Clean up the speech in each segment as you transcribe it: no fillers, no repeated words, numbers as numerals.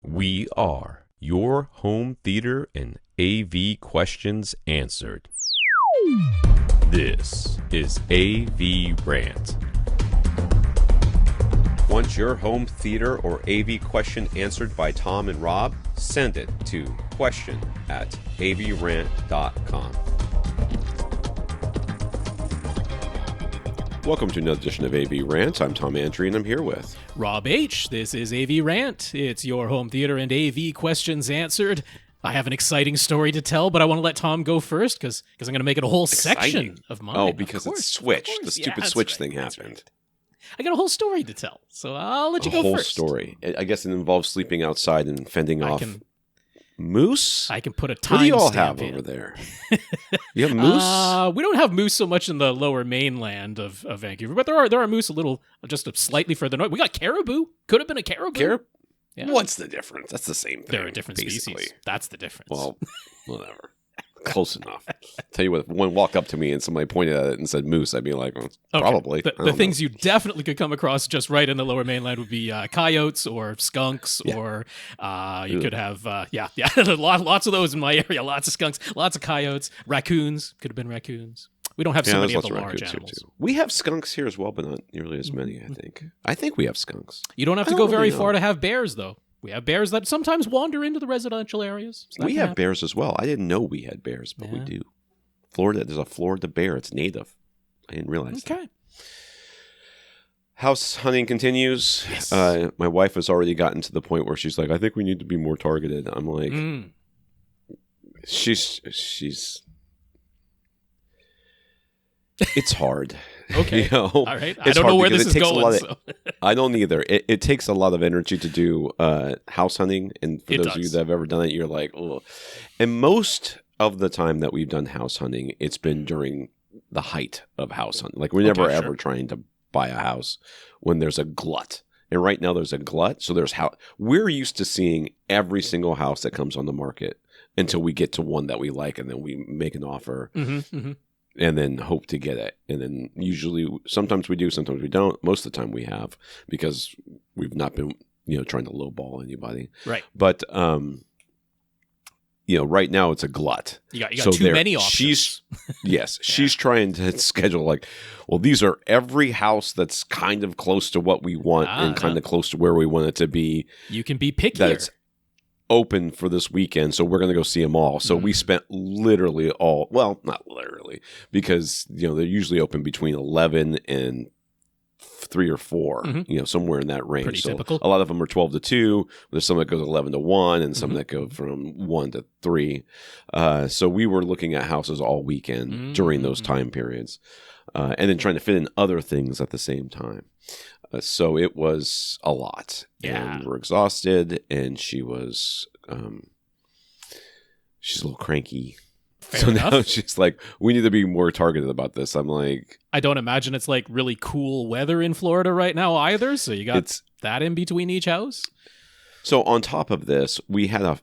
We are your home theater and AV questions answered. This is AVRant. Want your home theater or AV question answered by Tom and Rob? Send it to question@avrant.com. Welcome to another edition of AV Rant. I'm Tom Andrew, and I'm here with Rob H. This is AV Rant. It's your home theater and AV questions answered. I have an exciting story to tell, but I want to let Tom go first because I'm going to make it a whole section of mine. Oh, because it's switched. The stupid switch thing happened. Right. I got a whole story to tell, so I'll let you go first. A whole story. I guess it involves sleeping outside and fending off moose? I can put a time What do you all stamp have in. over there? You have moose? We don't have moose so much in the lower mainland of Vancouver, but there are moose a little, just slightly further north. We got caribou. Could have been a caribou. Yeah. What's the difference? That's the same thing. They're a different species. That's the difference. Well, whatever. Close enough. Tell you what, if one walked up to me and somebody pointed at it and said moose, I'd be like, well, probably. The things you definitely could come across just right in the lower mainland would be coyotes or skunks, or you could have, lots of those in my area. Lots of skunks, lots of coyotes, raccoons. Could have been raccoons. We don't have so many of the large animals. Too. We have skunks here as well, but not nearly as many, I think. I think we have skunks. You don't have to go very far to have bears, though. We have bears that sometimes wander into the residential areas. So we have bears as well. I didn't know we had bears, but we do. Florida, there's a Florida bear. It's native. I didn't realize that. Okay. House hunting continues. Yes. My wife has already gotten to the point where she's like, I think we need to be more targeted. I'm like, she's it's hard. Okay. You know? All right. I don't know where this is going. I don't either. It takes a lot of energy to do house hunting. And for those of you that have ever done it, you're like, oh. And most of the time that we've done house hunting, it's been during the height of house hunting. Like we're never ever trying to buy a house when there's a glut. And right now there's a glut. So we're used to seeing every single house that comes on the market until we get to one that we like, and then we make an offer. And then hope to get it. And then usually, sometimes we do, sometimes we don't. Most of the time we have, because we've not been, trying to lowball anybody. Right. But, right now it's a glut. You got too many options. She's trying to schedule these are every house that's kind of close to what we want and kind of close to where we want it to be. You can be pickier. That it's open for this weekend, so we're going to go see them all. So we spent literally not literally, because they're usually open between 11 and 3 or 4, somewhere in that range. Pretty typical. A lot of them are 12 to 2. There's some that goes 11 to 1, and some that go from 1 to 3. So we were looking at houses all weekend during those time periods, and then trying to fit in other things at the same time. So it was a lot, and we're exhausted, and she was, she's a little cranky. Fair enough. Now she's like, we need to be more targeted about this. I'm like, I don't imagine it's like really cool weather in Florida right now either. So you got that in between each house. So on top of this, we had I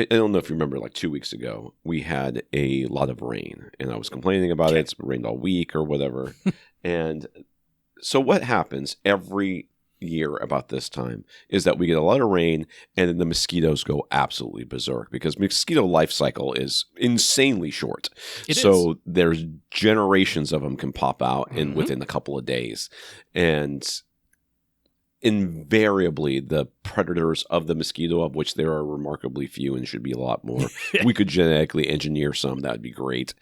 don't know if you remember, like 2 weeks ago, we had a lot of rain, and I was complaining about it. It's rained all week or whatever. And so what happens every year about this time is that we get a lot of rain, and then the mosquitoes go absolutely berserk, because mosquito life cycle is insanely short. So there's generations of them can pop out within a couple of days. And invariably the predators of the mosquito, of which there are remarkably few and should be a lot more, we could genetically engineer some. That would be great.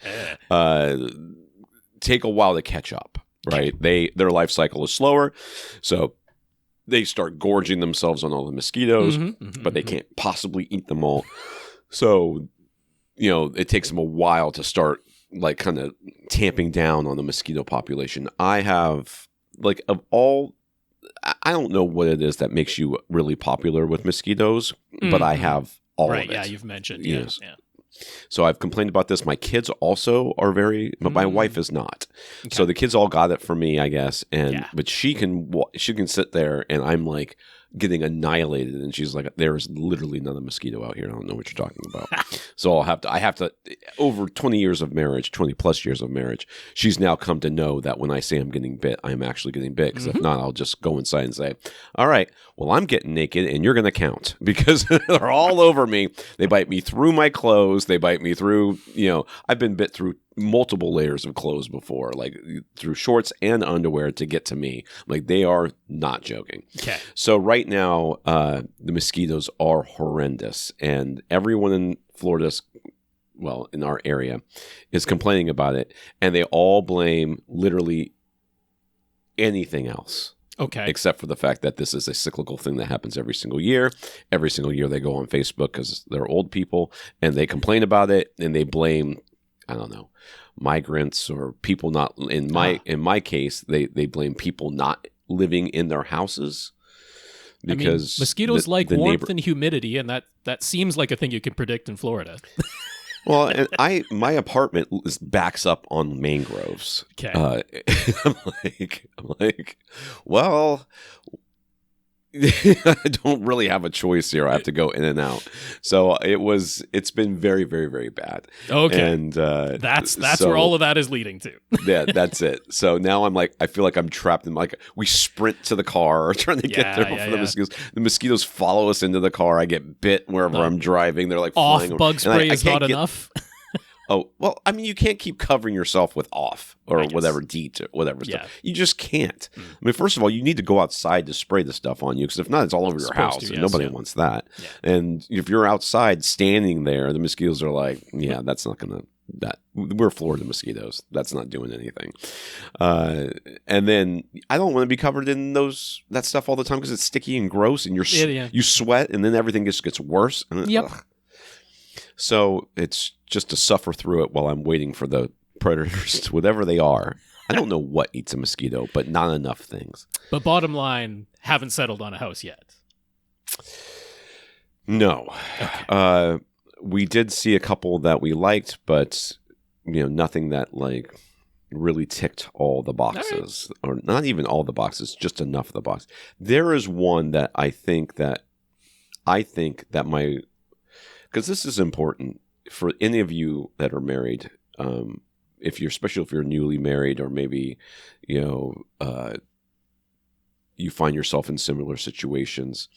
Take a while to catch up. Right, their life cycle is slower, so they start gorging themselves on all the mosquitoes, but they can't possibly eat them all. So, it takes them a while to start kind of tamping down on the mosquito population. I have I don't know what it is that makes you really popular with mosquitoes, but I have all of it. Yeah, you've mentioned. Yes. Yeah. So I've complained about this. My kids also are but my wife is not. Okay. So the kids all got it from me, I guess. But she can sit there, and I'm like, getting annihilated, and she's like, there is literally not a mosquito out here. I don't know what you're talking about. So I have to over 20 years of marriage, 20 plus years of marriage, she's now come to know that when I say I'm getting bit, I'm actually getting bit, because if not, I'll just go inside and say, all right, well, I'm getting naked and you're going to count, because they're all over me. They bite me through my clothes. They bite me through, I've been bit through multiple layers of clothes before, like through shorts and underwear to get to me. Like, they are not joking. Okay. So right now, the mosquitoes are horrendous, and everyone in Florida, well, in our area, is complaining about it, and they all blame literally anything else. Okay. Except for the fact that this is a cyclical thing that happens every single year. Every single year they go on Facebook, because they're old people, and they complain about it, and they blame, I don't know, migrants or people not in my case, they blame people not living in their houses, because mosquitoes like warmth and humidity, and that seems like a thing you can predict in Florida. Well, and my apartment backs up on mangroves. Okay. I'm like, well, I don't really have a choice here. I have to go in and out. So it's been very, very, very bad. Okay. And that's where all of that is leading to. Yeah, that's it. So now I feel like I'm trapped in, like, we sprint to the car trying to get there before the mosquitoes. The mosquitoes follow us into the car. I get bit wherever I'm driving. They're like flying. Bug spray is not enough. Oh, well, I mean, you can't keep covering yourself with off or whatever DEET or whatever stuff. You just can't. I mean, first of all, you need to go outside to spray the stuff on you, because if not, it's all over your house, and nobody wants that. Yeah. And if you're outside standing there, the mosquitoes are like, yeah, that's not going to... we're Florida mosquitoes. That's not doing anything. And then I don't want to be covered in that stuff all the time, because it's sticky and gross, and you sweat, and then everything just gets worse. Yep. Ugh. So it's just to suffer through it while I'm waiting for the predators, whatever they are. I don't know what eats a mosquito, but not enough things. But bottom line, haven't settled on a house yet. No. Okay. We did see a couple that we liked, but nothing that like really ticked all the boxes, or not even all the boxes, just enough of the box. There is one that I think that my... Because this is important for any of you that are married, especially if you're newly married, or maybe, you find yourself in similar situations.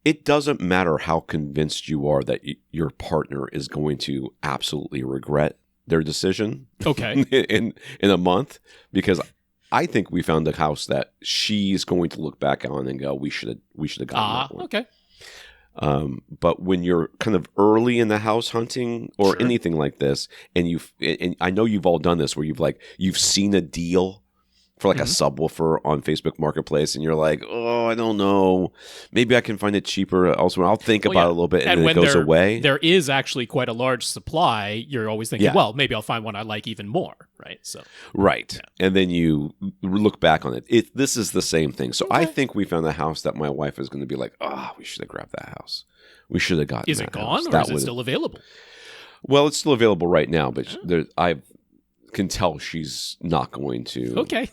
It doesn't matter how convinced you are that your partner is going to absolutely regret their decision. Okay. in a month, because I think we found a house that she's going to look back on and go, we should have gotten that one. Okay. But when you're kind of early in the house hunting or anything like this, and I know you've all done this, where you've seen a deal for like a subwoofer on Facebook Marketplace, and you're like, oh, I don't know, maybe I can find it cheaper elsewhere. I'll think about it a little bit, and then it goes away. There is actually quite a large supply. You're always thinking, well, maybe I'll find one I like even more, right? So and then you look back on it. This is the same thing. So I think we found a house that my wife is going to be like, we should have grabbed that house. We should have gotten. Is it gone, or is it still available? Well, it's still available right now, but I can tell she's not going to. Okay.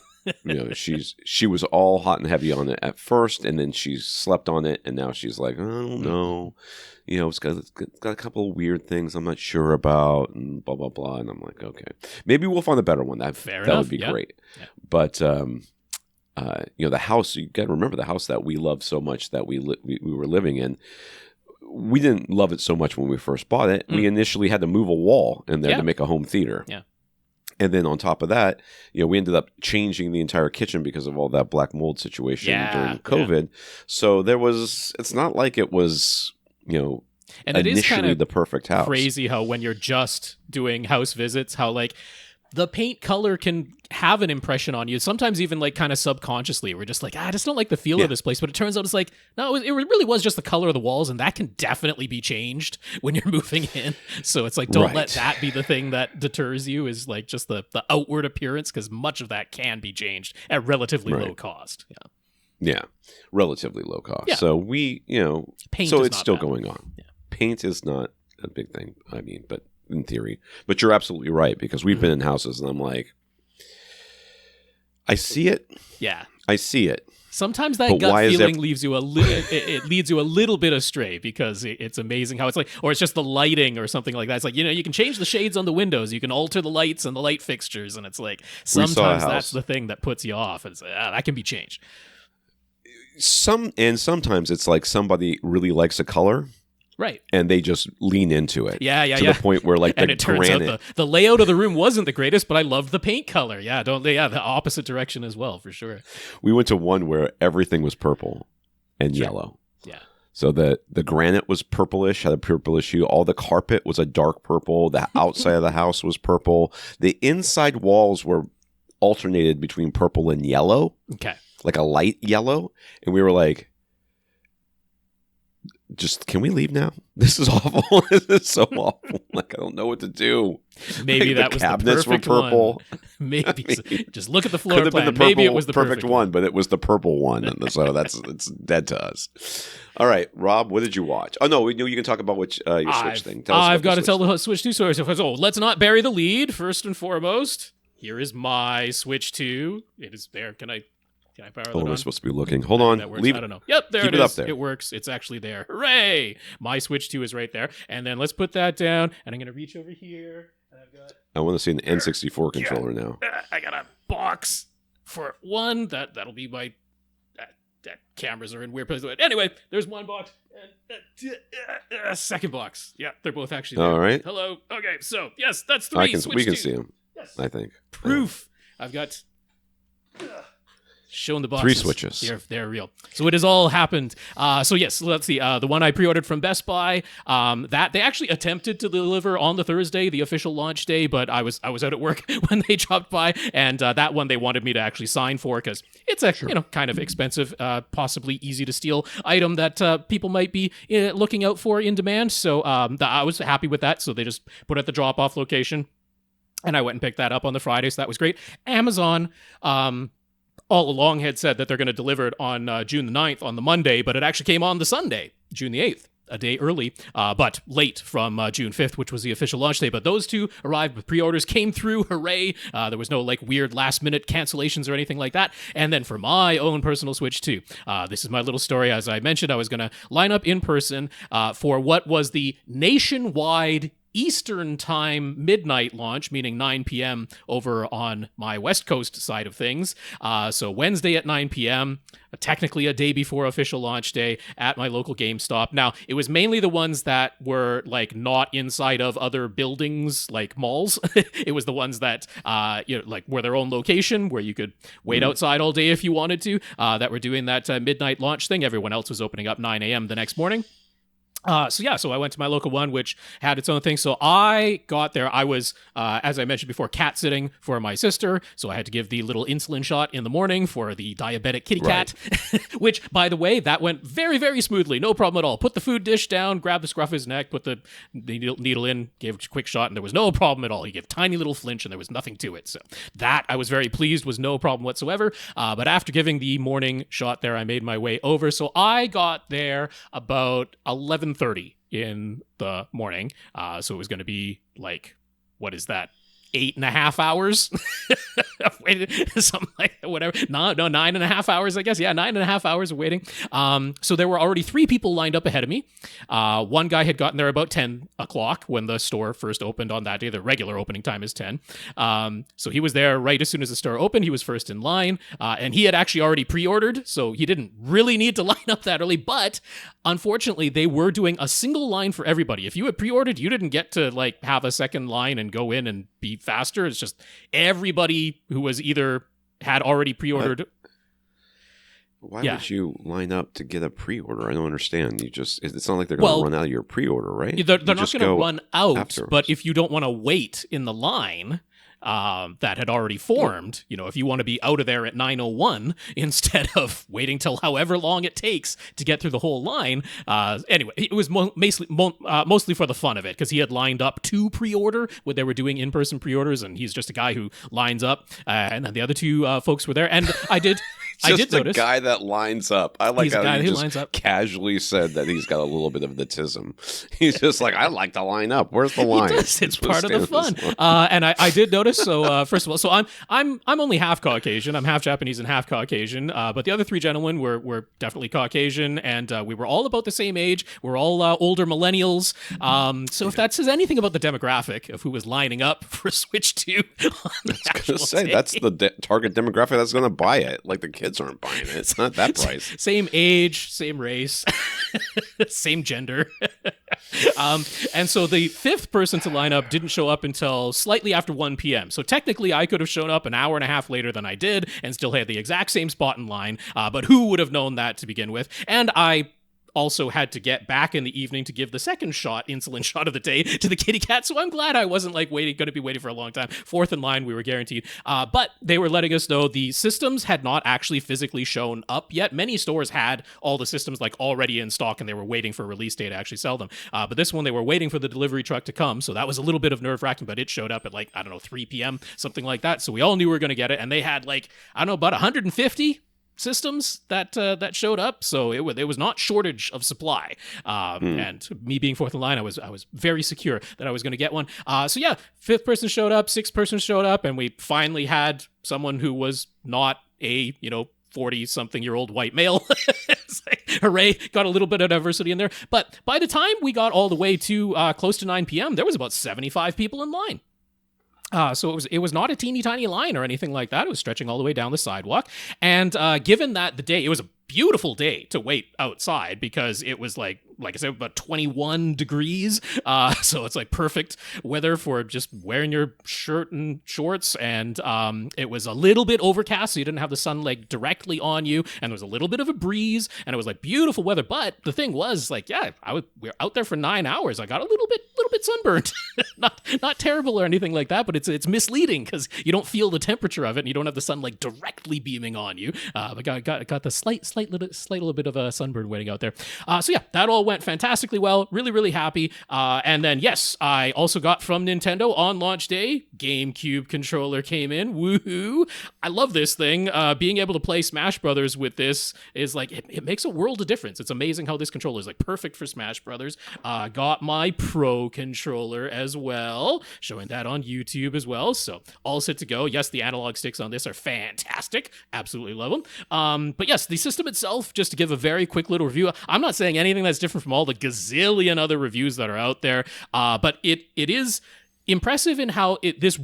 She was all hot and heavy on it at first, and then she slept on it, and now she's like, I don't know, it's got a couple of weird things I'm not sure about, and blah blah blah. And I'm like, okay, maybe we'll find a better one. That would be great. Yeah. But the house, you got to remember, the house that we love so much that we were living in. We didn't love it so much when we first bought it. We initially had to move a wall in there to make a home theater. Yeah. And then on top of that, we ended up changing the entire kitchen because of all that black mold situation during COVID. Yeah. So it's not like it was, and initially it is kind of the perfect house. Crazy how when you're just doing house visits, how like the paint color can have an impression on you. Sometimes even like kind of subconsciously, we're just like, I just don't like the feel of this place. But it turns out it's like, no, it really was just the color of the walls, and that can definitely be changed when you're moving in. So it's like, don't let that be the thing that deters you, is like just the outward appearance, because much of that can be changed at relatively low cost. Yeah, relatively low cost. Yeah. So paint so it's still going on. Yeah. Paint is not a big thing, I mean, but in theory. But you're absolutely right, because we've been in houses and I'm like, I see it. Yeah. I see it. Sometimes that gut feeling leaves you it leads you a little bit astray because it's amazing how it's like, or it's just the lighting or something like that. It's like, you can change the shades on the windows, you can alter the lights and the light fixtures, and it's like sometimes that's the thing that puts you off. It's that can be changed. Sometimes it's like somebody really likes a color. Right. And they just lean into it. Yeah. To the point where like and it turns out the layout of the room wasn't the greatest, but I loved the paint color. Yeah, the opposite direction as well, for sure. We went to one where everything was purple and yellow. Yeah. So the granite was purplish, had a purplish hue. All the carpet was a dark purple. The outside of the house was purple. The inside walls were alternated between purple and yellow. Okay. Like a light yellow. And we were like, just, can we leave now? This is awful. This is so awful. Like, I don't know what to do. Maybe like, that was the cabinets perfect were purple. One. Maybe. Just look at the floor Could have plan. been the purple, Maybe it was the perfect one, but it was the purple one. So it's dead to us. All right, Rob, what did you watch? Oh, no, you can talk about which your Switch thing. I've got to tell the Switch 2 story. So let's not bury the lead, first and foremost. Here is my Switch 2. It is there. Can I power that on? Am I supposed to be looking? Hold on. I don't know. Yep, there Keep it is. Up there. It works. It's actually there. Hooray! My Switch 2 is right there. And then let's put that down. And I'm going to reach over here. And I want to see an N64 controller now. I got a box for one. That'll be my... That cameras are in weird places. Anyway, there's one box. And second box. Yeah, they're both actually there. All right. Hello. Okay, so, yes, that's 3. We can 2. see them, yes. I think. Proof. I've got... Showing the boxes. 3 switches. They're real. So it has all happened. So yes, let's see. The one I pre-ordered from Best Buy, that they actually attempted to deliver on the Thursday, the official launch day, but I was out at work when they dropped by, and that one they wanted me to actually sign for because it's a kind of expensive, possibly easy to steal item that people might be looking out for in demand. So I was happy with that. So they just put it at the drop-off location, and I went and picked that up on the Friday. So that was great. Amazon. All along had said that they're going to deliver it on June the 9th on the Monday, but it actually came on the Sunday, June the 8th, a day early, but late from June 5th, which was the official launch day. But those two arrived with pre-orders, came through, hooray. There was no weird last-minute cancellations or anything like that. And then for my own personal Switch 2, this is my little story. As I mentioned, I was going to line up in person for what was the nationwide Eastern time midnight launch, meaning 9 p.m. over on my West Coast side of things. So Wednesday at 9 p.m., technically a day before official launch day at my local GameStop. Now, it was mainly the ones that were not inside of other buildings like malls. It was the ones that were their own location where you could wait outside all day if you wanted to, that were doing that midnight launch thing. Everyone else was opening up 9 a.m. the next morning. So I went to my local one, which had its own thing. So I got there. I was, as I mentioned before, cat sitting for my sister. So I had to give the little insulin shot in the morning for the diabetic kitty cat, which, by the way, that went very, very smoothly. No problem at all. Put the food dish down, grabbed the scruff of his neck, put the needle in, gave a quick shot, and there was no problem at all. He gave a tiny little flinch, and there was nothing to it. So that I was very pleased, was no problem whatsoever. But after giving the morning shot there, I made my way over. So I got there about 11:30 in the morning. So it was going to be what is that? 8.5 hours? Something like that, whatever. No, 9.5 hours, I guess. Yeah, 9.5 hours of waiting. So there were already 3 people lined up ahead of me. One guy had gotten there about 10 o'clock when the store first opened on that day. The regular opening time is 10. So he was there right as soon as the store opened. He was first in line. And he had actually already pre-ordered, so he didn't really need to line up that early. But unfortunately, they were doing a single line for everybody. If you had pre-ordered, you didn't get to have a second line and go in and be faster. It's just everybody who was either had already pre-ordered. Why would you line up to get a pre-order? I don't understand. It's not like they're going to run out of your pre-order, right? They're not going to run out, afterwards. But if you don't want to wait in the line that had already formed, if you want to be out of there at 9:01 instead of waiting till however long it takes to get through the whole line. Anyway, it was mostly for the fun of it, because he had lined up to pre-order when they were doing in-person pre-orders, and he's just a guy who lines up, and then the other 2 folks were there, and I did... I did Just a notice. guy that lines up. I like He's a how guy he who just lines up. casually said that he's got a little bit of the tism. He's just like, I like to line up. Where's the line? He does. It's part of the fun. And I did notice. So first of all, so I'm only half Caucasian. I'm half Japanese and half Caucasian. But the other three gentlemen were definitely Caucasian, and we were all about the same age. We're all older millennials. So if that says anything about the demographic of who was lining up for Switch 2, on the actual day, that's the target demographic that's going to buy it. Like the kids aren't buying it. It's not that price. Same age, same race, same gender. And so the fifth person to line up didn't show up until slightly after 1 p.m. So technically I could have shown up an hour and a half later than I did and still had the exact same spot in line. But who would have known that to begin with? And I also had to get back in the evening to give the second insulin shot of the day to the kitty cat. So I'm glad I wasn't like going to be waiting for a long time. Fourth in line, we were guaranteed. But they were letting us know the systems had not actually physically shown up yet. Many stores had all the systems like already in stock and they were waiting for release day to actually sell them. But this one, they were waiting for the delivery truck to come. So that was a little bit of nerve-wracking, but it showed up at 3 p.m., something like that. So we all knew we were going to get it. And they had about 150 systems that showed up, so it was not shortage of supply. And me being fourth in line, I was very secure that I was going to get one. So yeah, fifth person showed up, sixth person showed up, and we finally had someone who was not a 40-something-year-old white male. It's like, hooray, got a little bit of diversity in there. But by the time we got all the way to close to 9 p.m., there was about 75 people in line. So it was not a teeny tiny line or anything like that. It was stretching all the way down the sidewalk. And given that it was a beautiful day to wait outside because it was like I said, about 21 degrees. So it's perfect weather for just wearing your shirt and shorts. And it was a little bit overcast, so you didn't have the sun directly on you. And there was a little bit of a breeze, and it was beautiful weather. But the thing was we were out there for 9 hours. I got a little bit sunburned. not terrible or anything like that, but it's misleading because you don't feel the temperature of it, and you don't have the sun directly beaming on you. But got the slight little bit of a sunburn waiting out there. So yeah, that all went fantastically well. Really, really happy. And then, yes, I also got from Nintendo on launch day, GameCube controller came in. Woohoo! I love this thing. Being able to play Smash Brothers with this is it makes a world of difference. It's amazing how this controller is perfect for Smash Brothers. Got my Pro controller as well, showing that on YouTube as well. So all set to go. Yes, the analog sticks on this are fantastic. Absolutely love them. But yes, the system itself, just to give a very quick little review, I'm not saying anything that's different from all the gazillion other reviews that are out there, but it is impressive in how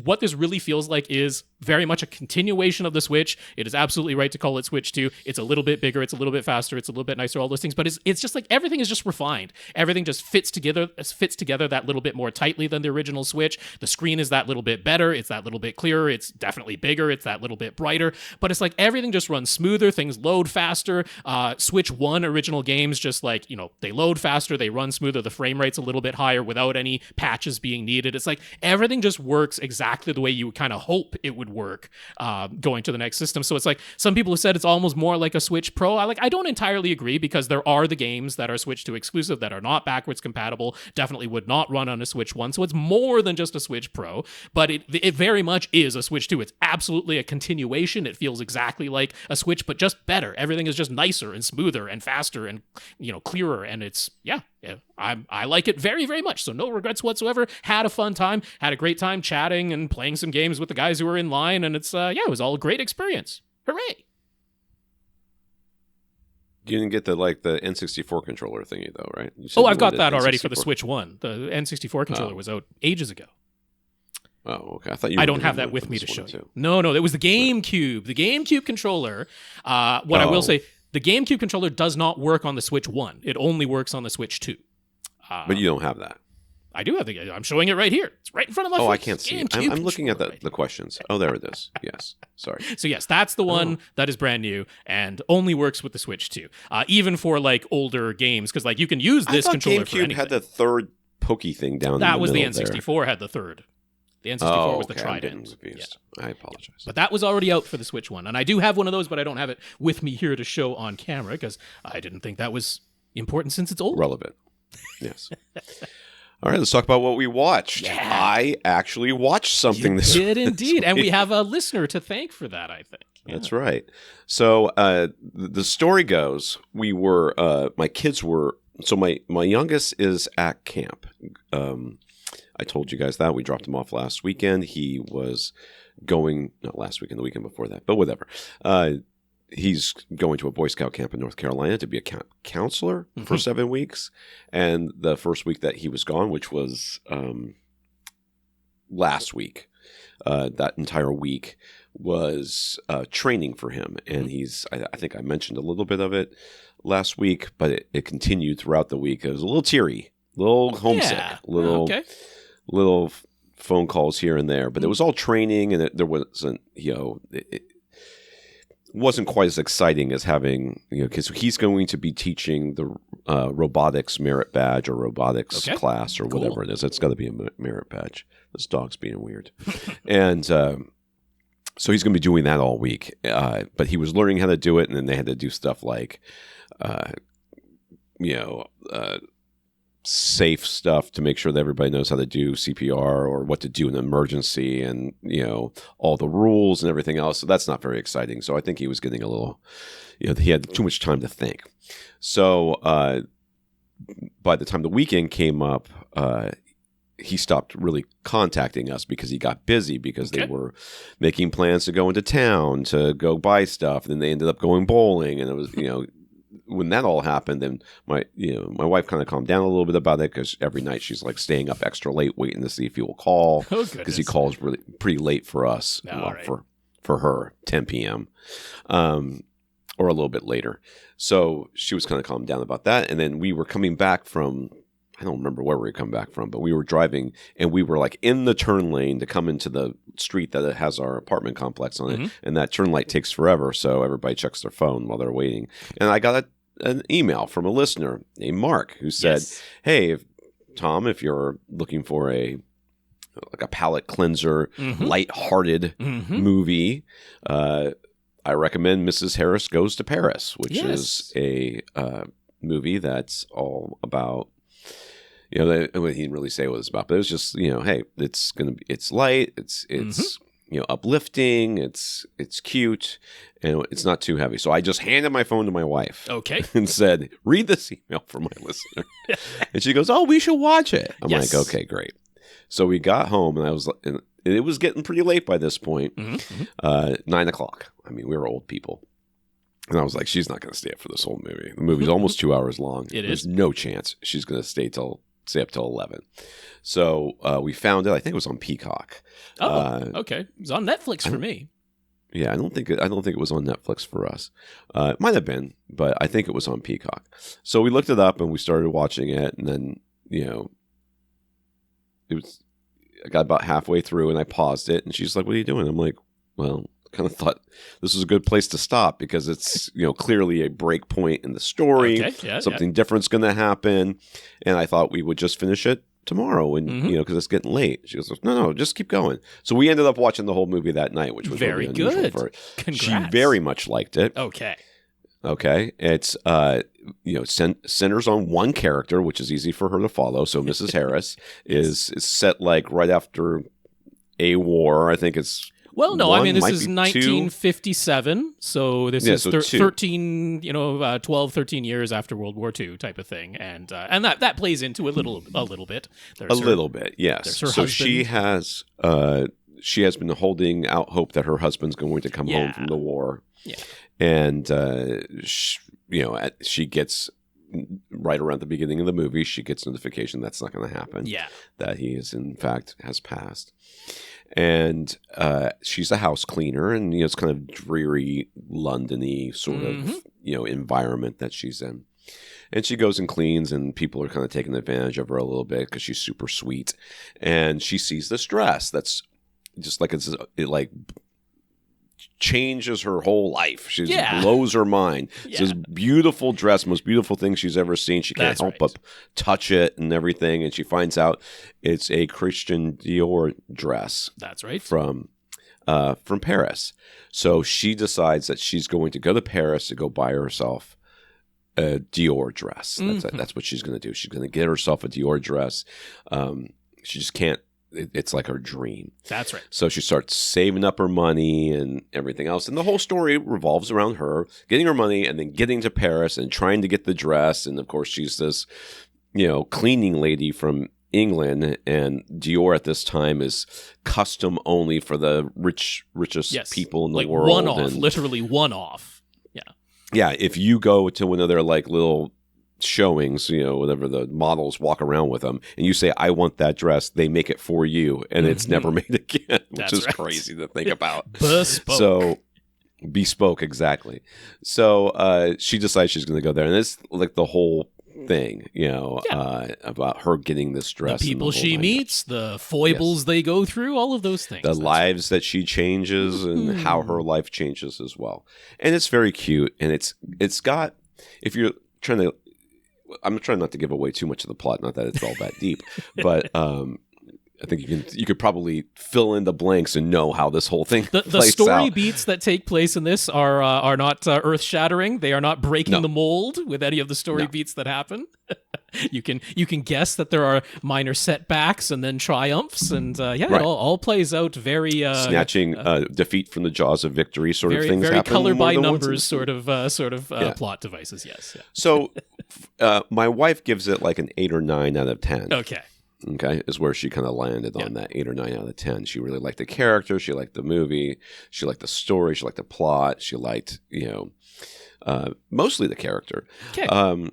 what this really feels like is very much a continuation of the Switch. It is absolutely right to call it Switch 2. It's a little bit bigger, it's a little bit faster, it's a little bit nicer, all those things, but it's just everything is just refined. Everything just fits together that little bit more tightly than the original Switch. The screen is that little bit better, it's that little bit clearer, it's definitely bigger, it's that little bit brighter, but it's everything just runs smoother, things load faster. Switch 1 original games just they load faster, they run smoother, the frame rate's a little bit higher without any patches being needed. It's everything just works exactly the way you would kind of hope it would work going to the next system. So it's some people have said it's almost more like a Switch Pro. I don't entirely agree, because there are the games that are Switch 2 exclusive that are not backwards compatible, definitely would not run on a Switch 1. So it's more than just a Switch Pro, but it very much is a Switch 2. It's absolutely a continuation. It feels exactly like a Switch, but just better. Everything is just nicer and smoother and faster and clearer. And it's I like it very, very much. So no regrets whatsoever. Had a fun time. Had a great time chatting and playing some games with the guys who were in line. And it's, it was all a great experience. Hooray. You didn't get the N64 controller thingy though, right? I've got that already for the Switch 1. The N64 controller was out ages ago. Oh, okay. I thought I don't have that with me to show you. No, it was the GameCube. The GameCube controller. I will say, the GameCube controller does not work on the Switch 1. It only works on the Switch 2. But you don't have that. I do have I'm showing it right here. It's right in front of my face. Oh, I can't see it. I'm looking at the questions. Oh, there it is. Yes. Sorry. So yes, that's the one that is brand new and only works with the Switch 2. Even for older games, because you can use this controller for anything. GameCube had the third pokey thing down that in the was middle the N64 there. had the third. The N64 was the Trident. Yeah. I apologize. But that was already out for the Switch 1. And I do have one of those, but I don't have it with me here to show on camera because I didn't think that was important since it's old. Relevant. Yes. All right, let's talk about what we watched. Yeah. I actually watched something this week. You did indeed. And we have a listener to thank for that, I think. That's right. So the story goes, we were my kids were so my youngest is at camp. I told you guys that we dropped him off last weekend. He was going not last weekend, the weekend before that, but whatever. He's going to a Boy Scout camp in North Carolina to be a counselor for 7 weeks. And the first week that he was gone, which was last week, that entire week was training for him. And I think I mentioned a little bit of it last week, but it continued throughout the week. It was a little teary, a little homesick, little phone calls here and there, but it was all training, and there wasn't, it wasn't quite as exciting as having, because he's going to be teaching the robotics merit badge or robotics class or whatever it is. It's got to be a merit badge. This dog's being weird. And so he's going to be doing that all week. But he was learning how to do it, and then they had to do stuff like, safe stuff to make sure that everybody knows how to do CPR or what to do in an emergency, and all the rules and everything else. So that's not very exciting. So I think he was getting a little, he had too much time to think. So by the time the weekend came up, he stopped really contacting us because he got busy, because they were making plans to go into town to go buy stuff, and then they ended up going bowling, and it was when that all happened, then my wife kind of calmed down a little bit about it, because every night she's like staying up extra late waiting to see if he will call, because he calls really pretty late for us, for her 10 p.m. Or a little bit later. So she was kind of calmed down about that, and then we were coming back from, I don't remember where we were coming back from, but we were driving, and we were like in the turn lane to come into the street that has our apartment complex on it, and that turn light takes forever, so everybody checks their phone while they're waiting. And I got an email from a listener named Mark who said, "Hey, Tom, if you're looking for a palate cleanser, lighthearted movie, I recommend Mrs. Harris Goes to Paris," which is a movie that's all about. He didn't really say what it was about, but it was just, hey, it's light, it's uplifting, it's cute, and it's not too heavy. So I just handed my phone to my wife, and said, "Read this email from my listener," and she goes, "Oh, we should watch it." I'm like, "Okay, great." So we got home, and it was getting pretty late by this point, 9 o'clock. I mean, we were old people. And I was like, she's not going to stay up for this whole movie. The movie's almost 2 hours long. There's no chance she's going to stay up till 11. So we found it. I think it was on Peacock. Okay. It was on Netflix for me. Yeah, I don't think it was on Netflix for us. It might have been, but I think it was on Peacock. So we looked it up and we started watching it, and then I got about halfway through and I paused it, and she's like, "What are you doing?" I'm like, "Well, kind of thought this was a good place to stop, because it's clearly a break point in the story. Something different's going to happen, and I thought we would just finish it tomorrow, and because it's getting late." She goes, No, just keep going. So we ended up watching the whole movie that night, which was very really unusual good for her. Congrats. She very much liked it. Okay. It's centers on one character, which is easy for her to follow. So Mrs. Harris is set like right after a war. I think it's. Well, no, I mean, this is 1957, so this is 12, 13 years after World War II type of thing, and that plays into a little bit. Little bit, yes. So she has been holding out hope that her husband's going to come home from the war, and she gets right around the beginning of the movie, she gets notification that's not going to happen. That he is in fact has passed. And she's a house cleaner, and it's kind of dreary, London-y sort of environment that she's in. And she goes and cleans, and people are kind of taking advantage of her a little bit because she's super sweet. And she sees this dress that's just like it changes her whole life. She blows her mind. It's this beautiful dress, most beautiful thing she's ever seen. She can't help but touch it and everything. And she finds out it's a Christian Dior dress. That's right. From Paris. So she decides that she's going to go to Paris to go buy herself a Dior dress. That's what she's going to do. She's going to get herself a Dior dress. She just can't it's like her dream. That's right. So she starts saving up her money and everything else. And the whole story revolves around her getting her money and then getting to Paris and trying to get the dress. And of course, she's this, cleaning lady from England, and Dior at this time is custom only for the richest people in the world. One off, literally one off. Yeah. Yeah. If you go to one of their like little showings, whatever, the models walk around with them, and you say, I want that dress, they make it for you, and it's never made again, which is crazy to think about. Bespoke. So bespoke, exactly. So she decides she's going to go there, and it's like the whole thing, about her getting this dress, the people she meets, the foibles they go through, all of those things, the lives that she changes, and how her life changes as well. And it's very cute, and it's got, if you're trying to, I'm trying not to give away too much of the plot, not that it's all that deep, but I think you could probably fill in the blanks and know how this whole thing the plays story out. beats that take place in this are not earth shattering. They are not breaking the mold with any of the story beats that happen. You can guess that there are minor setbacks and then triumphs, and it all plays out very snatching defeat from the jaws of victory sort of things. Very happen color by numbers sort of plot devices. Yes. Yeah. So my wife gives it like an 8 or 9 out of 10. Okay, is where she kind of landed on that 8 or 9 out of 10. She really liked the character. She liked the movie. She liked the story. She liked the plot. She liked, mostly the character. Okay.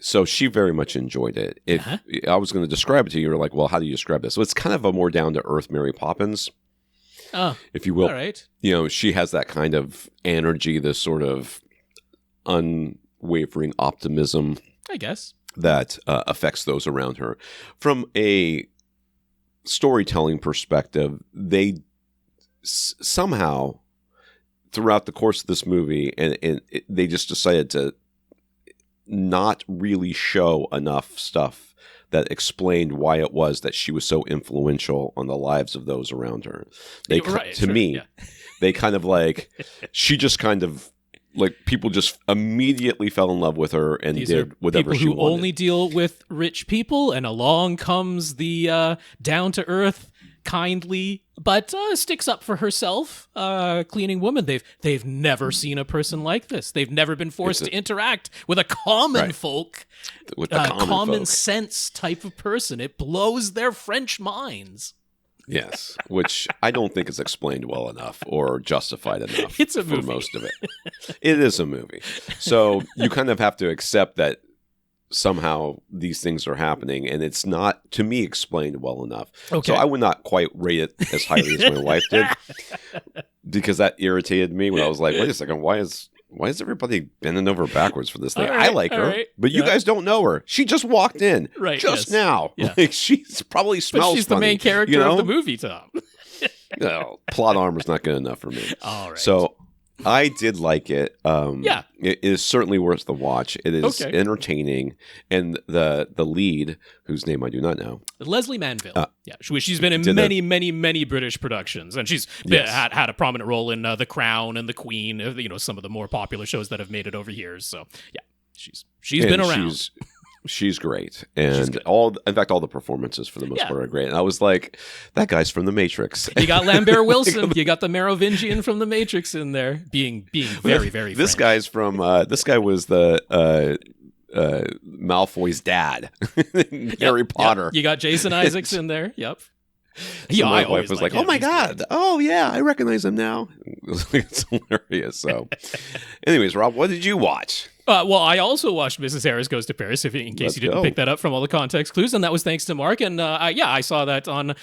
So she very much enjoyed it. If I was going to describe it to you, you're like, well, how do you describe this? So it's kind of a more down-to-earth Mary Poppins, if you will. All right. She has that kind of energy, this sort of unwavering optimism, I guess, that affects those around her. From a storytelling perspective, they somehow, throughout the course of this movie, they just decided to not really show enough stuff that explained why it was that she was so influential on the lives of those around her. They kind of like, she just kind of, like, people just immediately fell in love with her and did whatever she wanted. People who only deal with rich people, and along comes the down-to-earth, kindly, but sticks up for herself, cleaning woman. They've never seen a person like this. They've never been forced to interact with a common folk, with the common sense type of person. It blows their French minds. Yes, which I don't think is explained well enough or justified enough for most of it. It is a movie. So you kind of have to accept that somehow these things are happening, and it's not, to me, explained well enough. Okay. So I would not quite rate it as highly as my wife did, because that irritated me when I was like, wait a second, why is everybody bending over backwards for this thing? Right, I like her, but you guys don't know her. She just walked in now. Yeah. Like, she's probably smells But she's funny, the main character of the movie, Tom. No, plot armor's not good enough for me. All right. So I did like it. It is certainly worth the watch. It is entertaining, and the lead, whose name I do not know, Leslie Manville. She's been in many British productions, and she's had a prominent role in The Crown and The Queen. Some of the more popular shows that have made it over years. So she's been around. She's great, and all the performances for the most part are great. And I was like, that guy's from The Matrix. You got Lambert Wilson, you got the Merovingian from The Matrix in there, being very, very. This guy's from. This guy was the Malfoy's dad in Harry Potter. You got Jason Isaacs in there. Yep. So my wife was like, "Oh my god! Great. Oh yeah, I recognize him now." It's hilarious. So, anyways, Rob, what did you watch? Well, I also watched Mrs. Harris Goes to Paris, in case you didn't pick that up from all the context clues, and that was thanks to Mark. And I saw that on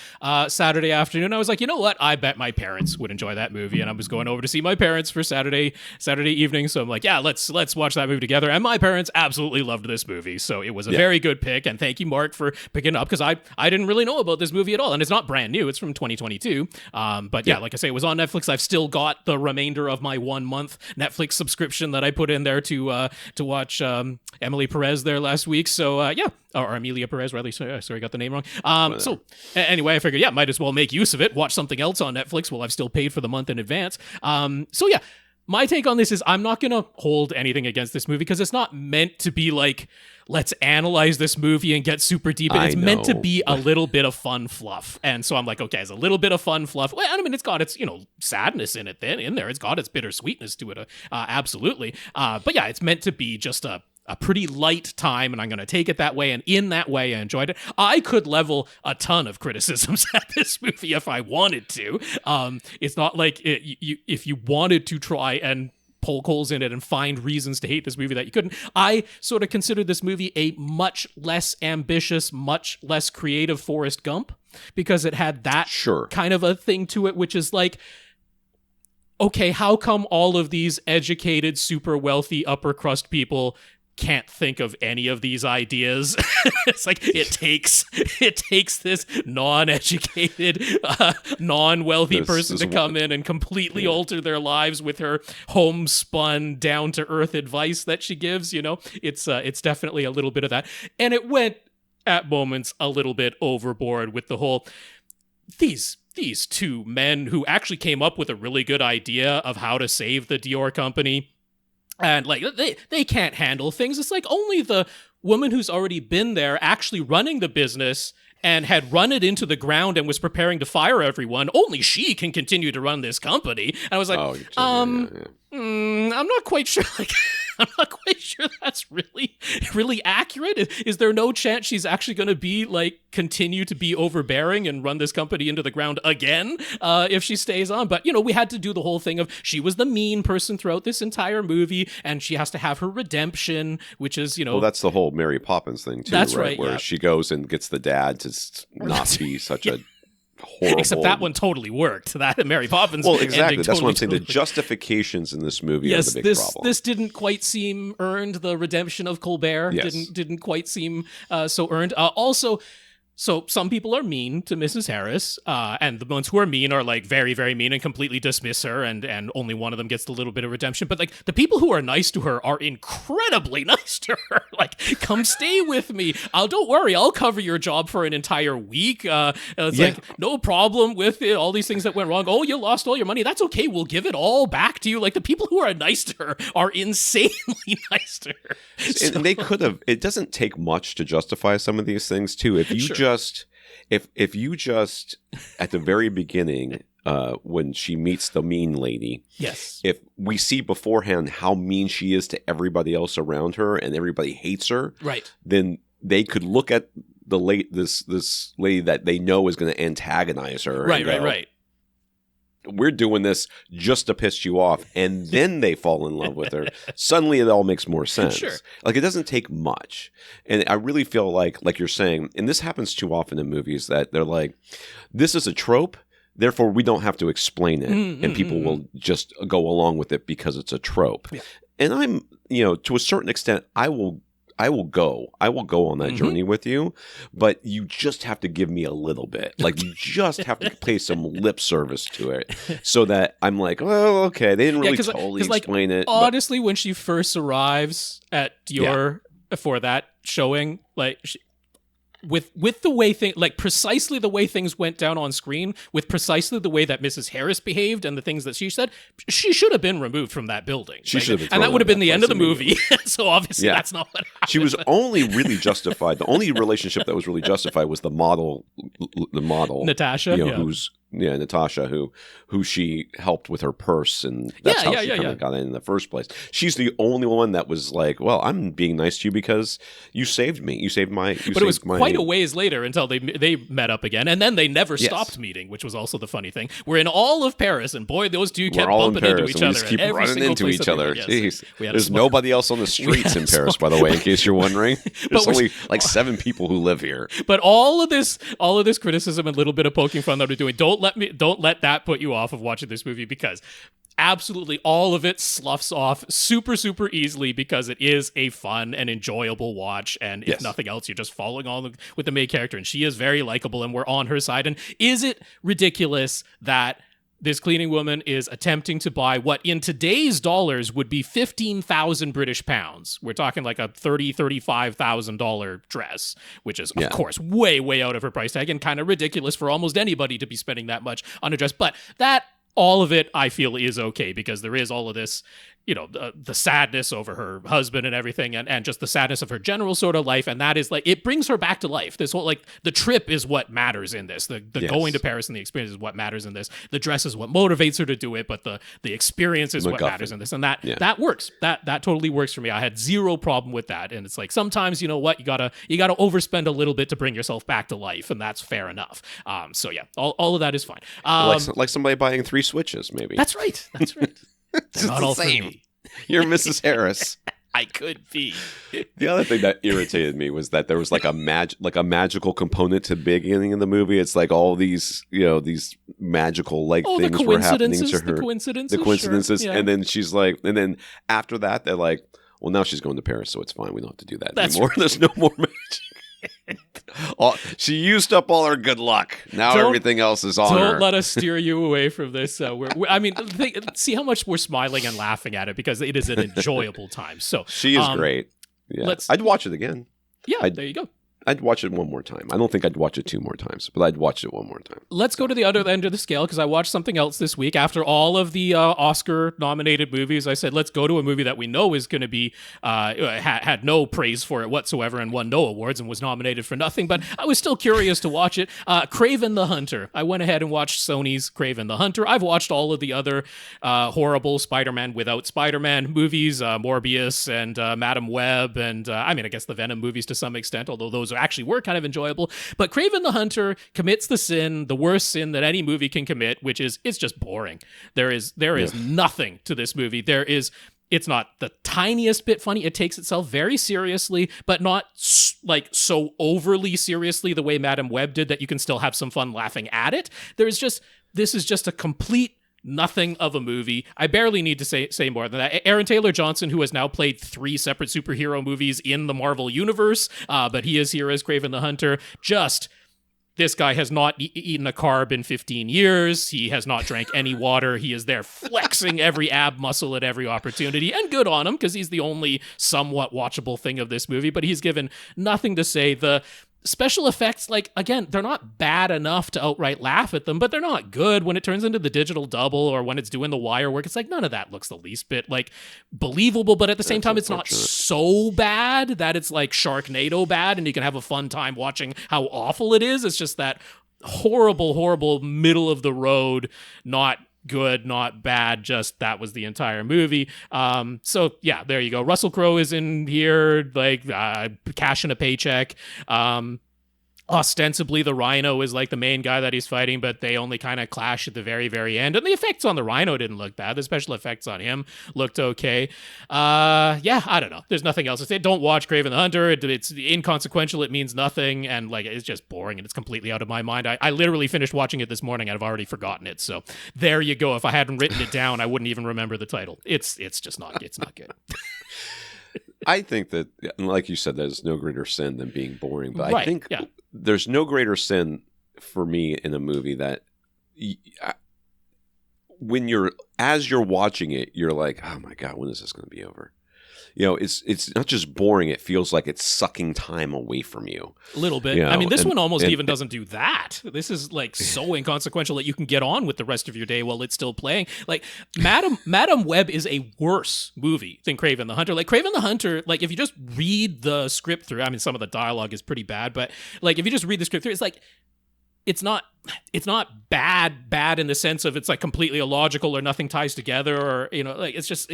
Saturday afternoon. I was like, you know what? I bet my parents would enjoy that movie, and I was going over to see my parents for Saturday evening. So I'm like, yeah, let's watch that movie together. And my parents absolutely loved this movie, so it was a very good pick. And thank you, Mark, for picking it up, because I didn't really know about this movie at all, and it's not brand new. It's from 2022. But like I say, it was on Netflix. I've still got the remainder of my 1 month Netflix subscription that I put in there to watch Emily Perez there last week. So or Amelia Perez, rather. Sorry, I got the name wrong. So anyway, I figured, might as well make use of it. Watch something else on Netflix while I've still paid for the month in advance. My take on this is I'm not going to hold anything against this movie because it's not meant to be like, let's analyze this movie and get super deep. It's meant to be a little bit of fun fluff. And so I'm like, okay, it's a little bit of fun fluff. Well, I mean, it's got its, sadness in it then in there. It's got its bittersweetness to it. Absolutely. But yeah, it's meant to be just a pretty light time, and I'm going to take it that way, and in that way, I enjoyed it. I could level a ton of criticisms at this movie if I wanted to. It's not like if you wanted to try and poke holes in it and find reasons to hate this movie that you couldn't. I sort of consider this movie a much less ambitious, much less creative Forrest Gump, because it had that kind of a thing to it, which is like, okay, how come all of these educated, super wealthy, upper crust people can't think of any of these ideas? It's like it takes this non-educated, non-wealthy person to come in and completely alter their lives with her homespun, down-to-earth advice that she gives. It's definitely a little bit of that, and it went at moments a little bit overboard with the whole these two men who actually came up with a really good idea of how to save the Dior company. And like they can't handle things. It's like only the woman who's already been there actually running the business and had run it into the ground and was preparing to fire everyone. Only she can continue to run this company. And I was like, I'm not quite sure. Like, I'm not quite sure that's really accurate. Is there no chance she's actually going to be like continue to be overbearing and run this company into the ground again if she stays on? But we had to do the whole thing of she was the mean person throughout this entire movie, and she has to have her redemption, which is well, that's the whole Mary Poppins thing too. That's right. Where she goes and gets the dad to not be such a horrible. Except that one totally worked. That Mary Poppins. Well, exactly. That's what I'm saying. The justifications in this movie are the big problem. This didn't quite seem earned. The redemption of Colbert didn't quite seem so earned. Also, so some people are mean to Mrs. Harris, and the ones who are mean are like very, very mean and completely dismiss her, and only one of them gets a little bit of redemption. But like the people who are nice to her are incredibly nice to her. Like, come stay with me. Don't worry, I'll cover your job for an entire week. It's like no problem with it. All these things that went wrong. Oh, you lost all your money. That's okay. We'll give it all back to you. Like the people who are nice to her are insanely nice to her. And they could have. It doesn't take much to justify some of these things too. If you if you just at the very beginning, when she meets the mean lady, if we see beforehand how mean she is to everybody else around her and everybody hates her, right? Then they could look at this lady that they know is going to antagonize her, right. We're doing this just to piss you off, and then they fall in love with her. Suddenly it all makes more sense. Sure. Like, it doesn't take much. And I really feel like you're saying, and this happens too often in movies, that they're like, this is a trope, therefore we don't have to explain it, and people will just go along with it because it's a trope. Yeah. And I'm, to a certain extent, I will go on that journey with you, but you just have to give me a little bit. Like, you just have to pay some lip service to it so that I'm like, well, okay, they didn't really totally explain it. Honestly, when she first arrives at Dior for that showing, like, with the way things, like precisely the way things went down on screen, with precisely the way that Mrs. Harris behaved and the things that she said, she should have been removed from that building. She should have, and that would have been the end of the movie. So obviously that's not what happened. She was only really justified. The only relationship that was really justified was the model Natasha, Natasha, who she helped with her purse, and that's how she kind of got in the first place. She's the only one that was like, well, I'm being nice to you because you saved me. You saved my. But it was quite a ways later until they met up again, and then they never stopped meeting, which was also the funny thing. We're in all of Paris, and boy, those two kept bumping into each other. We just keep running into each other. Jeez. There's nobody else on the streets in Paris, by the way, in case you're wondering. There's only like 7 people who live here. But all of this criticism and little bit of poking fun that we're doing, don't let that put you off of watching this movie, because absolutely all of it sloughs off super, super easily because it is a fun and enjoyable watch. And if nothing else, you're just following on with the main character, and she is very likable and we're on her side. And is it ridiculous that this cleaning woman is attempting to buy what in today's dollars would be 15,000 British pounds? We're talking like a $35,000 dress, which is, of course, way, way out of her price tag and kind of ridiculous for almost anybody to be spending that much on a dress. But that all of it I feel is okay, because there is all of this, the sadness over her husband and everything, and just the sadness of her general sort of life, and that is like, it brings her back to life. This whole, like, the trip is what matters in this. The Yes. going to Paris and the experience is what matters in this. The dress is what motivates her to do it, but the experience is what matters in this, and that works. That totally works for me. I had zero problem with that, and it's like, sometimes, you know what, you gotta overspend a little bit to bring yourself back to life, and that's fair enough. So yeah, all of that is fine. Like somebody buying 3 Switches, maybe. That's right. It's not the all same. for me. You're Mrs. Harris. I could be. The other thing that irritated me was that there was like a magical component to the beginning of the movie. It's like all these, these magical things were happening to her. The coincidences, sure. And then she's like, and then after that, they're like, well, now she's going to Paris, so it's fine. We don't have to do that anymore. Right. There's no more magic. She used up all her good luck. Now everything else is on her. Don't let us steer you away from this. See how much we're smiling and laughing at it, because it is an enjoyable time. So she is great. Yeah, I'd watch it again. Yeah, there you go. I'd watch it one more time. I don't think I'd watch it 2 more times, but I'd watch it one more time. Let's go to the other end of the scale, because I watched something else this week. After all of the Oscar-nominated movies, I said, let's go to a movie that we know is going to be, had no praise for it whatsoever and won no awards and was nominated for nothing, but I was still curious to watch it. Kraven the Hunter. I went ahead and watched Sony's Kraven the Hunter. I've watched all of the other horrible Spider-Man without Spider-Man movies, Morbius and Madam Web, and I guess the Venom movies to some extent, although those actually were kind of enjoyable. But Kraven the Hunter commits the worst sin that any movie can commit, which is it's just boring. There is nothing to this movie. It's not the tiniest bit funny. It takes itself very seriously, but not like so overly seriously the way Madam Web did that you can still have some fun laughing at it. This is just a complete nothing of a movie. I barely need to say more than that. Aaron Taylor Johnson, who has now played 3 separate superhero movies in the Marvel Universe, but he is here as Kraven the Hunter. This guy has not eaten a carb in 15 years. He has not drank any water. He is there flexing every ab muscle at every opportunity, and good on him, because he's the only somewhat watchable thing of this movie, but he's given nothing to say. The special effects, again, they're not bad enough to outright laugh at them, but they're not good. When it turns into the digital double or when it's doing the wire work, it's like none of that looks the least bit believable, but at the same time, it's not so bad that it's like Sharknado bad and you can have a fun time watching how awful it is. It's just that horrible middle of the road, not good, not bad, just that was the entire movie. So yeah, there you go. Russell Crowe is in here, cashing a paycheck. Ostensibly, the Rhino is like the main guy that he's fighting, but they only kind of clash at the very, very end. And the effects on the Rhino didn't look bad. The special effects on him looked okay. I don't know. There's nothing else to say. Don't watch Kraven the Hunter. It's inconsequential. It means nothing. And it's just boring and it's completely out of my mind. I literally finished watching it this morning and I've already forgotten it. So there you go. If I hadn't written it down, I wouldn't even remember the title. It's just not good. I think that, like you said, there's no greater sin than being boring. But right. I think there's no greater sin for me in a movie that as you're watching it, you're like, oh my God, when is this going to be over? It's not just boring. It feels like it's sucking time away from you. A little bit. This one almost even doesn't do that. This is so inconsequential that you can get on with the rest of your day while it's still playing. Madam Web is a worse movie than Kraven the Hunter. Kraven the Hunter, if you just read the script through, some of the dialogue is pretty bad, but if you just read the script through, it's not bad in the sense of it's completely illogical or nothing ties together or it's just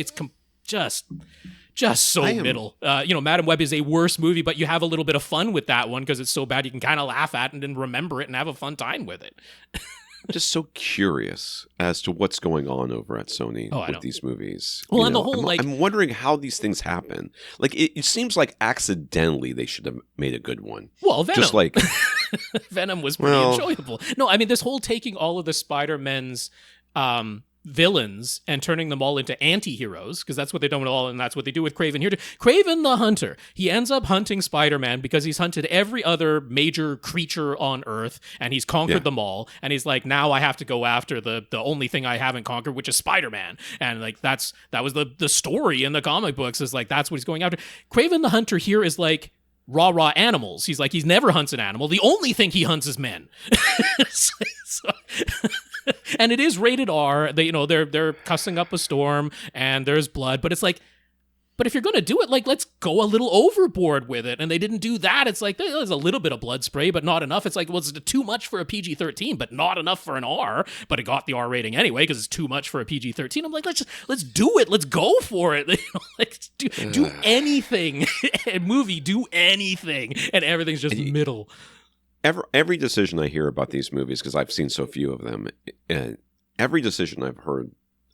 so middle. Madam Web is a worse movie, but you have a little bit of fun with that one because it's so bad you can kind of laugh at it and then remember it and have a fun time with it. I'm just so curious as to what's going on over at Sony with these movies. Well, and the whole I'm wondering how these things happen. It seems like accidentally they should have made a good one. Well, Venom. Just Venom was pretty enjoyable. No, this whole taking all of the Spider-Men's villains and turning them all into anti-heroes, because that's what they do all, and that's what they do with Kraven here. Kraven the Hunter, he ends up hunting Spider-Man because he's hunted every other major creature on Earth, and he's conquered them all, and he's like, now I have to go after the only thing I haven't conquered, which is Spider-Man. And that was the story in the comic books, is that's what he's going after. Kraven the Hunter here is raw animals. He's never hunts an animal. The only thing he hunts is men. And it is rated R. They're cussing up a storm and there's blood, but it's like, but if you're going to do it, like, let's go a little overboard with it. And they didn't do that. It's like, there's a little bit of blood spray, but not enough. It's like, well, it's too much for a PG-13, but not enough for an R. But it got the R rating anyway because it's too much for a PG-13. I'm like, let's do it. Let's go for it. Like, do anything. Movie, do anything. And everything's just middle. Every decision I hear about these movies, because I've seen so few of them, every decision I've heard,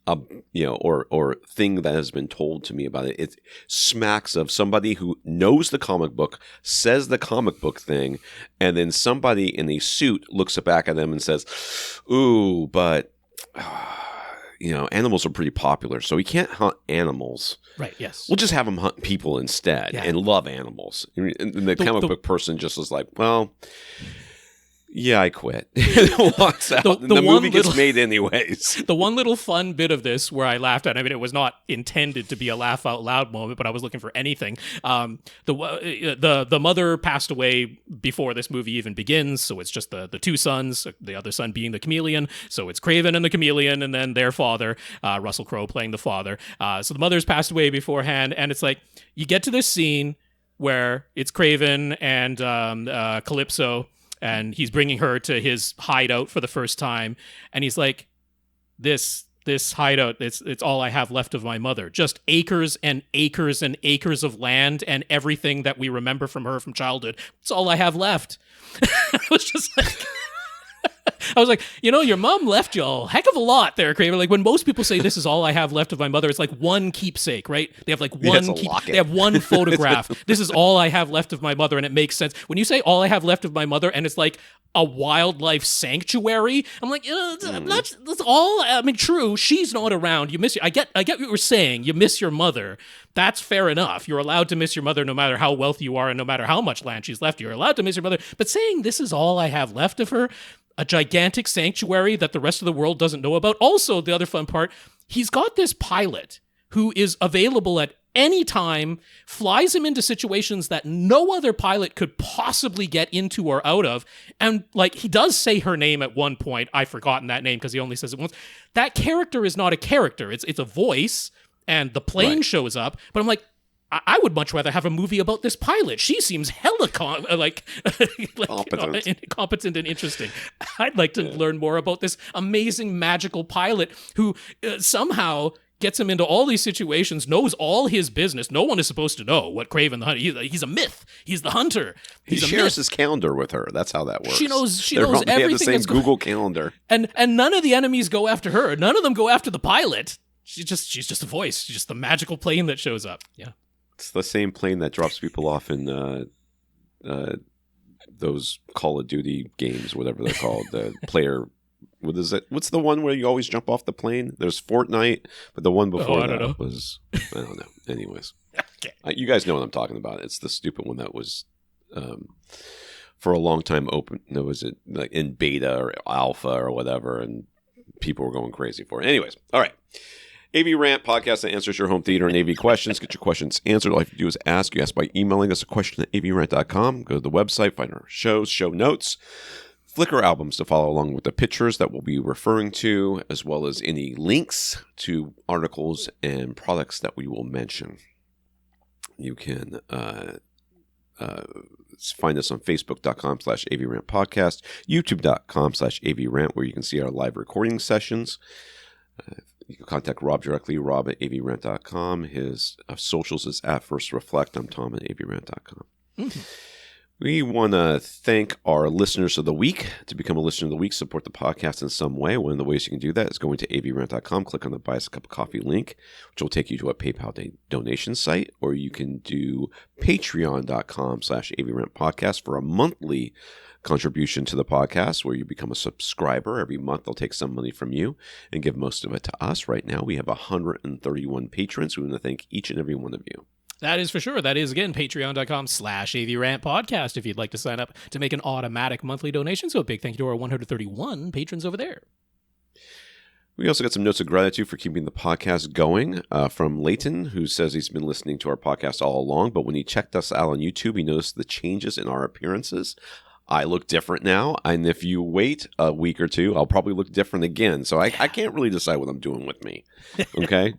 or thing that has been told to me about it, it smacks of somebody who knows the comic book, says the comic book thing, and then somebody in a suit looks back at them and says, "Ooh, but animals are pretty popular, so we can't hunt animals. Right? Yes. We'll just have them hunt people instead and love animals." And the comic book person just was like, "Well, yeah, I quit." Walks out. The movie gets made anyways. The one little fun bit of this where I laughed at, I mean, it was not intended to be a laugh out loud moment, but I was looking for anything. The mother passed away before this movie even begins, so it's just the two sons, the other son being the chameleon. So it's Kraven and the chameleon, and then their father, Russell Crowe, playing the father. So the mother's passed away beforehand, and it's like, you get to this scene where it's Kraven and Calypso, and he's bringing her to his hideout for the first time. And he's like, this hideout, it's all I have left of my mother. Just acres and acres and acres of land and everything that we remember from her from childhood. It's all I have left. I was just like... I was like, your mom left you a heck of a lot there, Kraven. Like, when most people say this is all I have left of my mother, it's like one keepsake, right? They have like one they have one photograph. This is all I have left of my mother, and it makes sense. When you say all I have left of my mother, and it's like a wildlife sanctuary, I'm like, that's all. I mean, true, she's not around. You miss I get what you're saying. You miss your mother. That's fair enough. You're allowed to miss your mother no matter how wealthy you are and no matter how much land she's left. You're allowed to miss your mother. But saying this is all I have left of her, a gigantic sanctuary that the rest of the world doesn't know about. Also, the other fun part, he's got this pilot who is available at any time, flies him into situations that no other pilot could possibly get into or out of. And like, he does say her name at one point. I've forgotten that name because he only says it once. That character is not a character. It's a voice, and the plane shows up. But I'm like, I would much rather have a movie about this pilot. She seems hella competent and interesting. I'd like to learn more about this amazing magical pilot who somehow gets him into all these situations, knows all his business. No one is supposed to know what Kraven the Hunter. He's a myth. He's the hunter. He shares his calendar with her. That's how that works. She knows everything. They have the same Google calendar. And none of the enemies go after her. None of them go after the pilot. She's just a voice. She's just the magical plane that shows up. Yeah. It's the same plane that drops people off in those Call of Duty games, whatever they're called. The player, what is it? What's the one where you always jump off the plane? There's Fortnite, but the one before that was, I don't know. Anyways, okay. You guys know what I'm talking about. It's the stupid one that was for a long time open. No, was it like in beta or alpha or whatever, and people were going crazy for it. Anyways, all right. AVRant podcast that answers your home theater and AV questions. Get your questions answered. All you have to do is ask. You ask by emailing us a question at avrant.com. Go to the website, find our shows, show notes, Flickr albums to follow along with the pictures that we'll be referring to, as well as any links to articles and products that we will mention. You can find us on facebook.com/AVRant podcast, youtube.com/AVRant, where you can see our live recording sessions. You can contact Rob directly, rob@avrant.com. His socials is @FirstReflect. I'm Tom at avrant.com. Mm-hmm. We want to thank our listeners of the week. To become a listener of the week, support the podcast in some way. One of the ways you can do that is going to avrant.com, click on the Buy Us a Cup of Coffee link, which will take you to a PayPal donation site, or you can do patreon.com/avrant podcast for a monthly contribution to the podcast, where you become a subscriber. Every month they'll take some money from you and give most of it to us. Right now we have 131 patrons. We want to thank each and every one of you. That is for sure. That is, again, patreon.com/AVRant podcast if you'd like to sign up to make an automatic monthly donation. So a big thank you to our 131 patrons over there. We also got some notes of gratitude for keeping the podcast going from Leighton, who says he's been listening to our podcast all along, but when he checked us out on YouTube, he noticed the changes in our appearances. I look different now, and if you wait a week or two, I'll probably look different again. So I can't really decide what I'm doing with me. Okay?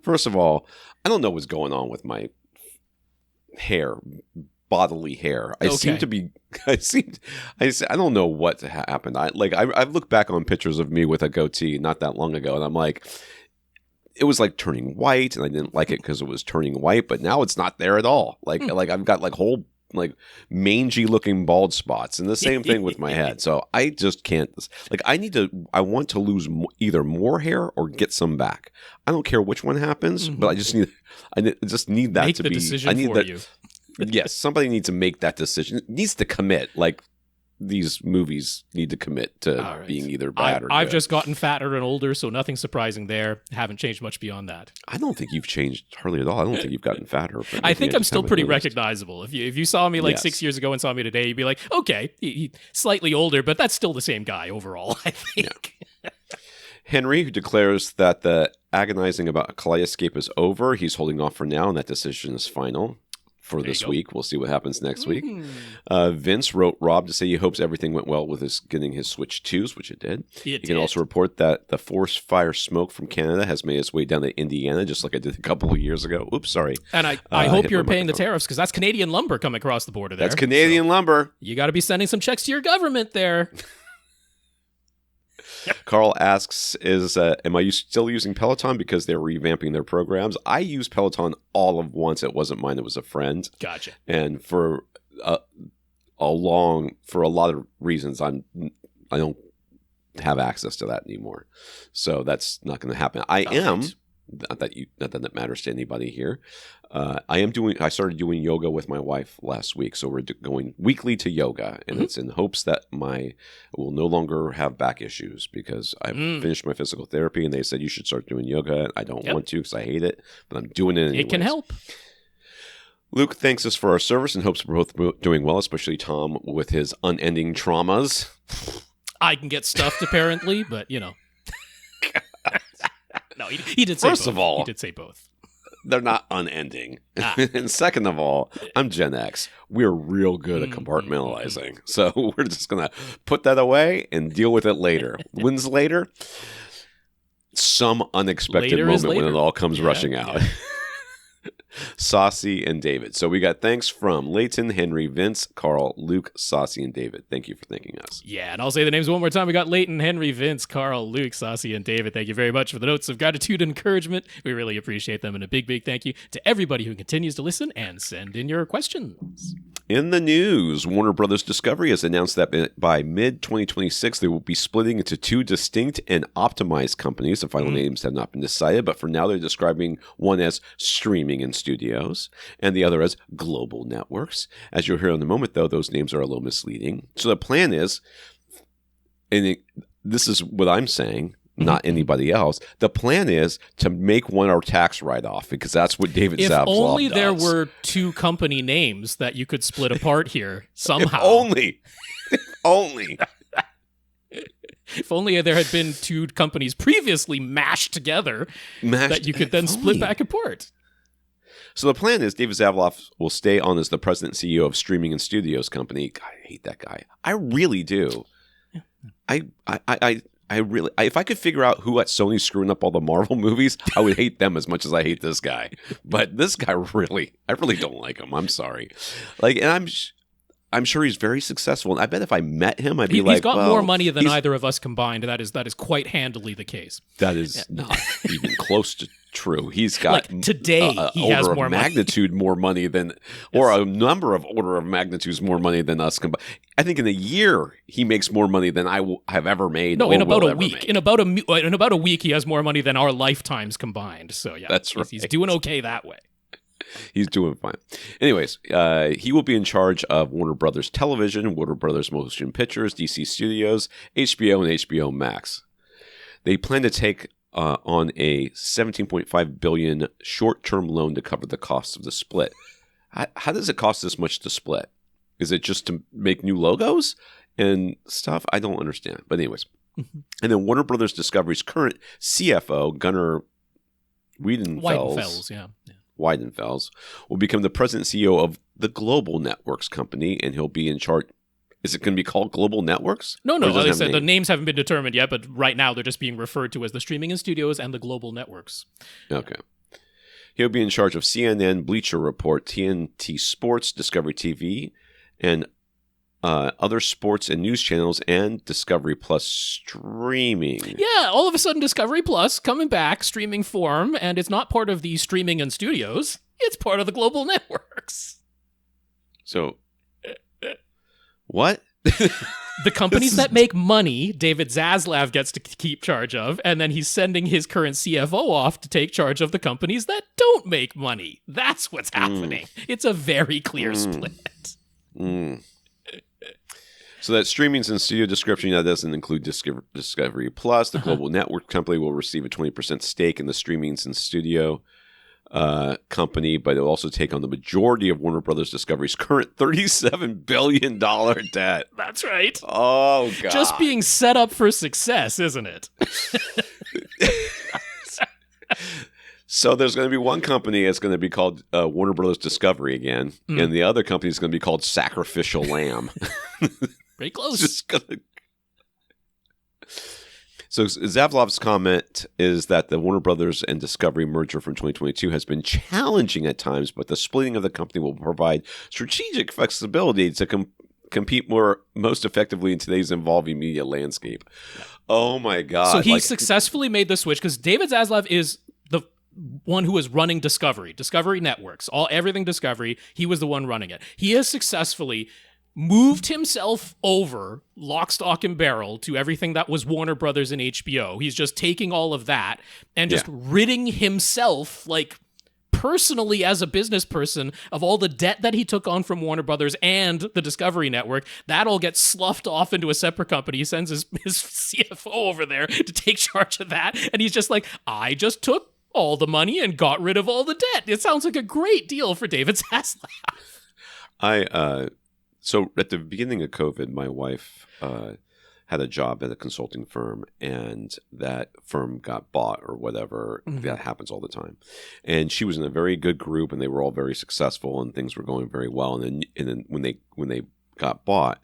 First of all, I don't know what's going on with my hair, bodily hair. I seem to be. I don't know what happened. I've looked back on pictures of me with a goatee not that long ago, and I'm like, it was like turning white, and I didn't like it because it was turning white. But now it's not there at all. Like I've got like whole like mangy looking bald spots, and the same thing with my head. So I just can't. Like I want to lose either more hair or get some back. I don't care which one happens, but I just need that to be. Make the decision for you. Yes, somebody needs to make that decision. It needs to commit, like these movies need to commit to being either bad or good. I've just gotten fatter and older, so nothing surprising there. Haven't changed much beyond that. I don't think you've changed hardly at all. I don't think you've gotten fatter. I think I'm still pretty recognizable. If you saw me 6 years ago and saw me today, you'd be like, okay, he's slightly older, but that's still the same guy overall, I think. Yeah. Henry, who declares that the agonizing about a kaleidoscope is over, he's holding off for now, and that decision is final. For this week. We'll see what happens next week. Vince wrote Rob to say he hopes everything went well with getting his Switch 2s, which it did. He can also report that the forest fire smoke from Canada has made its way down to Indiana, just like I did a couple of years ago. Oops, sorry. And I hope you're paying the tariffs, because that's Canadian lumber coming across the border there. That's Canadian lumber. You got to be sending some checks to your government there. Karl asks, am I still using Peloton because they're revamping their programs? I use Peloton all of once. It wasn't mine. It was a friend. Gotcha. And for a lot of reasons, I don't have access to that anymore. So that's not going to happen. Not that that matters to anybody here. I started doing yoga with my wife last week, so we're going weekly to yoga, and it's in hopes that I will no longer have back issues, because I've finished my physical therapy, and they said you should start doing yoga. I don't want to because I hate it, but I'm doing it anyways. It can help. Luke thanks us for our service and hopes we're both doing well, especially Tom with his unending traumas. I can get stuffed apparently, but you know. No, he did say both. First of all, he did say both. They're not unending. And second of all, I'm Gen X. We're real good at compartmentalizing. So we're just going to put that away and deal with it later. When's later? Some unexpected moment when it all comes rushing out. Sasi and David. So we got thanks from Leighton, Henry, Vince, Karl, Luke, Sasi, and David. Thank you for thanking us. Yeah, and I'll say the names one more time. We got Leighton, Henry, Vince, Karl, Luke, Sasi, and David. Thank you very much for the notes of gratitude and encouragement. We really appreciate them. And a big, big thank you to everybody who continues to listen and send in your questions. In the news, Warner Brothers Discovery has announced that by mid-2026, they will be splitting into two distinct and optimized companies. The final names have not been decided, but for now they're describing one as streaming and studios, and the other as global networks. As you'll hear in a moment, though, those names are a little misleading. So the plan is, this is what I'm saying, not anybody else. The plan is to make one our tax write-off, because that's what David Zaslav does. If only there were two company names that you could split apart here somehow. If only. If only there had been two companies previously mashed together that you could then split back apart. So the plan is David Zaslav will stay on as the president and CEO of Streaming and Studios Company. God, I hate that guy. I really do. I really, if I could figure out who at Sony screwing up all the Marvel movies, I would hate them as much as I hate this guy. But this guy I really don't like him. I'm sorry. And I'm sure he's very successful. And I bet if I met him, I'd be like, he's got more money than either of us combined. That is quite handily the case. That is not even close to true. He's got today he has more magnitude more money than, or a number of order of magnitudes more money than us combined. I think in a year he makes more money than I have ever made. No, in about a week. In about a week, he has more money than our lifetimes combined. So yeah, that's right. He's doing okay that way. He's doing fine. Anyways, he will be in charge of Warner Brothers Television, Warner Brothers Motion Pictures, DC Studios, HBO, and HBO Max. They plan to take on a $17.5 billion short-term loan to cover the costs of the split. How does it cost this much to split? Is it just to make new logos and stuff? I don't understand. But anyways. And then Warner Brothers Discovery's current CFO, Gunnar Weidenfels, will become the president and CEO of the Global Networks Company, and he'll be in charge Is it going to be called Global Networks? No. Like I said, the names haven't been determined yet, but right now they're just being referred to as the Streaming and Studios and the Global Networks. Okay. He'll be in charge of CNN, Bleacher Report, TNT Sports, Discovery TV, and other sports and news channels, and Discovery Plus streaming. Yeah, all of a sudden Discovery Plus coming back, streaming form, and it's not part of the Streaming and Studios. It's part of the Global Networks. So, what? The companies that make money, David Zaslav gets to keep charge of, and then he's sending his current CFO off to take charge of the companies that don't make money. That's what's happening. It's a very clear split. So that streaming's in studio description. That doesn't include Discovery Plus. The Global Network company will receive a 20% stake in the streaming's in studio company, but it'll also take on the majority of Warner Brothers Discovery's current $37 billion debt. That's right. Oh, God. Just being set up for success, isn't it? So there's going to be one company that's going to be called Warner Brothers Discovery again, and the other company is going to be called Sacrificial Lamb. Pretty close. Just gonna... So Zaslav's comment is that the Warner Brothers and Discovery merger from 2022 has been challenging at times, but the splitting of the company will provide strategic flexibility to compete most effectively in today's evolving media landscape. Oh my God. So he successfully made the switch because David Zaslav is the one who is running Discovery Networks, everything Discovery. He was the one running it. He has successfully moved himself over lock, stock, and barrel to everything that was Warner Brothers and HBO. He's just taking all of that and just ridding himself, like, personally as a business person, of all the debt that he took on from Warner Brothers and the Discovery Network. That all gets sloughed off into a separate company. He sends his CFO over there to take charge of that, and he's just like, I just took all the money and got rid of all the debt. It sounds like a great deal for David Zaslav. So at the beginning of COVID, my wife had a job at a consulting firm, and that firm got bought or whatever. That happens all the time. And she was in a very good group, and they were all very successful, and things were going very well. And then when they got bought,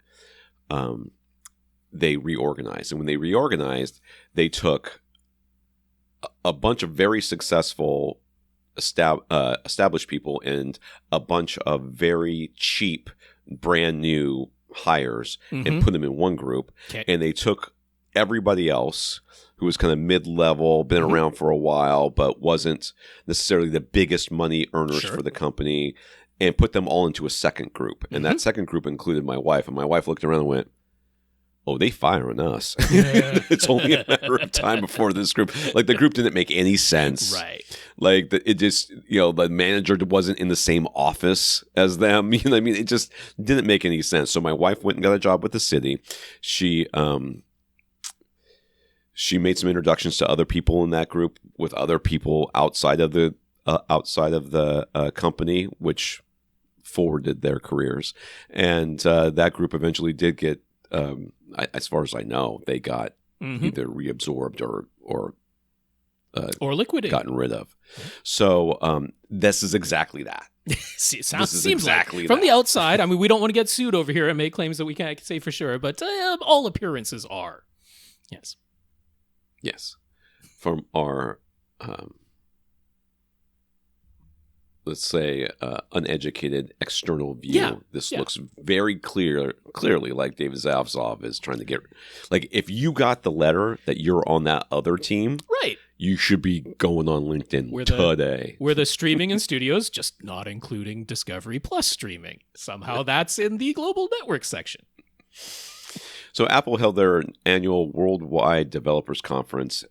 they reorganized. And when they reorganized, they took a bunch of very successful established people and a bunch of very cheap brand new hires and put them in one group. And they took everybody else who was kind of mid-level, been around for a while, but wasn't necessarily the biggest money earners for the company, and put them all into a second group. And that second group included my wife. And my wife looked around and went, oh, they firing us. It's only a matter of time before this group. Like, the group didn't make any sense. Right. Like, it just, the manager wasn't in the same office as them. You know what I mean? It just didn't make any sense. So my wife went and got a job with the city. She made some introductions to other people in that group with other people outside of the company, which forwarded their careers. And that group eventually did get, as far as I know, they got either reabsorbed or liquidated, gotten rid of. So this is exactly that. Seems exactly like, from the outside. I mean, we don't want to get sued over here and make claims that we can't say for sure, but all appearances are. Yes. From our, let's say, uneducated external view, this looks very clearly like David Zaslav is trying to get, like, if you got the letter that you're on that other team, right, you should be going on LinkedIn today. We're the streaming and studios, just not including Discovery Plus streaming. Somehow that's in the Global Network section. So Apple held their annual Worldwide Developers Conference.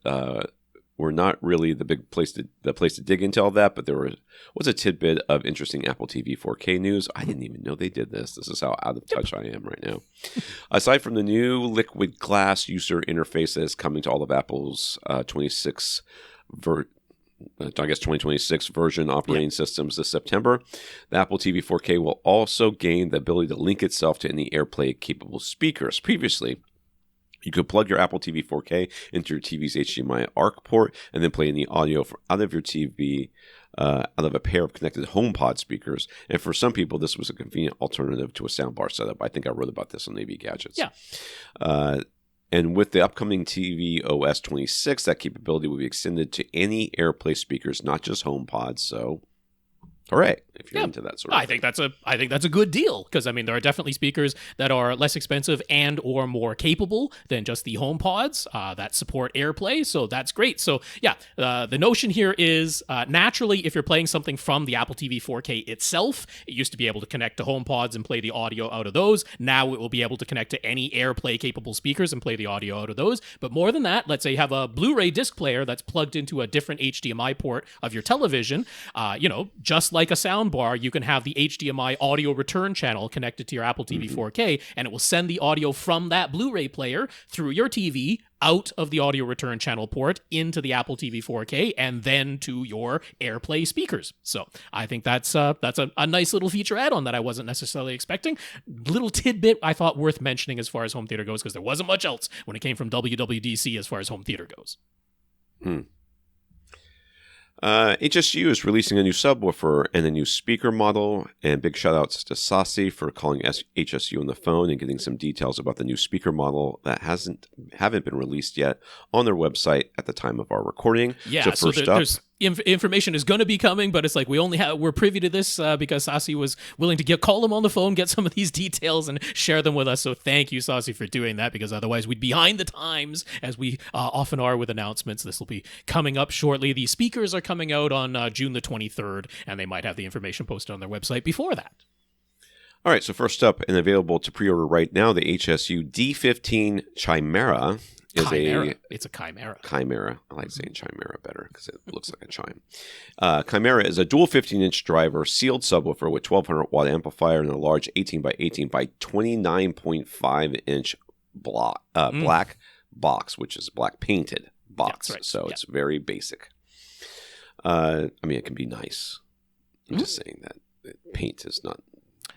We're not really the place to dig into all that, but there was a tidbit of interesting Apple TV 4K news. I didn't even know they did this. This is how out of touch I am right now. Aside from the new liquid glass user interface that is coming to all of Apple's 2026 version operating systems this September, the Apple TV 4K will also gain the ability to link itself to any AirPlay capable speakers. Previously, you could plug your Apple TV 4K into your TV's HDMI ARC port and then play any audio out of your TV out of a pair of connected HomePod speakers. And for some people, this was a convenient alternative to a soundbar setup. I think I wrote about this on AV Gadgets. Yeah. And with the upcoming TV OS 26, that capability will be extended to any AirPlay speakers, not just HomePods. So, hooray! If you're into that sort of thing. I think that's a good deal, because I mean there are definitely speakers that are less expensive and or more capable than just the HomePods that support AirPlay. So that's great. So yeah, the notion here is naturally, if you're playing something from the Apple TV 4K itself, it used to be able to connect to HomePods and play the audio out of those. Now it will be able to connect to any AirPlay capable speakers and play the audio out of those. But more than that, let's say you have a Blu-ray disc player that's plugged into a different HDMI port of your television. Just like a sound bar, you can have the HDMI audio return channel connected to your Apple TV 4K, and it will send the audio from that Blu-ray player through your TV out of the audio return channel port into the Apple TV 4K and then to your AirPlay speakers. So I think that's a nice little feature add-on that I wasn't necessarily expecting. Little tidbit I thought worth mentioning as far as home theater goes, because there wasn't much else when it came from WWDC as far as home theater goes. HSU is releasing a new subwoofer and a new speaker model, and big shout outs to Sasi for calling HSU on the phone and getting some details about the new speaker model that haven't been released yet on their website at the time of our recording. Yeah, so there's information is going to be coming, but it's like we're privy to this because Sasi was willing to call him on the phone, get some of these details, and share them with us. So thank you, Sasi, for doing that, because otherwise we'd be behind the times, as we often are with announcements. This will be coming up shortly. The speakers are coming out on June the 23rd, and they might have the information posted on their website before that. All right, so first up and available to pre-order right now, the HSU D15-Chimera. It's a Chimera. Chimera. I like saying Chimera better because it looks like a chime. Chimera is a dual 15-inch driver sealed subwoofer with 1200 watt amplifier and a large 18 by 18 by 29.5 inch black box, which is black painted box. Right. So it's very basic. It can be nice. I'm just saying that paint is not.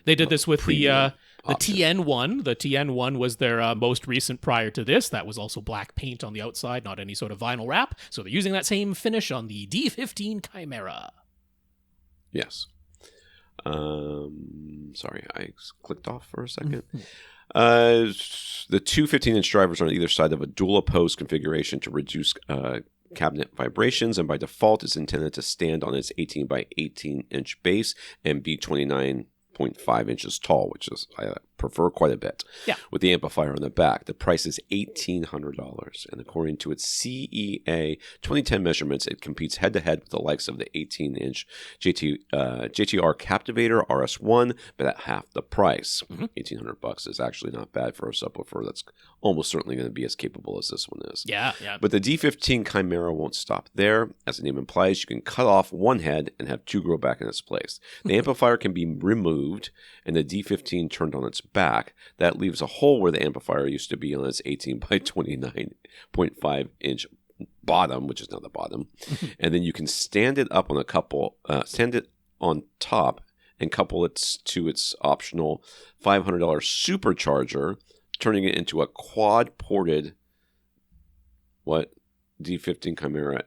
They did this with the TN1. The TN1 was their most recent prior to this. That was also black paint on the outside, not any sort of vinyl wrap. So they're using that same finish on the D15-Chimera. Yes. Sorry, I clicked off for a second. The two 15-inch drivers are on either side of a dual opposed configuration to reduce cabinet vibrations, and by default is intended to stand on its 18 by 18 inch base and be 29.5 inches tall, which is I prefer quite a bit. Yeah. With the amplifier on the back, the price is $1,800, and according to its CEA 2010 measurements, it competes head-to-head with the likes of the 18-inch JTR Captivator RS1, but at half the price. $1,800 is actually not bad for a subwoofer that's almost certainly going to be as capable as this one is. Yeah. But the D15-Chimera won't stop there. As the name implies, you can cut off one head and have two grow back in its place. The amplifier can be removed, and the D15 turned on its back. That leaves a hole where the amplifier used to be on its 18 by 29.5 inch bottom, which is now the bottom. And then you can stand it up on stand it on top and couple it to its optional $500 SuperCharger, turning it into a quad ported D15-Chimera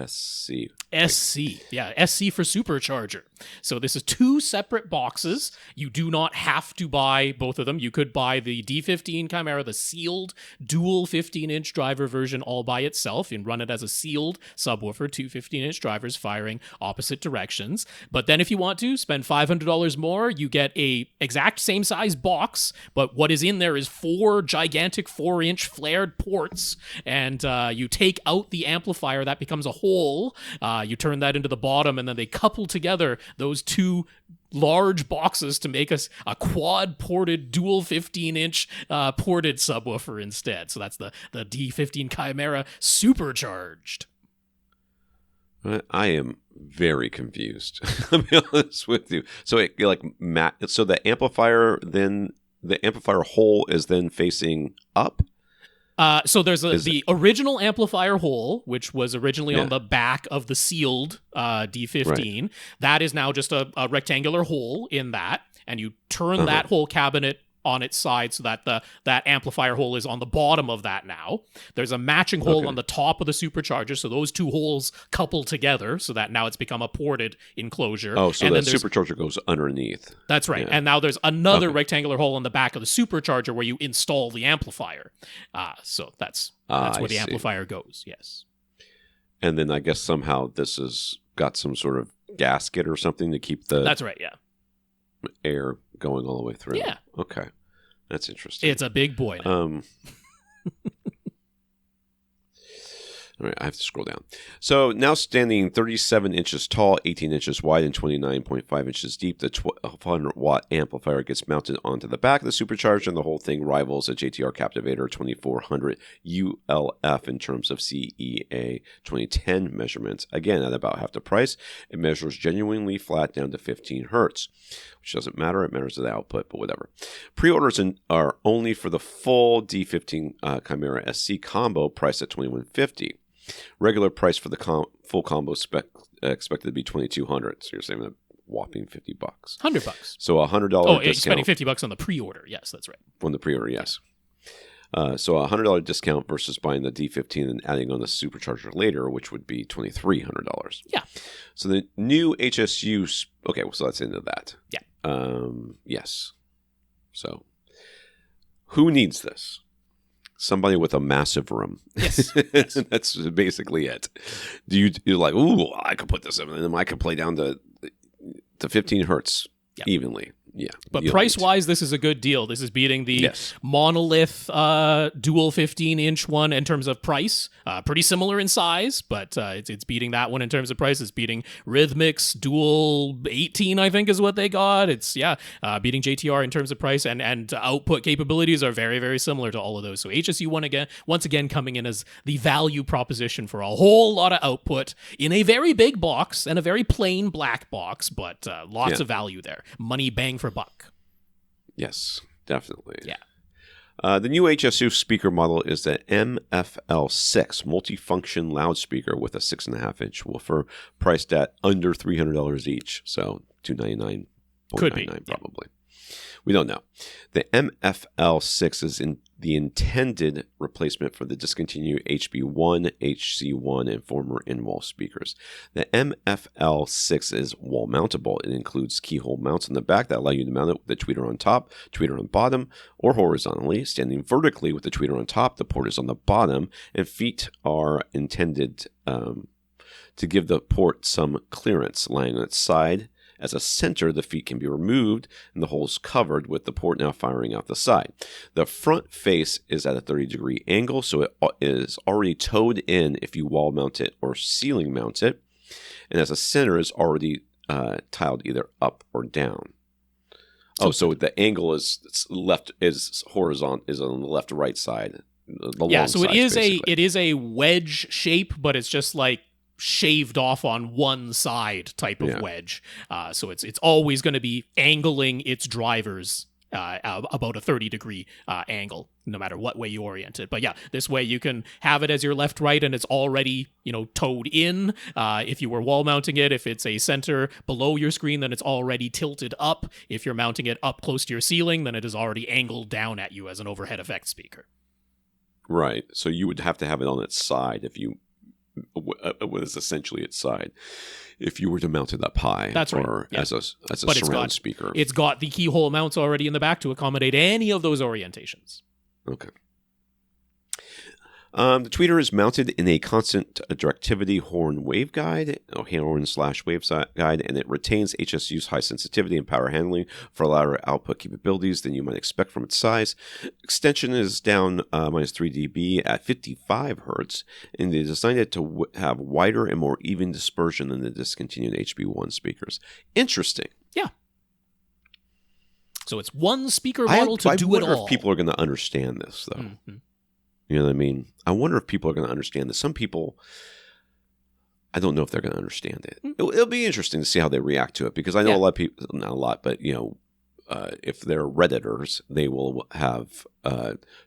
SC. SC. Yeah, SC for SuperCharger. So this is two separate boxes. You do not have to buy both of them. You could buy the D15-Chimera, the sealed dual 15-inch driver version all by itself and run it as a sealed subwoofer, two 15-inch drivers firing opposite directions. But then if you want to spend $500 more, you get a exact same size box, but what is in there is four gigantic 4-inch flared ports, and you take out the amplifier, that becomes a hole. You turn that into the bottom, and then they couple together those two large boxes to make us a quad-ported dual 15-inch ported subwoofer instead. So that's the D15-Chimera supercharged. I am very confused. I'll be honest with you. So the amplifier hole is then facing up. So there's the original amplifier hole, which was originally on the back of the sealed D15. Right. That is now just a rectangular hole in that, and you turn that whole cabinet on its side so that that amplifier hole is on the bottom of that now. There's a matching hole on the top of the supercharger, so those two holes couple together so that now it's become a ported enclosure. Oh, so the supercharger goes underneath. That's right. Yeah. And now there's another rectangular hole on the back of the supercharger where you install the amplifier. So that's where the amplifier goes, yes. And then I guess somehow this has got some sort of gasket or something to keep the... That's right, yeah. Air going all the way through. Yeah. Okay. That's interesting. It's a big boy now. All right, I have to scroll down. So now standing 37 inches tall, 18 inches wide, and 29.5 inches deep, the 1200-watt amplifier gets mounted onto the back of the supercharger, and the whole thing rivals a JTR Captivator 2400 ULF in terms of CEA 2010 measurements. Again, at about half the price, it measures genuinely flat down to 15 hertz, which doesn't matter. It matters to the output, but whatever. Pre-orders are only for the full D15-Chimera SC combo, priced at $2150. Regular price for the full combo expected to be $2,200. So you're saving a whopping $50. $100. So $100 discount. Oh, you're spending $50 on the pre-order. Yes, that's right. On the pre-order, yes. So a $100 discount versus buying the D15 and adding on the supercharger later, which would be $2,300. Yeah. So the new HSU. Okay, well, so that's into that. Yeah. Yes. So who needs this? Somebody with a massive room. Yes. That's basically it. You're like, ooh, I could put this in, and then I could play down to 15 hertz evenly. Yeah. But price-wise, this is a good deal. This is beating the monolith dual 15-inch one in terms of price. Pretty similar in size, but it's beating that one in terms of price. It's beating Rhythmic's dual 18, I think is what they got. It's, beating JTR in terms of price, and output capabilities are very, very similar to all of those. So HSU once again coming in as the value proposition for a whole lot of output in a very big box and a very plain black box, but lots of value there. Money bang for buck. Yes, definitely. Yeah. The new HSU speaker model is the MFL-6 multifunction loudspeaker with a 6.5-inch woofer, priced at under $300 each. So $299.99 probably. We don't know. The MFL-6 is the intended replacement for the discontinued HB1, HC1, and former in-wall speakers. The MFL-6 is wall mountable. It includes keyhole mounts on the back that allow you to mount it with the tweeter on top, tweeter on bottom, or horizontally. Standing vertically with the tweeter on top, the port is on the bottom, and feet are intended to give the port some clearance. Lying on its side, as a center, the feet can be removed and the holes covered, with the port now firing out the side. The front face is at a 30-degree angle, so it is already towed in if you wall mount it or ceiling mount it. And as a center is already tiled either up or down. So the angle is horizontal, is on the left or right side. So it is a wedge shape, but it's just like shaved off on one side type of wedge. So it's always going to be angling its drivers about a 30-degree angle, no matter what way you orient it. But this way you can have it as your left-right, and it's already, towed in. If you were wall mounting it, if it's a center below your screen, then it's already tilted up. If you're mounting it up close to your ceiling, then it is already angled down at you as an overhead effect speaker. Right. So you would have to have it on its side what is essentially its side, if you were to mount it up high. That's right. Or as a surround speaker. It's got the keyhole mounts already in the back to accommodate any of those orientations. Okay. The tweeter is mounted in a constant directivity horn waveguide, and it retains HSU's high sensitivity and power handling for louder output capabilities than you might expect from its size. Extension is down minus 3 dB at 55 hertz, and they designed it to have wider and more even dispersion than the discontinued HB1 speakers. Interesting. Yeah. So it's one speaker model to do it all. I wonder if people are going to understand this, though. Mm-hmm. You know what I mean? I wonder if people are going to understand this. Some people, I don't know if they're going to understand it. It'll be interesting to see how they react to it, because I know a lot of people, not a lot, but if they're Redditors, they will have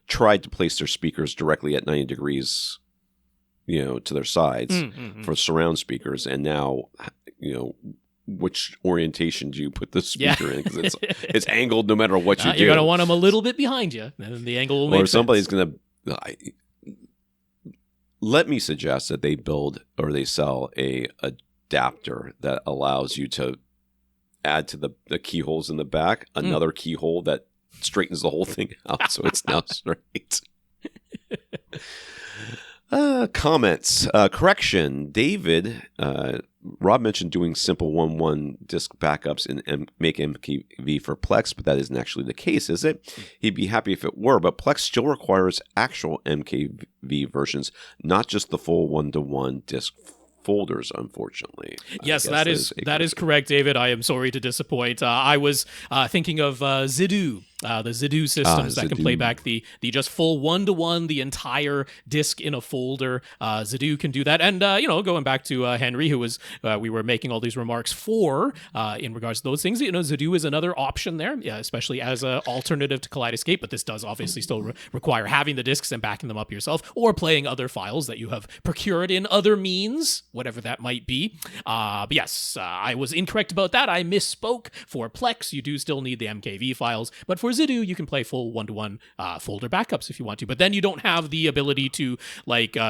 tried to place their speakers directly at 90 degrees, to their sides for surround speakers, and now, which orientation do you put the speaker in, because it's angled no matter what you do. You're going to want them a little bit behind you, and then the angle will make sense. Or somebody's going to... Let me suggest that they build or they sell a adapter that allows you to add to the keyholes in the back another keyhole that straightens the whole thing out so it's now straight. Comments. Correction. David, Rob mentioned doing simple 1-1 disk backups and make MKV for Plex, but that isn't actually the case, is it? He'd be happy if it were, but Plex still requires actual MKV versions, not just the full 1-to-1 disk folders, unfortunately. Yes, that is correct, David. I am sorry to disappoint. I was thinking of Zidu. The Zidu systems that can play back the just full 1-to-1, the entire disk in a folder. Zidu can do that. And, going back to Henry, who was we were making all these remarks for in regards to those things, Zidu is another option there, especially as an alternative to Kaleidoscape. But this does obviously still require having the disks and backing them up yourself, or playing other files that you have procured in other means, whatever that might be. But yes, I was incorrect about that. I misspoke. For Plex, you do still need the MKV files, but for Zidu, you can play full 1-to-1 folder backups if you want to, but then you don't have the ability to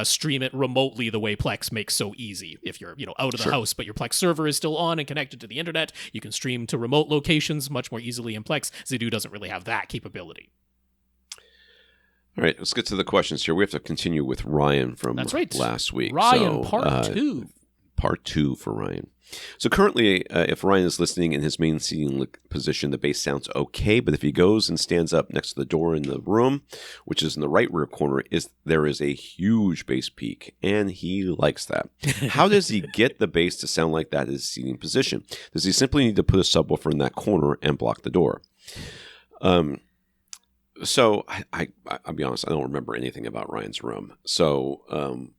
stream it remotely the way Plex makes so easy. If you're out of the house, but your Plex server is still on and connected to the internet, you can stream to remote locations much more easily in Plex. Zidu doesn't really have that capability. All right, let's get to the questions here. We have to continue with Ryan from last week. Ryan, part 2. Part 2 for Ryan. So currently, if Ryan is listening in his main seating position, the bass sounds okay, but if he goes and stands up next to the door in the room, which is in the right rear corner, there is a huge bass peak, and he likes that. How does he get the bass to sound like that in his seating position? Does he simply need to put a subwoofer in that corner and block the door? So I'll be honest, I don't remember anything about Ryan's room. So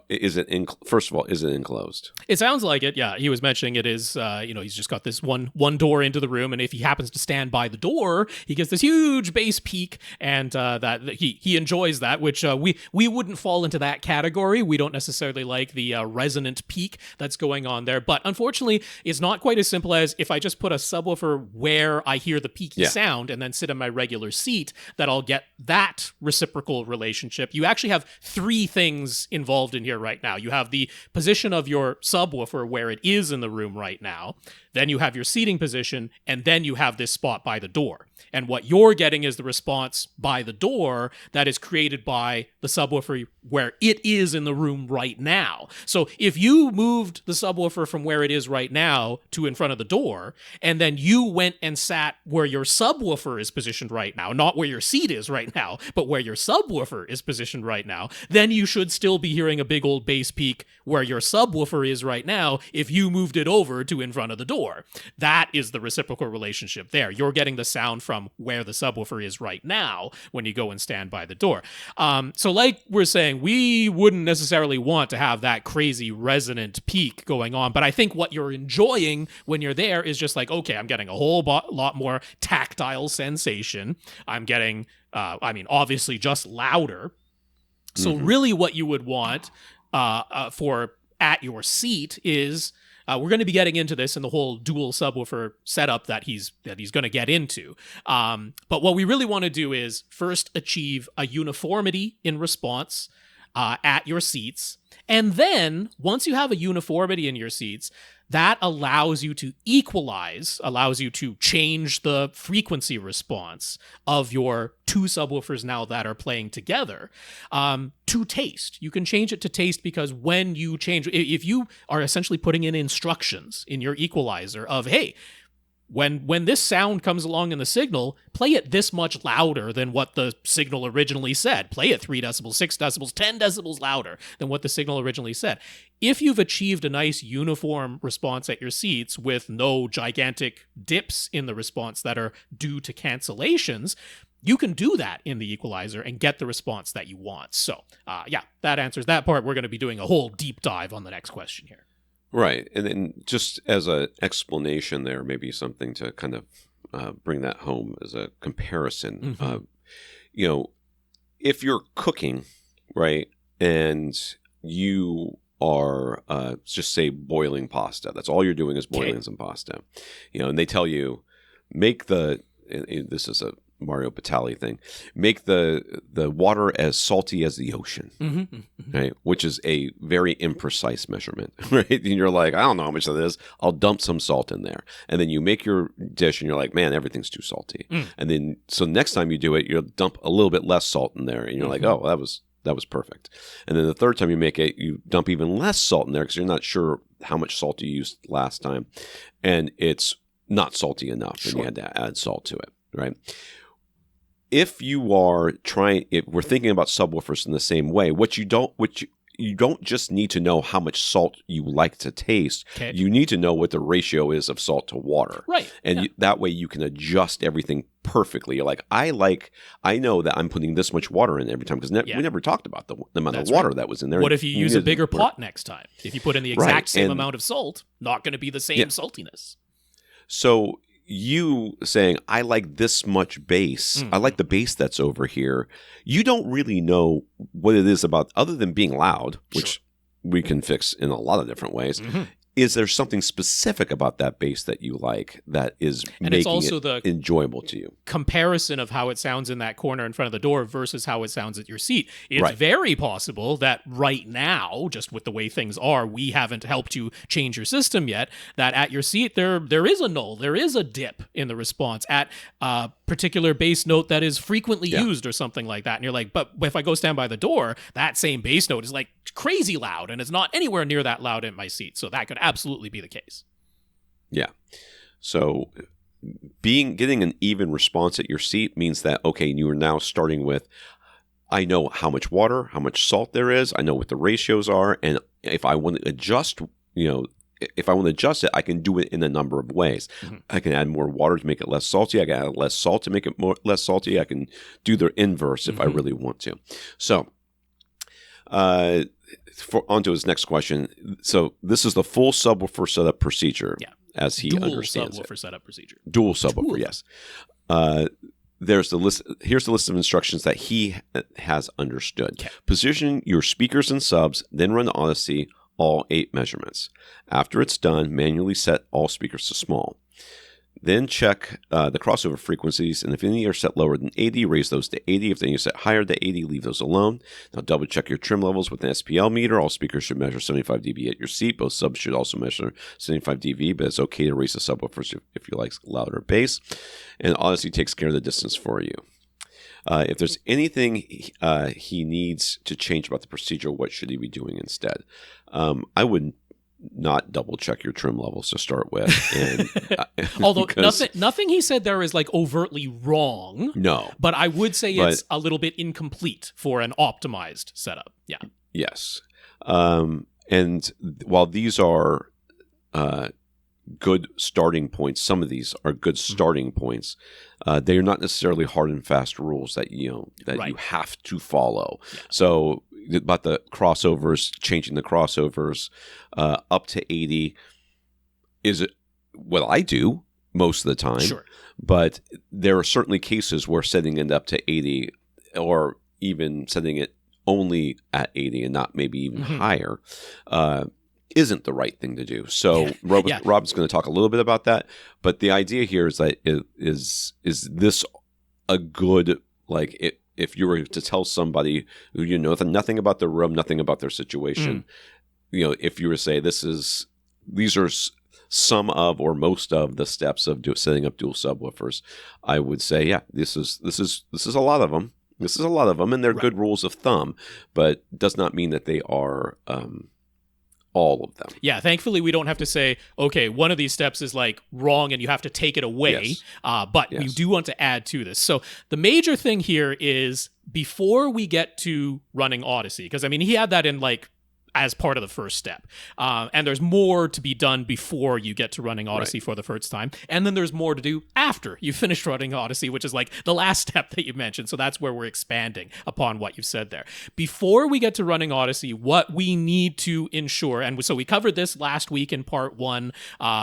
is it first of all, is it enclosed? It sounds like it. Yeah, he was mentioning it is. He's just got this one door into the room, and if he happens to stand by the door, he gets this huge bass peak, and that he enjoys that. Which we wouldn't fall into that category. We don't necessarily like the resonant peak that's going on there. But unfortunately, it's not quite as simple as if I just put a subwoofer where I hear the peaky sound and then sit in my regular seat, that I'll get that reciprocal relationship. You actually have three things involved in here right now. You have the position of your subwoofer where it is in the room right now. Then you have your seating position, and then you have this spot by the door. And what you're getting is the response by the door that is created by the subwoofer where it is in the room right now. So if you moved the subwoofer from where it is right now to in front of the door, and then you went and sat where your subwoofer is positioned right now, not where your seat is right now, but where your subwoofer is positioned right now, then you should still be hearing a big old bass peak where your subwoofer is right now if you moved it over to in front of the door. That is the reciprocal relationship there. You're getting the sound from where the subwoofer is right now when you go and stand by the door. So like we're saying, we wouldn't necessarily want to have that crazy resonant peak going on, but I think what you're enjoying when you're there is just like, okay, I'm getting a whole lot more tactile sensation. I'm getting, obviously just louder. So really what you would want for at your seat is... we're going to be getting into this in the whole dual subwoofer setup that he's going to get into. But what we really want to do is first achieve a uniformity in response at your seats. And then once you have a uniformity in your seats, that allows you to equalize, allows you to change the frequency response of your two subwoofers now that are playing together to taste. You can change it to taste because when you change, if you are essentially putting in instructions in your equalizer of, hey, when this sound comes along in the signal, play it this much louder than what the signal originally said. Play it 3 decibels, 6 decibels, 10 decibels louder than what the signal originally said. If you've achieved a nice uniform response at your seats with no gigantic dips in the response that are due to cancellations, you can do that in the equalizer and get the response that you want. So, that answers that part. We're going to be doing a whole deep dive on the next question here. Right. And then just as an explanation there, maybe something to kind of bring that home as a comparison. If you're cooking, right, and you are just say boiling pasta. That's all you're doing is boiling some pasta. And they tell you make this is a Mario Batali thing. Make the water as salty as the ocean, right? Which is a very imprecise measurement, right? And you're like, I don't know how much that is. I'll dump some salt in there, and then you make your dish, and you're like, man, everything's too salty. And then so next time you do it, you'll dump a little bit less salt in there, and you're like, oh, that was perfect. And then the third time you make it, you dump even less salt in there because you're not sure how much salt you used last time, and it's not salty enough, and you had to add salt to it, right? If you are if we're thinking about subwoofers in the same way, you don't just need to know how much salt you like to taste. Okay. You need to know what the ratio is of salt to water. Right. And that way you can adjust everything perfectly. You're like, I know that I'm putting this much water in every time because we never talked about the amount of water that was in there. What if you use a bigger pot next time? If you put in the exact same amount of salt, not going to be the same saltiness. So you saying, I like this much bass, I like the bass that's over here, you don't really know what it is about other than being loud, which we can fix in a lot of different ways. Is there something specific about that bass that you like that is making it enjoyable to you? Comparison of how it sounds in that corner in front of the door versus how it sounds at your seat. It's very possible that right now, just with the way things are, we haven't helped you change your system yet, that at your seat there is a null, there is a dip in the response at a particular bass note that is frequently used or something like that. And you're like, but if I go stand by the door, that same bass note is like crazy loud and it's not anywhere near that loud in my seat. So that could absolutely be the case. Yeah. So getting an even response at your seat means that, okay, you are now starting with, I know how much water, how much salt there is, I know what the ratios are, and if I want to adjust, it, I can do it in a number of ways. I can add more water to make it less salty. I can add less salt to make it less salty. I can do the inverse if I really want to. So, onto his next question. So this is the full subwoofer setup procedure, as he understands it. Dual subwoofer setup procedure. Dual subwoofer, yes. There's the list. Here's the list of instructions that he has understood. Okay. Position your speakers and subs, then run Odyssey, all 8 measurements. After it's done, manually set all speakers to small. Then check the crossover frequencies, and if any are set lower than 80, raise those to 80. If any are set higher than 80, leave those alone. Now double check your trim levels with an SPL meter. All speakers should measure 75 dB at your seat. Both subs should also measure 75 dB, but it's okay to raise the subwoofers if you like louder bass. And Odyssey takes care of the distance for you. If there's anything he needs to change about the procedure, what should he be doing instead? I would not double check your trim levels to start with. And, although nothing he said there is like overtly wrong. No. But I would say it's a little bit incomplete for an optimized setup. Yeah. Yes. And while these are good starting points, some of these are good starting points, they are not necessarily hard and fast rules that you have to follow. Yeah. So about the crossovers, changing the crossovers up to 80 is what I do most of the time. Sure. But there are certainly cases where setting it up to 80 or even setting it only at 80 and not maybe even higher isn't the right thing to do. So Rob's going to talk a little bit about that. But the idea here is that is this a good, like, if you were to tell somebody who you know nothing about their room, nothing about their situation, if you were to say these are some of or most of the steps of setting up dual subwoofers, I would say, this is a lot of them. This is a lot of them, and they're good rules of thumb, but does not mean that they are all of them. Yeah, thankfully we don't have to say, okay, one of these steps is like wrong and you have to take it away, but we do want to add to this. So the major thing here is before we get to running Odyssey, because I mean, he had that in like as part of the first step. And there's more to be done before you get to running Odyssey for the first time. And then there's more to do after you finish running Odyssey, which is like the last step that you mentioned. So that's where we're expanding upon what you've said there. Before we get to running Odyssey, what we need to ensure, and so we covered this last week in part 1,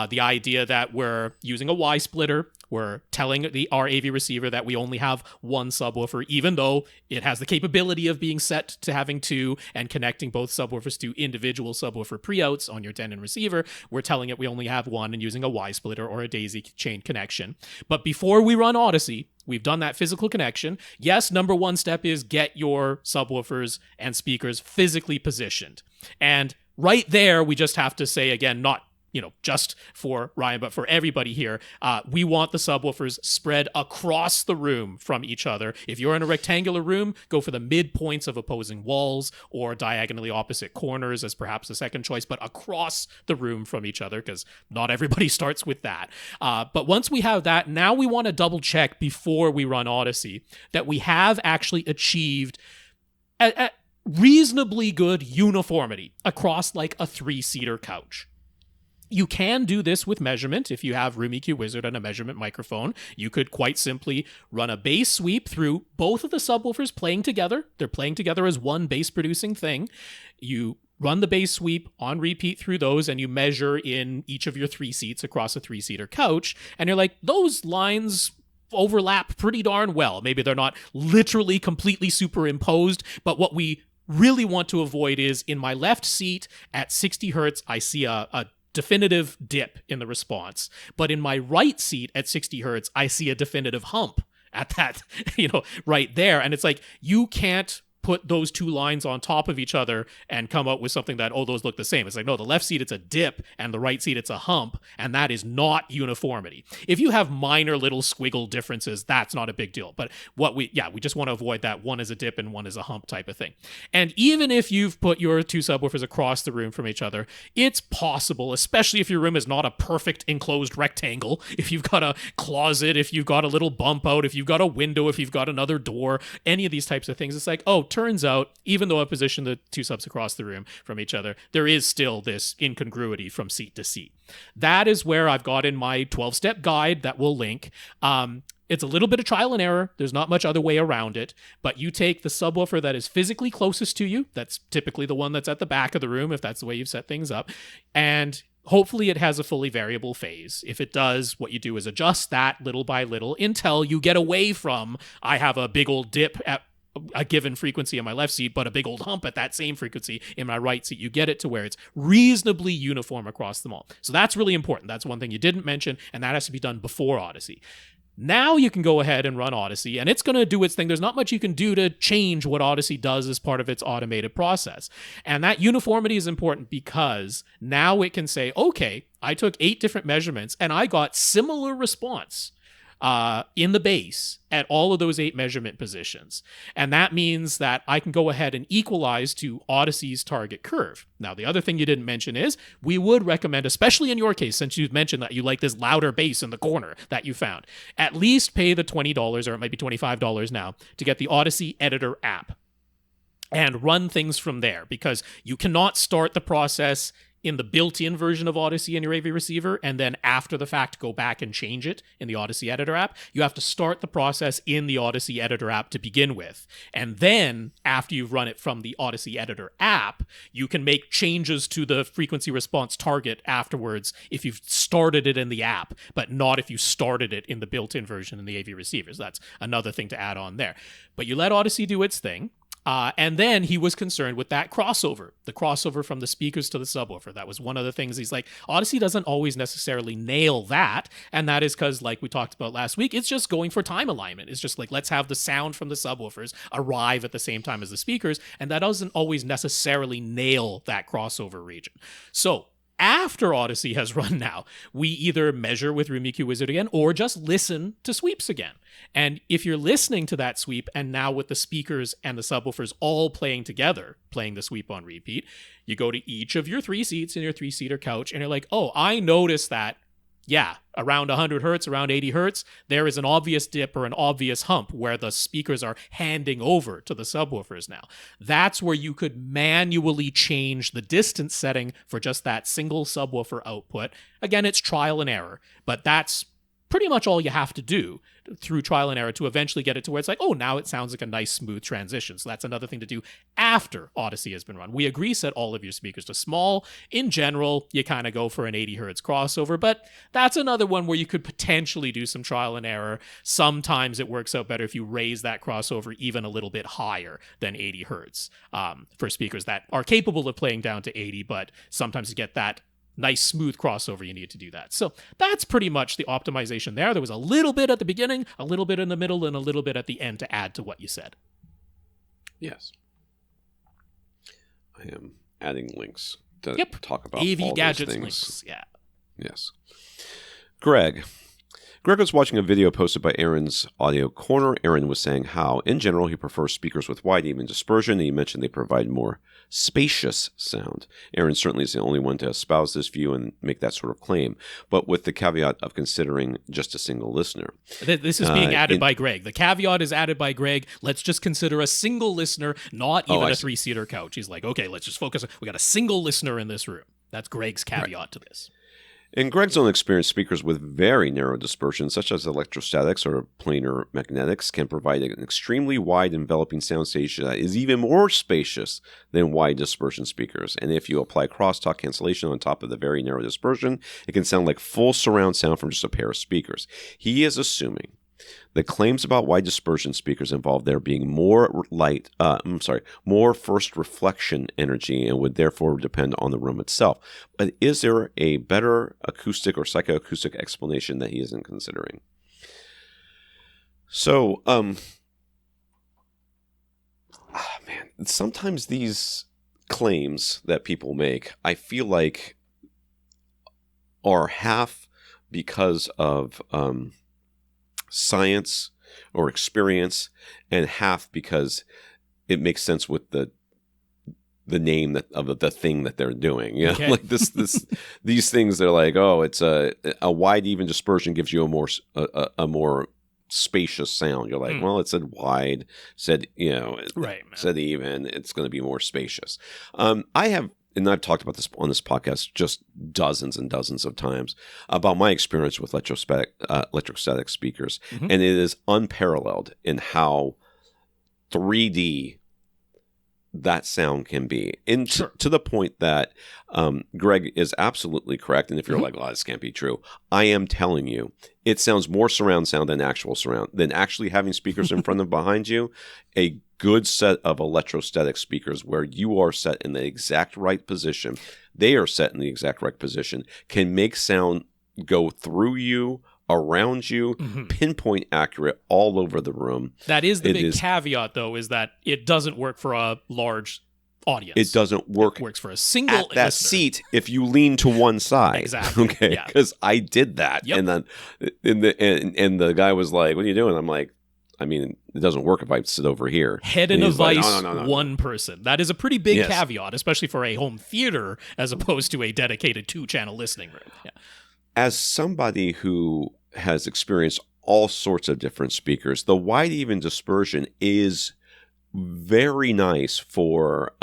the idea that we're using a Y splitter, We're telling our AV receiver that we only have one subwoofer, even though it has the capability of being set to having two and connecting both subwoofers to individual subwoofer pre-outs on your Denon receiver. We're telling it we only have one and using a Y-splitter or a daisy chain connection. But before we run Odyssey, we've done that physical connection. Yes, number one step is get your subwoofers and speakers physically positioned. And right there, we just have to say, again, not just for Ryan, but for everybody here, we want the subwoofers spread across the room from each other. If you're in a rectangular room, go for the midpoints of opposing walls or diagonally opposite corners as perhaps a second choice, but across the room from each other, because not everybody starts with that. But once we have that, now we want to double check before we run Odyssey that we have actually achieved a reasonably good uniformity across like a 3-seater couch. You can do this with measurement. If you have Room EQ Wizard and a measurement microphone, you could quite simply run a bass sweep through both of the subwoofers playing together. They're playing together as one bass producing thing. You run the bass sweep on repeat through those, and you measure in each of your 3 seats across a 3-seater couch. And you're like, those lines overlap pretty darn well. Maybe they're not literally completely superimposed, but what we really want to avoid is in my left seat at 60 hertz, I see a definitive dip in the response. But in my right seat at 60 hertz, I see a definitive hump at that, right there. And it's like, you can't put those two lines on top of each other and come up with something that, those look the same. It's like, no, the left seat, it's a dip, and the right seat, it's a hump, and that is not uniformity. If you have minor little squiggle differences, that's not a big deal. But we just want to avoid that one is a dip and one is a hump type of thing. And even if you've put your two subwoofers across the room from each other, it's possible, especially if your room is not a perfect enclosed rectangle, if you've got a closet, if you've got a little bump out, if you've got a window, if you've got another door, any of these types of things, it's like, turns out, even though I position the two subs across the room from each other, there is still this incongruity from seat to seat. That is where I've got in my 12-step guide that we'll link. It's a little bit of trial and error. There's not much other way around it, but you take the subwoofer that is physically closest to you. That's typically the one that's at the back of the room, if that's the way you've set things up. And hopefully it has a fully variable phase. If it does, what you do is adjust that little by little until you get away from, I have a big old dip at a given frequency in my left seat, but a big old hump at that same frequency in my right seat. You get it to where it's reasonably uniform across them all. So that's really important. That's one thing you didn't mention, and that has to be done before Odyssey. Now you can go ahead and run Odyssey, and it's going to do its thing. There's not much you can do to change what Odyssey does as part of its automated process. And that uniformity is important because now it can say, okay, I took 8 different measurements, and I got similar response in the bass at all of those 8 measurement positions. And that means that I can go ahead and equalize to Odyssey's target curve. Now, the other thing you didn't mention is we would recommend, especially in your case, since you've mentioned that you like this louder bass in the corner that you found, at least pay the $20, or it might be $25 now, to get the Odyssey Editor app and run things from there, because you cannot start the process in the built-in version of Odyssey in your AV receiver, and then after the fact go back and change it in the Odyssey Editor app. You have to start the process in the Odyssey Editor app to begin with. And then, after you've run it from the Odyssey Editor app, you can make changes to the frequency response target afterwards if you've started it in the app, but not if you started it in the built-in version in the AV receivers. That's another thing to add on there. But you let Odyssey do its thing. And then he was concerned with that crossover, the crossover from the speakers to the subwoofer. That was one of the things he's like, Odyssey doesn't always necessarily nail that. And that is because, like we talked about last week, it's just going for time alignment. It's just like, let's have the sound from the subwoofers arrive at the same time as the speakers. And that doesn't always necessarily nail that crossover region. So after Odyssey has run now, we either measure with Room EQ Wizard again or just listen to sweeps again. And if you're listening to that sweep and now with the speakers and the subwoofers all playing together, playing the sweep on repeat, you go to each of your 3 seats in your 3-seater couch and you're like, oh, I noticed that, yeah, around 100 hertz, around 80 hertz, there is an obvious dip or an obvious hump where the speakers are handing over to the subwoofers now. That's where you could manually change the distance setting for just that single subwoofer output. Again, it's trial and error, but that's pretty much all you have to do through trial and error to eventually get it to where it's like, oh, now it sounds like a nice smooth transition. So that's another thing to do after Odyssey has been run. We agree set all of your speakers to small. In general, you kind of go for an 80 hertz crossover, but that's another one where you could potentially do some trial and error. Sometimes it works out better if you raise that crossover even a little bit higher than 80 hertz for speakers that are capable of playing down to 80, but sometimes to get that nice smooth crossover you need to do that. So that's pretty much the optimization there. There was a little bit at the beginning, a little bit in the middle, and a little bit at the end to add to what you said. Yes. I am adding links to talk about AV all gadgets those things. links. Yeah. Yes. Greg was watching a video posted by Aaron's Audio Corner. Aaron was saying how, in general, he prefers speakers with wide even dispersion, and he mentioned they provide more spacious sound. Aaron certainly is the only one to espouse this view and make that sort of claim, but with the caveat of considering just a single listener. This is being added by Greg. The caveat is added by Greg. Let's just consider a single listener, not even a three-seater couch. He's like, okay, let's just focus. We got a single listener in this room. That's Greg's caveat to this. In Greg's own experience, speakers with very narrow dispersion, such as electrostatics or planar magnetics, can provide an extremely wide enveloping soundstage that is even more spacious than wide dispersion speakers. And if you apply crosstalk cancellation on top of the very narrow dispersion, it can sound like full surround sound from just a pair of speakers. He is assuming the claims about wide dispersion speakers involve there being more more first reflection energy and would therefore depend on the room itself. But is there a better acoustic or psychoacoustic explanation that he isn't considering? So, sometimes these claims that people make, I feel like, are half because of science or experience, and half because it makes sense with the name of the thing that they're doing. You know? Okay. Like these things, they're like, oh, it's a wide even dispersion gives you a more spacious sound. You're like, well, it said wide, said said even, it's going to be more spacious. And I've talked about this on this podcast just dozens and dozens of times about my experience with electrostatic speakers. Mm-hmm. And it is unparalleled in how 3D that sound can be. To the point that Greg is absolutely correct. And if you're like, oh, this can't be true, I am telling you, it sounds more surround sound than actual surround, than actually having speakers in front and behind you. A good set of electrostatic speakers where you are set in the exact right position, they are set in the exact right position, can make sound go through you, around you, pinpoint accurate all over the room. That is the big caveat, though, is that it doesn't work for a large audience. It doesn't work. It works for a single at that listener. Seat if you lean to one side. Exactly. Okay, because I did that, and then and the guy was like, "What are you doing?" I'm like, I mean, it doesn't work if I sit over here. Head in a vice, one person. That is a pretty big caveat, especially for a home theater as opposed to a dedicated 2-channel listening room. Yeah. As somebody who has experienced all sorts of different speakers, the wide even dispersion is very nice for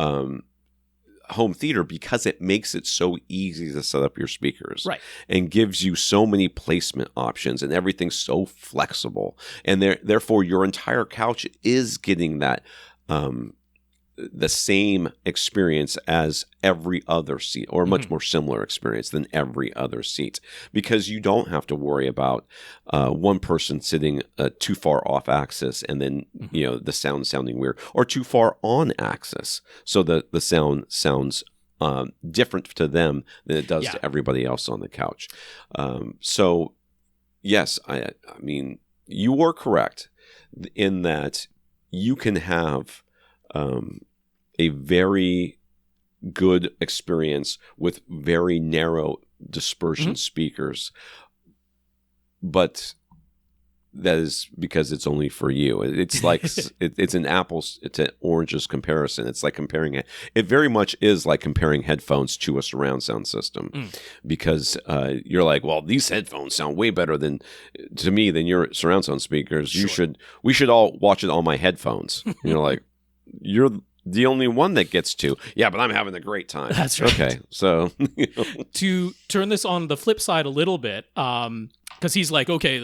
home theater because it makes it so easy to set up your speakers, right? And gives you so many placement options, and everything's so flexible, and therefore your entire couch is getting that the same experience as every other seat, or a much more similar experience than every other seat, because you don't have to worry about one person sitting too far off axis and then the sound sounding weird, or too far on axis, so that the sound sounds different to them than it does to everybody else on the couch. So yes, I mean, you are correct in that you can have a very good experience with very narrow dispersion speakers, but that is because it's only for you. It's like it's an apples to oranges comparison. It's like comparing it. It very much is like comparing headphones to a surround sound system, because you're like, well, these headphones sound way better than your surround sound speakers. Sure. We should all watch it on my headphones. You're like, you're the only one that gets to. Yeah, but I'm having a great time. That's right. Okay, so to turn this on the flip side a little bit, because he's like, okay,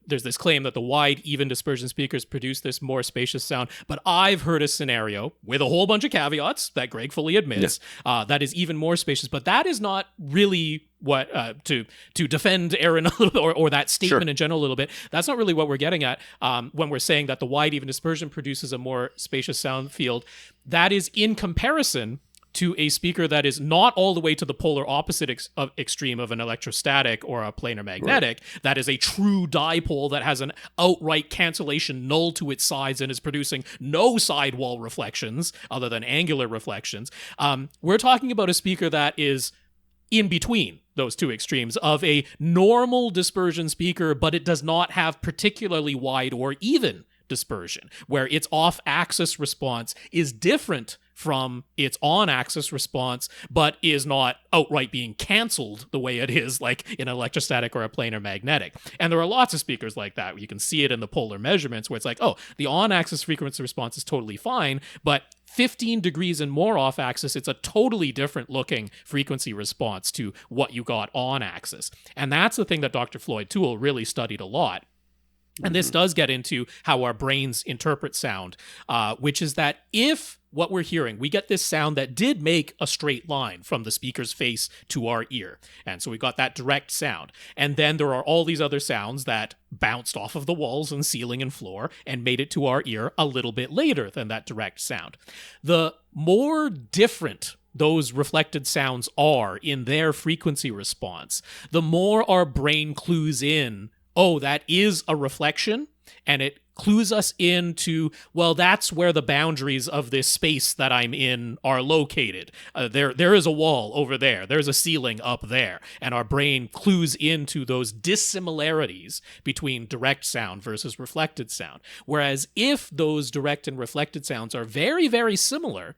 there's this claim that the wide, even dispersion speakers produce this more spacious sound, but I've heard a scenario with a whole bunch of caveats that Greg fully admits that is even more spacious, but that is not really what to defend Aaron a little bit, or that statement in general a little bit. That's not really what we're getting at when we're saying that the wide, even dispersion produces a more spacious sound field. That is in comparison to a speaker that is not all the way to the polar opposite extreme of an electrostatic or a planar magnetic, that is a true dipole that has an outright cancellation null to its sides and is producing no sidewall reflections other than angular reflections. We're talking about a speaker that is in between those two extremes of a normal dispersion speaker, but it does not have particularly wide or even dispersion, where its off-axis response is different from its on-axis response, but is not outright being canceled the way it is like in an electrostatic or a planar magnetic. And there are lots of speakers like that. You can see it in the polar measurements where it's like, oh, the on-axis frequency response is totally fine, but 15 degrees and more off-axis, it's a totally different looking frequency response to what you got on-axis. And that's the thing that Dr. Floyd Toole really studied a lot. And this does get into how our brains interpret sound, which is that if what we're hearing, we get this sound that did make a straight line from the speaker's face to our ear. And so we got that direct sound. And then there are all these other sounds that bounced off of the walls and ceiling and floor and made it to our ear a little bit later than that direct sound. The more different those reflected sounds are in their frequency response, the more our brain clues in, oh, that is a reflection, and it clues us into, well, that's where the boundaries of this space that I'm in are located. There is a wall over there. There's a ceiling up there. And our brain clues into those dissimilarities between direct sound versus reflected sound. Whereas if those direct and reflected sounds are very, very similar,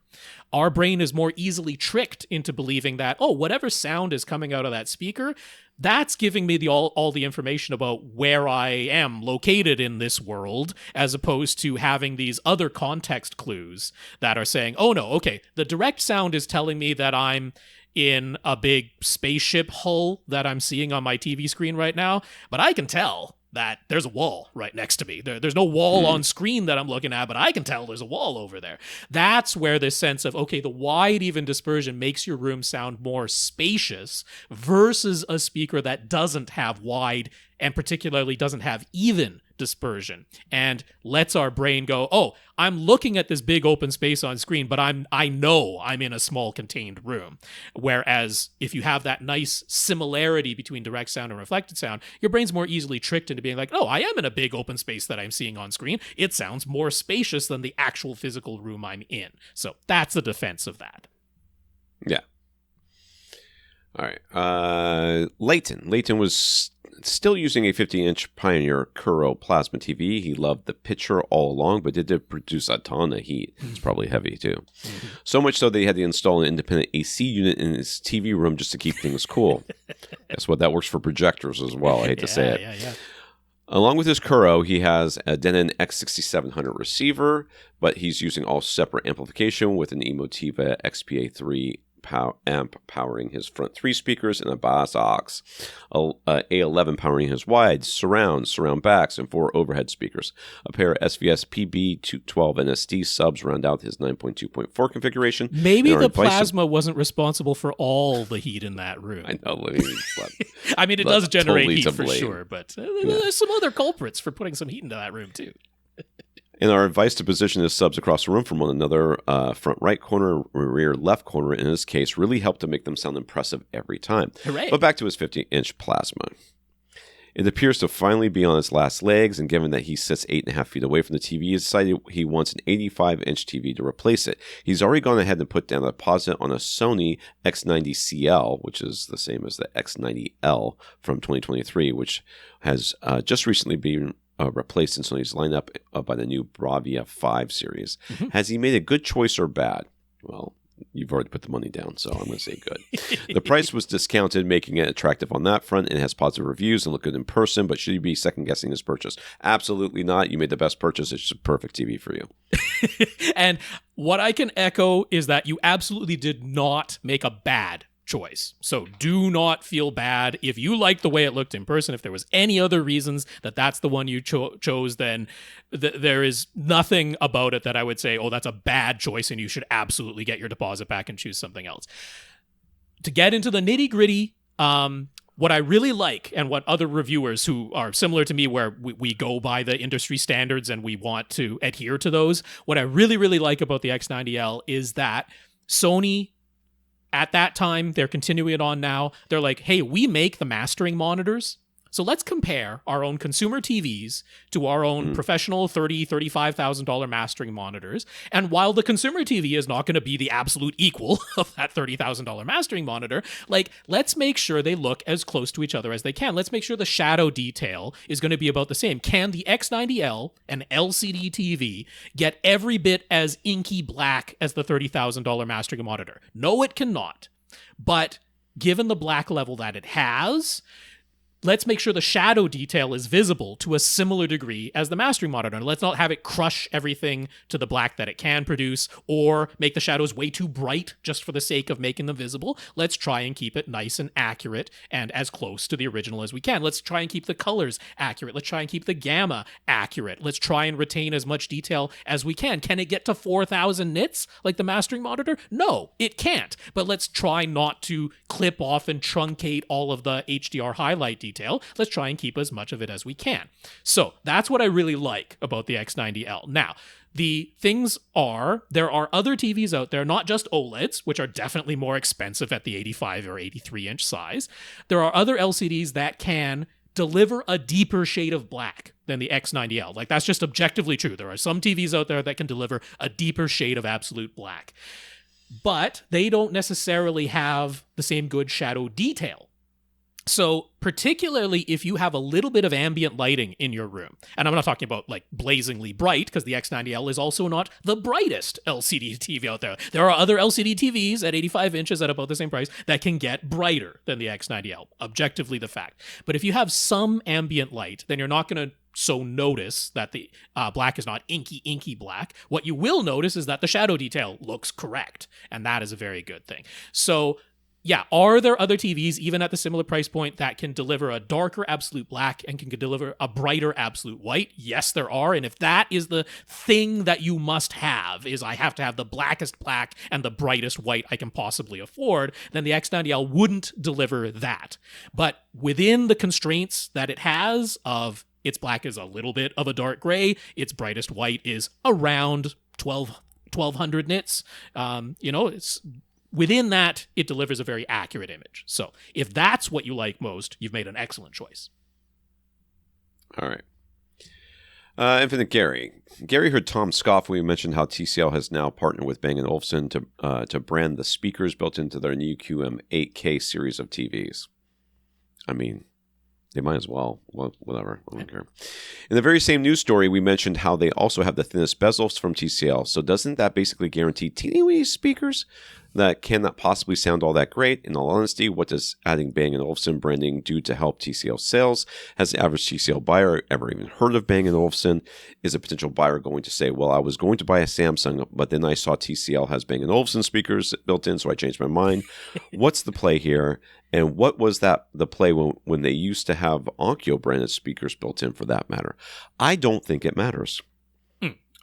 our brain is more easily tricked into believing that, oh, whatever sound is coming out of that speaker, that's giving me all the information about where I am located in this world, as opposed to having these other context clues that are saying, oh no, okay, the direct sound is telling me that I'm in a big spaceship hull that I'm seeing on my TV screen right now, but I can tell that there's a wall right next to me. There's no wall on screen that I'm looking at, but I can tell there's a wall over there. That's where this sense of, okay, the wide even dispersion makes your room sound more spacious versus a speaker that doesn't have wide and particularly doesn't have even dispersion and lets our brain go, oh, I'm looking at this big open space on screen, but I know I'm in a small contained room. Whereas if you have that nice similarity between direct sound and reflected sound, your brain's more easily tricked into being like, oh, I am in a big open space that I'm seeing on screen. It sounds more spacious than the actual physical room I'm in. So that's the defense of that. Yeah. All right. Leighton was still using a 50-inch Pioneer Kuro plasma TV. He loved the picture all along, but it did produce a ton of heat. It's probably heavy, too. So much so that he had to install an independent AC unit in his TV room just to keep things cool. Guess what? That works for projectors as well. I hate to say it. Yeah. Along with his Kuro, he has a Denon X6700 receiver, but he's using all separate amplification with an Emotiva XPA3 amp powering his front three speakers and a bass aux, A11 powering his wides, surround backs, and 4 overhead speakers. A pair of SVS PB212 NSD subs round out his 9.2.4 configuration. Maybe the plasma wasn't responsible for all the heat in that room. I know. I mean, it does generate heat for sure, but there's some other culprits for putting some heat into that room too. And our advice to position his subs across the room from one another, front right corner, rear left corner, in his case, really helped to make them sound impressive every time. Hooray. But back to his 50-inch plasma. It appears to finally be on its last legs, and given that he sits 8.5 feet away from the TV, he decided he wants an 85-inch TV to replace it. He's already gone ahead and put down a deposit on a Sony X90CL, which is the same as the X90L from 2023, which has just recently been replaced in Sony's lineup by the new Bravia 5 series. Has he made a good choice or bad? Well, you've already put the money down, so I'm going to say good. The price was discounted, making it attractive on that front, and it has positive reviews and look good in person, but should you be second-guessing his purchase? Absolutely not. You made the best purchase. It's just a perfect TV for you. And what I can echo is that you absolutely did not make a bad choice. So do not feel bad. If you like the way it looked in person, if there was any other reasons that that's the one you chose, then there is nothing about it that I would say, oh, that's a bad choice and you should absolutely get your deposit back and choose something else. To get into the nitty gritty, what I really like, and what other reviewers who are similar to me, where we go by the industry standards and we want to adhere to those, what I really, really like about the X90L is that Sony, at that time, they're continuing it on now, they're like, hey, we make the mastering monitors, so let's compare our own consumer TVs to our own professional $30,000, $35,000 mastering monitors. And while the consumer TV is not going to be the absolute equal of that $30,000 mastering monitor, like, let's make sure they look as close to each other as they can. Let's make sure the shadow detail is going to be about the same. Can the X90L, an LCD TV, get every bit as inky black as the $30,000 mastering monitor? No, it cannot. But given the black level that it has, let's make sure the shadow detail is visible to a similar degree as the mastering monitor. Let's not have it crush everything to the black that it can produce, or make the shadows way too bright just for the sake of making them visible. Let's try and keep it nice and accurate and as close to the original as we can. Let's try and keep the colors accurate. Let's try and keep the gamma accurate. Let's try and retain as much detail as we can. Can it get to 4,000 nits like the mastering monitor? No, it can't. But let's try not to clip off and truncate all of the HDR highlight detail. Let's try and keep as much of it as we can. So that's what I really like about the X90L. Now, the things are, there are other TVs out there, not just OLEDs, which are definitely more expensive at the 85 or 83-inch size. There are other LCDs that can deliver a deeper shade of black than the X90L. Like, that's just objectively true. There are some TVs out there that can deliver a deeper shade of absolute black. But they don't necessarily have the same good shadow detail. So particularly if you have a little bit of ambient lighting in your room, and I'm not talking about like blazingly bright, because the X90L is also not the brightest LCD TV out there. There are other LCD TVs at 85 inches at about the same price that can get brighter than the X90L, objectively the fact. But if you have some ambient light, then you're not going to so notice that the black is not inky black. What you will notice is that the shadow detail looks correct, and that is a very good thing. So yeah, are there other TVs, even at the similar price point, that can deliver a darker absolute black and can deliver a brighter absolute white? Yes, there are. And if that is the thing that you must have, is I have to have the blackest black and the brightest white I can possibly afford, then the X90L wouldn't deliver that. But within the constraints that it has of its black is a little bit of a dark gray, its brightest white is around 1200 nits, it's... within that, it delivers a very accurate image. So if that's what you like most, you've made an excellent choice. All right. Infinite Gary. Gary heard Tom scoff when we mentioned how TCL has now partnered with Bang & Olufsen to brand the speakers built into their new QM 8K series of TVs. I mean, they might as well. Well, whatever. I don't care. In the very same news story, we mentioned how they also have the thinnest bezels from TCL. So doesn't that basically guarantee teeny-weeny speakers that cannot possibly sound all that great? In all honesty, what does adding Bang & Olufsen branding do to help TCL sales? Has the average TCL buyer ever even heard of Bang & Olufsen? Is a potential buyer going to say, well, I was going to buy a Samsung, but then I saw TCL has Bang & Olufsen speakers built in, so I changed my mind? What's the play here? And what was the play when they used to have Onkyo branded speakers built in, for that matter? I don't think it matters.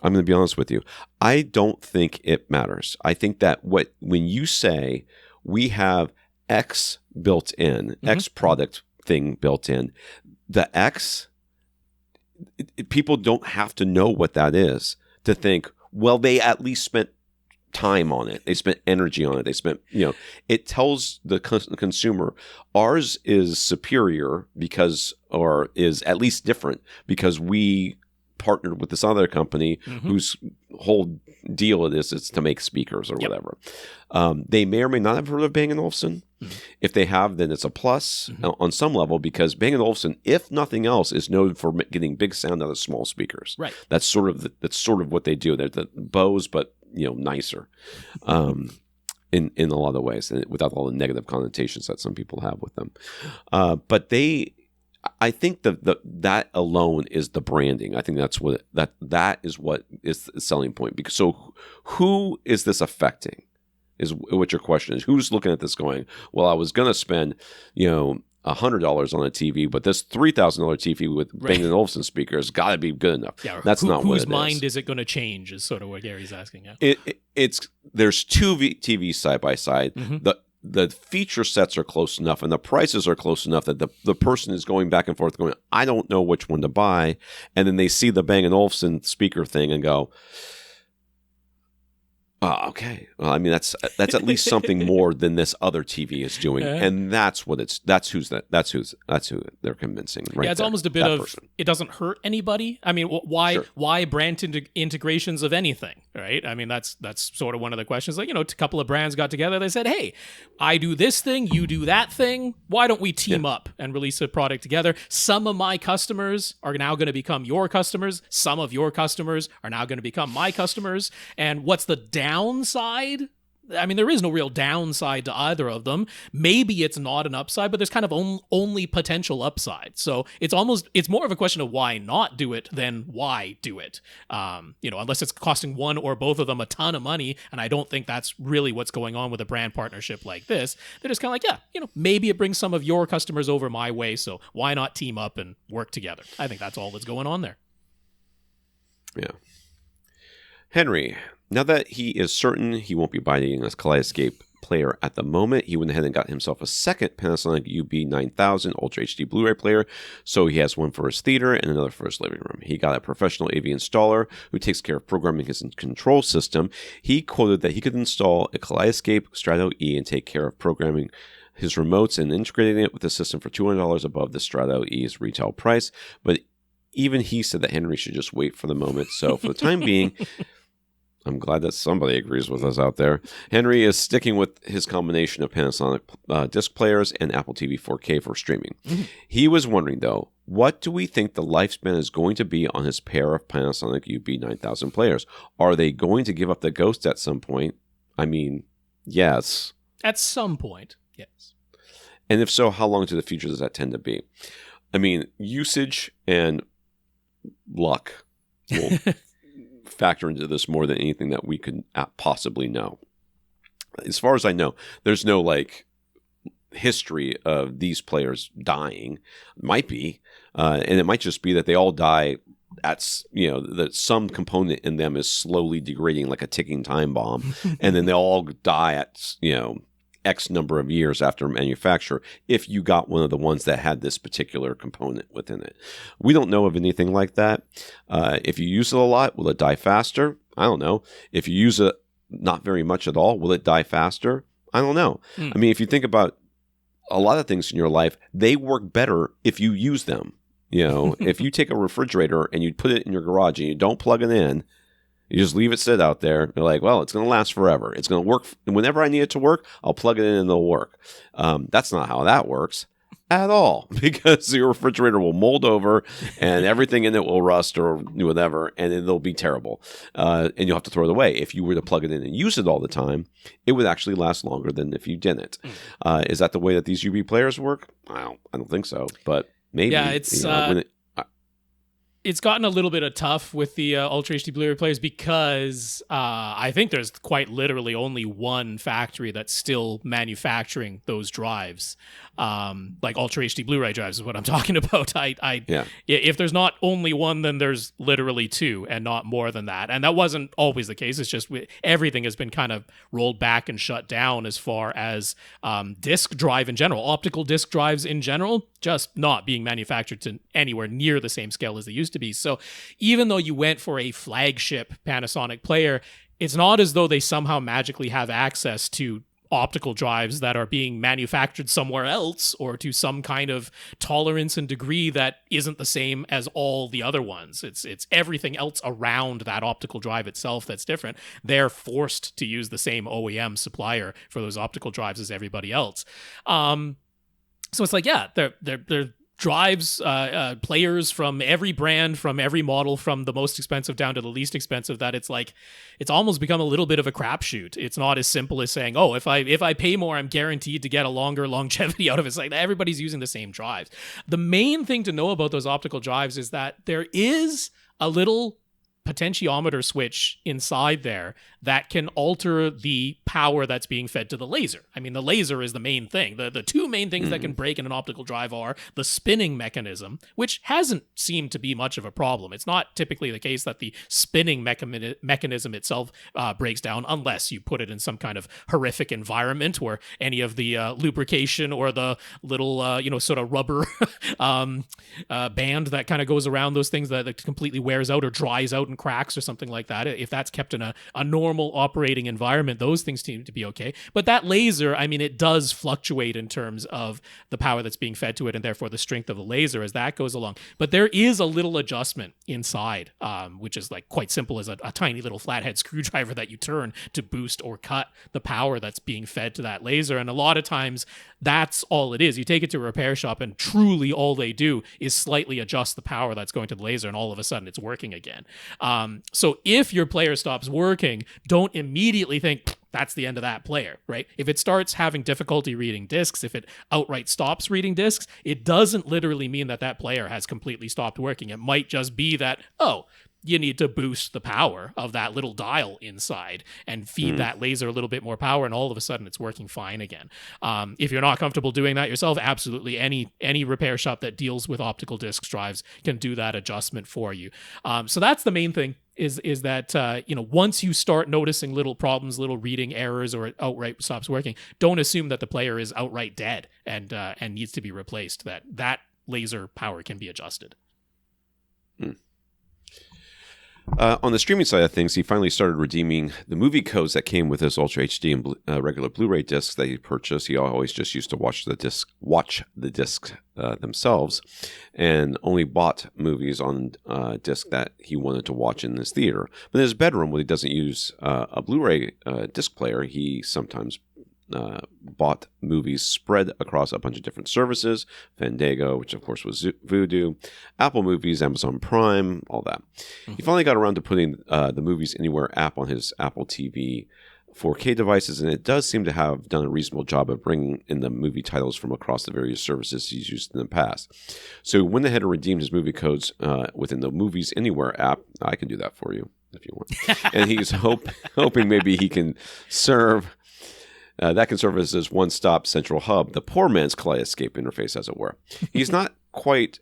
I'm going to be honest with you. I don't think it matters. I think that when you say we have X built in, X product thing built in, the X, people don't have to know what that is to think, well, they at least spent time on it. They spent energy on it. They spent, it tells the consumer ours is superior or is at least different because we partnered with this other company whose whole deal is to make speakers or whatever. They may or may not have heard of Bang & Olufsen. If they have, then it's a plus on some level, because Bang & Olufsen, if nothing else, is known for getting big sound out of small speakers. Right. That's sort of what they do. They're the Bose, but nicer. In a lot of ways, and without all the negative connotations that some people have with them. But I think that alone is the branding. I think that's that is what is the selling point. Because so who is this affecting? is what your question is. Who's looking at this going, well, I was going to spend, $100 on a TV, but this $3,000 TV with Bang & Olufsen speakers got to be good enough. Yeah, that's not what it is. Whose mind is it going to change is sort of what Gary's asking. Yeah. There's two TVs side by side. The feature sets are close enough and the prices are close enough that the person is going back and forth going, I don't know which one to buy. And then they see the Bang & Olufsen speaker thing and go, oh, okay. Well, I mean, that's at least something more than this other TV is doing, and that's who they're convincing. Right? Yeah, it's almost a bit of it doesn't hurt anybody. I mean, why brand integrations of anything, right? I mean, that's sort of one of the questions. Like, a couple of brands got together. They said, hey, I do this thing, you do that thing. Why don't we team up and release a product together? Some of my customers are now going to become your customers. Some of your customers are now going to become my customers. And what's the downside? I mean, there is no real downside to either of them. Maybe it's not an upside, but there's kind of only potential upside. So it's more of a question of why not do it than why do it. Unless it's costing one or both of them a ton of money, and I don't think that's really what's going on with a brand partnership like this. They're just kind of like, maybe it brings some of your customers over my way, so why not team up and work together? I think that's all that's going on there. Yeah. Henry, now that he is certain he won't be buying a Kaleidoscape player at the moment, he went ahead and got himself a second Panasonic UB9000 Ultra HD Blu-ray player, so he has one for his theater and another for his living room. He got a professional AV installer who takes care of programming his control system. He quoted that he could install a Kaleidoscape Strato E and take care of programming his remotes and integrating it with the system for $200 above the Strato E's retail price, but even he said that Henry should just wait for the moment. So for the time being, I'm glad that somebody agrees with us out there. Henry is sticking with his combination of Panasonic disc players and Apple TV 4K for streaming. He was wondering, though, what do we think the lifespan is going to be on his pair of Panasonic UB9000 players? Are they going to give up the ghost at some point? I mean, yes. At some point, yes. And if so, how long into the future does that tend to be? I mean, usage and luck will factor into this more than anything that we could possibly know. As far as I know, there's no history of these players dying. It might be, and it might just be that they all die at that some component in them is slowly degrading like a ticking time bomb, and then they all die at X number of years after manufacture if you got one of the ones that had this particular component within it. We don't know of anything like that. If you use it a lot, will it die faster? I don't know. If you use it not very much at all, will it die faster? I don't know. I mean, if you think about a lot of things in your life, they work better if you use them. If you take a refrigerator and you put it in your garage and you don't plug it in, you just leave it sit out there. You're like, well, it's going to last forever. It's going to work. Whenever I need it to work, I'll plug it in and it'll work. That's not how that works at all, because your refrigerator will mold over and everything in it will rust or whatever, and it'll be terrible. And you'll have to throw it away. If you were to plug it in and use it all the time, it would actually last longer than if you didn't. Is that the way that these UB players work? I don't think so, but maybe. Yeah, it's gotten a little bit tough with the Ultra HD Blu-ray players because I think there's quite literally only one factory that's still manufacturing those drives. Like Ultra HD Blu-ray drives is what I'm talking about. If there's not only one, then there's literally two and not more than that. And that wasn't always the case. It's just everything has been kind of rolled back and shut down as far as disk drive in general, optical disk drives in general, just not being manufactured to anywhere near the same scale as they used to be. So even though you went for a flagship Panasonic player, it's not as though they somehow magically have access to optical drives that are being manufactured somewhere else or to some kind of tolerance and degree that isn't the same as all the other ones. It's everything else around that optical drive itself that's different. They're forced to use the same OEM supplier for those optical drives as everybody else. So it's like, yeah, they're drives, players from every brand, from every model, from the most expensive down to the least expensive, that it's like, it's almost become a little bit of a crapshoot. It's not as simple as saying, oh, if I pay more, I'm guaranteed to get a longer longevity out of it. It's like everybody's using the same drives. The main thing to know about those optical drives is that there is a little potentiometer switch inside there that can alter the power that's being fed to the laser. I mean, the laser is the main thing. The two main things that can break in an optical drive are the spinning mechanism, which hasn't seemed to be much of a problem. It's not typically the case that the spinning mechanism itself breaks down unless you put it in some kind of horrific environment where any of the lubrication or the little, sort of rubber band that kind of goes around those things that completely wears out or dries out and cracks or something like that. If that's kept in a normal operating environment, those things seem to be okay. But that laser, I mean, it does fluctuate in terms of the power that's being fed to it and therefore the strength of the laser as that goes along. But there is a little adjustment inside, which is like quite simple as a tiny little flathead screwdriver that you turn to boost or cut the power that's being fed to that laser. And a lot of times that's all it is. You take it to a repair shop and truly all they do is slightly adjust the power that's going to the laser and all of a sudden it's working again. So if your player stops working, don't immediately think that's the end of that player, right? If it starts having difficulty reading discs, if it outright stops reading discs, it doesn't literally mean that that player has completely stopped working. It might just be that, you need to boost the power of that little dial inside and feed that laser a little bit more power, and all of a sudden it's working fine again. If you're not comfortable doing that yourself, absolutely any repair shop that deals with optical disc drives can do that adjustment for you. So that's the main thing. Is that once you start noticing little problems, little reading errors, or it outright stops working, don't assume that the player is outright dead and needs to be replaced. That laser power can be adjusted. On the streaming side of things, he finally started redeeming the movie codes that came with his Ultra HD and regular Blu-ray discs that he purchased. He always just used to watch the discs themselves, and only bought movies on disc that he wanted to watch in his theater. But in his bedroom, when he doesn't use a Blu-ray disc player, he sometimes bought movies spread across a bunch of different services. Fandango, which of course was Vudu, Apple Movies, Amazon Prime, all that. He finally got around to putting the Movies Anywhere app on his Apple TV 4K devices, and it does seem to have done a reasonable job of bringing in the movie titles from across the various services he's used in the past. So he went ahead and redeemed his movie codes within the Movies Anywhere app. I can do that for you if you want. And he's hoping maybe he can serve... that can serve as his one-stop central hub, the poor man's Kaleidoscope interface, as it were. It's not quite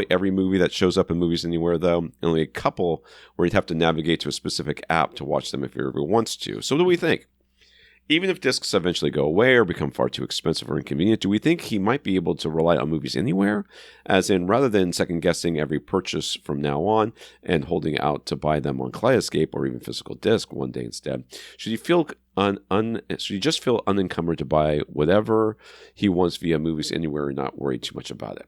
every movie that shows up in Movies Anywhere, though. Only a couple where you'd have to navigate to a specific app to watch them if he ever wants to. So what do we think? Even if discs eventually go away or become far too expensive or inconvenient, do we think he might be able to rely on Movies Anywhere? As in, rather than second-guessing every purchase from now on and holding out to buy them on Kaleidoscope or even physical disc one day instead, should he just feel unencumbered to buy whatever he wants via Movies Anywhere and not worry too much about it?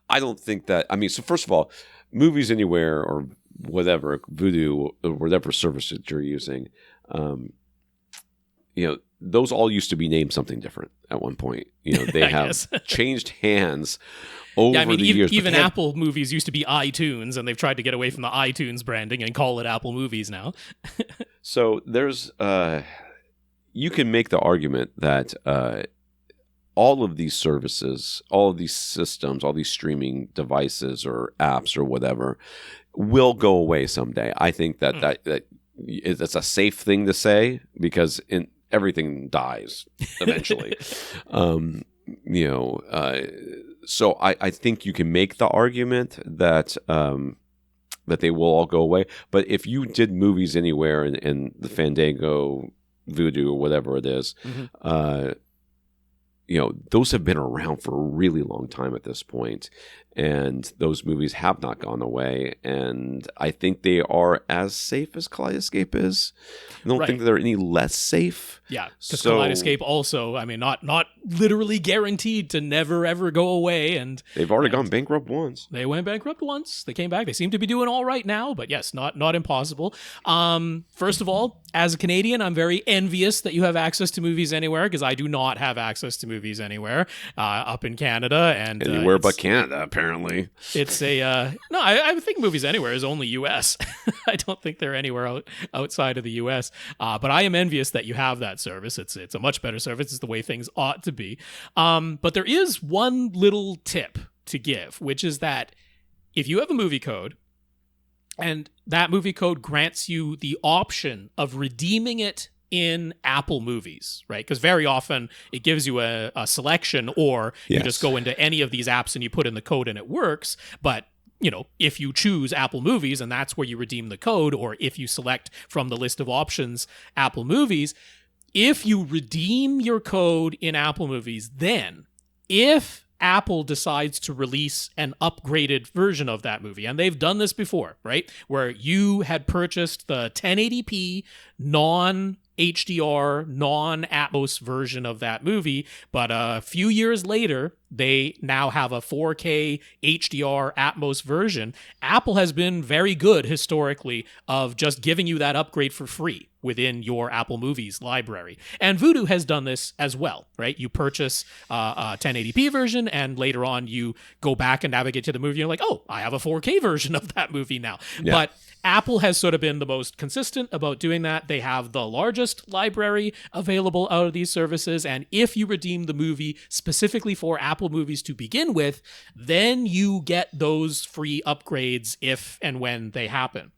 I don't think that... so first of all, Movies Anywhere or whatever, Vudu or whatever service that you're using... those all used to be named something different at one point. They have changed hands over the years. Even Apple Movies used to be iTunes, and they've tried to get away from the iTunes branding and call it Apple Movies now. So there's, you can make the argument that all of these services, all of these systems, all these streaming devices or apps or whatever will go away someday. I think that that's a safe thing to say because everything dies eventually. So I think you can make the argument that that they will all go away. But if you did Movies Anywhere and the Fandango, Vudu, or whatever it is, those have been around for a really long time at this point, and those movies have not gone away, and I think they are as safe as Kaleidoscope is. I don't think that they're any less safe. Yeah, because Kaleidoscope also, not literally guaranteed to never, ever go away. And they've already gone bankrupt once. They went bankrupt once. They came back. They seem to be doing all right now, but yes, not impossible. First of all, as a Canadian, I'm very envious that you have access to Movies Anywhere, because I do not have access to Movies Anywhere up in Canada. And anywhere but Canada, apparently. It's a... no, I think Movies Anywhere is only U.S. I don't think they're anywhere outside of the U.S. But I am envious that you have that service. It's a much better service. It's the way things ought to be. But there is one little tip to give, which is that if you have a movie code And that movie code grants you the option of redeeming it in Apple Movies, right? Because very often it gives you a selection, or you just go into any of these apps and you put in the code and it works. But if you choose Apple Movies and that's where you redeem the code, or if you select from the list of options Apple Movies, if you redeem your code in Apple Movies, then if Apple decides to release an upgraded version of that movie, and they've done this before, right? Where you had purchased the 1080p non-HDR, non-Atmos version of that movie, but a few years later, they now have a 4K HDR Atmos version. Apple has been very good historically of just giving you that upgrade for free within your Apple Movies library. And Vudu has done this as well, right? You purchase a 1080p version, and later on you go back and navigate to the movie, and you're like, oh, I have a 4K version of that movie now. Yeah. But Apple has sort of been the most consistent about doing that. They have the largest library available out of these services, and if you redeem the movie specifically for Apple Movies to begin with, then you get those free upgrades if and when they happen.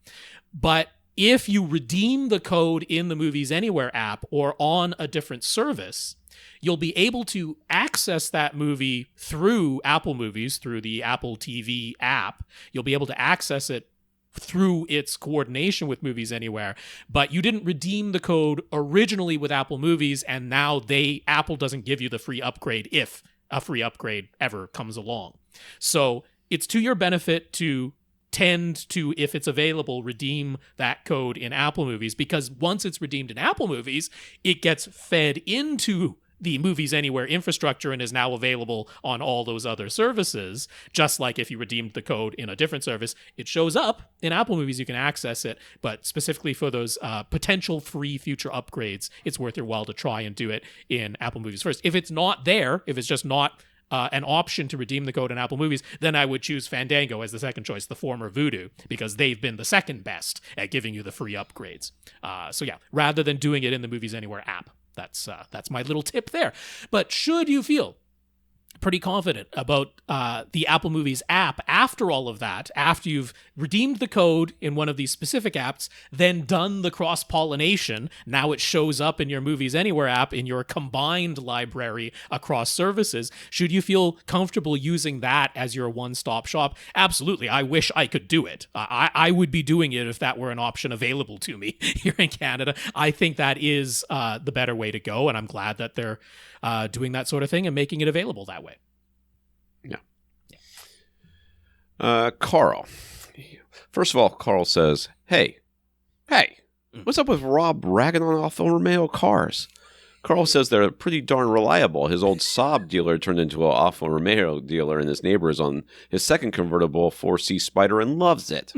But if you redeem the code in the Movies Anywhere app or on a different service, you'll be able to access that movie through Apple Movies, through the Apple TV app. You'll be able to access it through its coordination with Movies Anywhere, but you didn't redeem the code originally with Apple Movies, and now Apple doesn't give you the free upgrade if a free upgrade ever comes along. So it's to your benefit to tend to, if it's available, redeem that code in Apple Movies, because once it's redeemed in Apple Movies, it gets fed into the Movies Anywhere infrastructure and is now available on all those other services. Just like if you redeemed the code in a different service, it shows up in Apple Movies, you can access it, but specifically for those potential free future upgrades, it's worth your while to try and do it in Apple Movies first. If it's not there, if it's just not an option to redeem the code in Apple Movies, then I would choose Fandango as the second choice, the former Vudu, because they've been the second best at giving you the free upgrades. So yeah, rather than doing it in the Movies Anywhere app. That's my little tip there. But should you feel pretty confident about the Apple Movies app after all of that, after you've redeemed the code in one of these specific apps, then done the cross-pollination, now it shows up in your Movies Anywhere app in your combined library across services, should you feel comfortable using that as your one-stop shop? Absolutely. I wish I could do it. I would be doing it if that were an option available to me here in Canada. I think that is the better way to go, and I'm glad that they're doing that sort of thing and making it available that way. Karl. First of all, Karl says, hey, what's up with Rob ragging on Alfa Romeo cars? Karl says they're pretty darn reliable. His old Saab dealer turned into an Alfa Romeo dealer, and his neighbor is on his second convertible 4C Spider and loves it.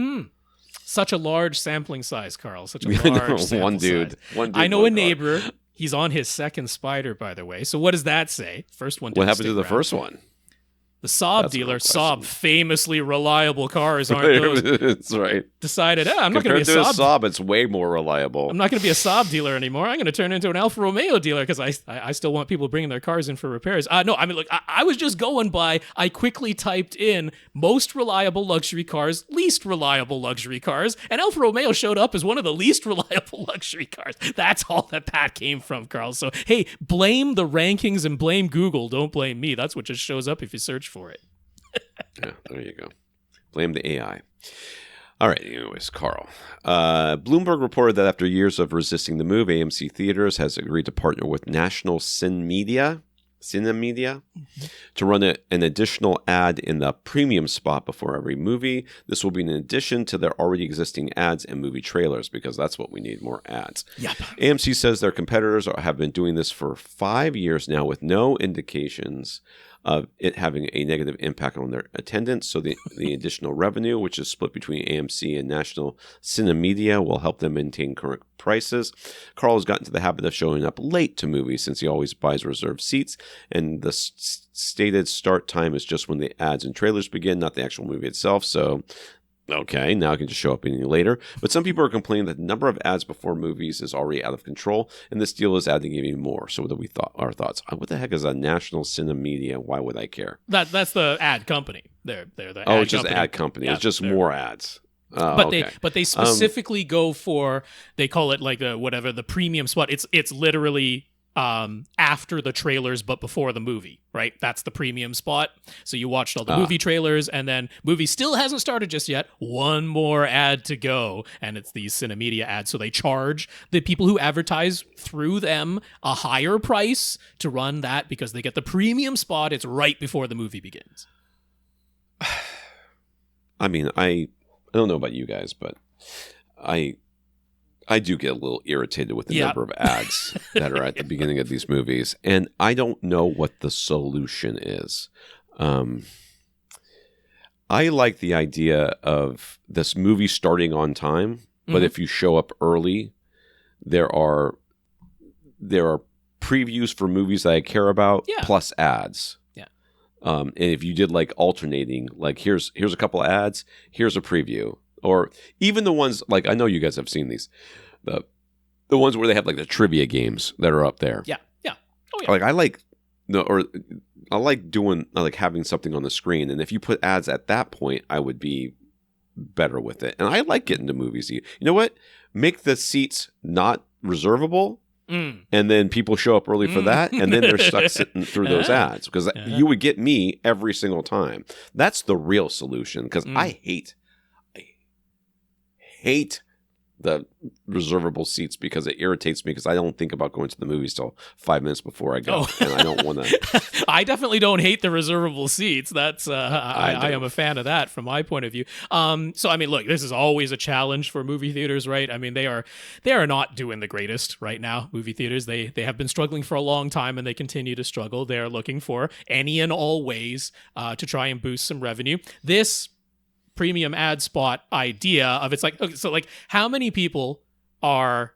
Such a large sampling size, Karl. Such a large sample one dude. I know a neighbor. He's on his second Spider, by the way. So what does that say? First one. What happened to the first one? The Saab dealer, Saab, famously reliable cars, aren't those? That's right. Decided, I'm not going to be a Saab. It's way more reliable. I'm not going to be a Saab dealer anymore. I'm going to turn into an Alfa Romeo dealer because I still want people bringing their cars in for repairs. No, I mean, look, I was just going by, I quickly typed in most reliable luxury cars, least reliable luxury cars, and Alfa Romeo showed up as one of the least reliable luxury cars. That's all that came from, Karl. So, hey, blame the rankings and blame Google. Don't blame me. That's what just shows up if you search for it. Yeah, there you go. Blame the AI. All right, anyways, Karl. Bloomberg reported that after years of resisting the move, AMC Theaters has agreed to partner with National Cinemedia to run an additional ad in the premium spot before every movie. This will be in addition to their already existing ads and movie trailers, because that's what we need, more ads. Yep. AMC says their competitors have been doing this for 5 years now with no indications of it having a negative impact on their attendance. So the additional revenue, which is split between AMC and National Cinemedia, will help them maintain current prices. Karl has gotten to the habit of showing up late to movies since he always buys reserved seats, and the stated start time is just when the ads and trailers begin, not the actual movie itself. So okay, now I can just show up any later. But some people are complaining that the number of ads before movies is already out of control, and this deal is adding even more. So what do we our thoughts? What the heck is a National Cinemedia? Why would I care? That's the ad company. They're the it's just an ad company. Yeah, it's just more ads. But they specifically go for, they call it like the premium spot. It's literally after the trailers but before the movie, right? That's the premium spot. So you watched all the movie trailers, and then movie still hasn't started just yet. One more ad to go, and it's these Cinemedia ads. So they charge the people who advertise through them a higher price to run that because they get the premium spot. It's right before the movie begins. I mean, I don't know about you guys, but I do get a little irritated with the number of ads that are at the beginning of these movies, and I don't know what the solution is. I like the idea of this movie starting on time, but if you show up early, there are previews for movies that I care about plus ads. And if you did like alternating, like here's a couple of ads, here's a preview. Or even the ones, like, I know you guys have seen these, the ones where they have like the trivia games that are up there. Yeah. Oh yeah. Like I like doing, like having something on the screen, and if you put ads at that point, I would be better with it. And I like getting to movies. You know what? Make the seats not reservable. And then people show up early for that, and then they're stuck sitting through those ads because you would get me every single time. That's the real solution, because I hate the reservable seats because it irritates me, because I don't think about going to the movies till 5 minutes before I go, and I don't want to. I definitely don't hate the reservable seats. That's I am a fan of that from my point of view. So I mean, look, this is always a challenge for movie theaters, right? I mean, they are not doing the greatest right now. Movie theaters, they have been struggling for a long time, and they continue to struggle. They are looking for any and all ways to try and boost some revenue. This premium ad spot idea of, it's like, okay, so like how many people are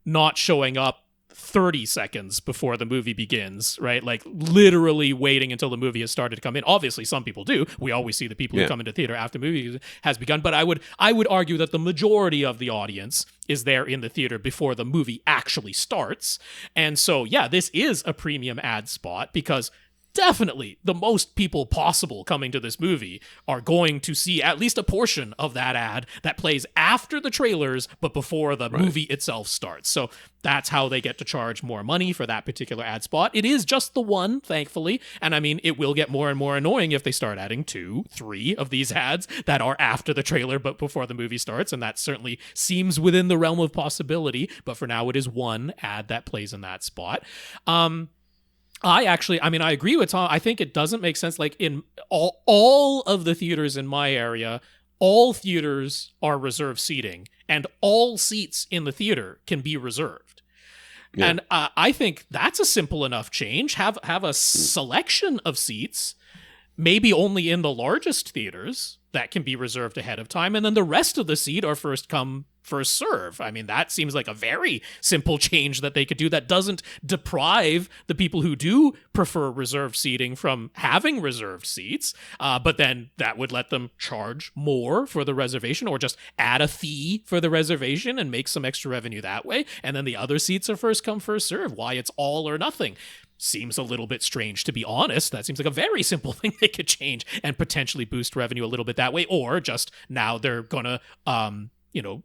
not showing up 30 seconds before the movie begins, right? Like literally waiting until the movie has started to come in. Obviously, some people do. We always see the people who come into theater after the movie has begun. But I would argue that the majority of the audience is there in the theater before the movie actually starts. And so, yeah, this is a premium ad spot because definitely the most people possible coming to this movie are going to see at least a portion of that ad that plays after the trailers but before the movie itself starts. So that's how they get to charge more money for that particular ad spot. It is just the one, thankfully, and I mean, it will get more and more annoying if they start adding 2, 3 of these ads that are after the trailer but before the movie starts, and that certainly seems within the realm of possibility, but for now it is one ad that plays in that spot. I agree with Tom. I think it doesn't make sense. Like in all of the theaters in my area, all theaters are reserved seating, and all seats in the theater can be reserved. Yeah. And I think that's a simple enough change. Have a selection of seats, maybe only in the largest theaters, that can be reserved ahead of time, and then the rest of the seat are first come, first serve. I mean, that seems like a very simple change that they could do that doesn't deprive the people who do prefer reserved seating from having reserved seats, but then that would let them charge more for the reservation, or just add a fee for the reservation and make some extra revenue that way, and then the other seats are first come, first serve. Why it's all or nothing seems a little bit strange, to be honest. That seems like a very simple thing they could change and potentially boost revenue a little bit that way, or just now they're gonna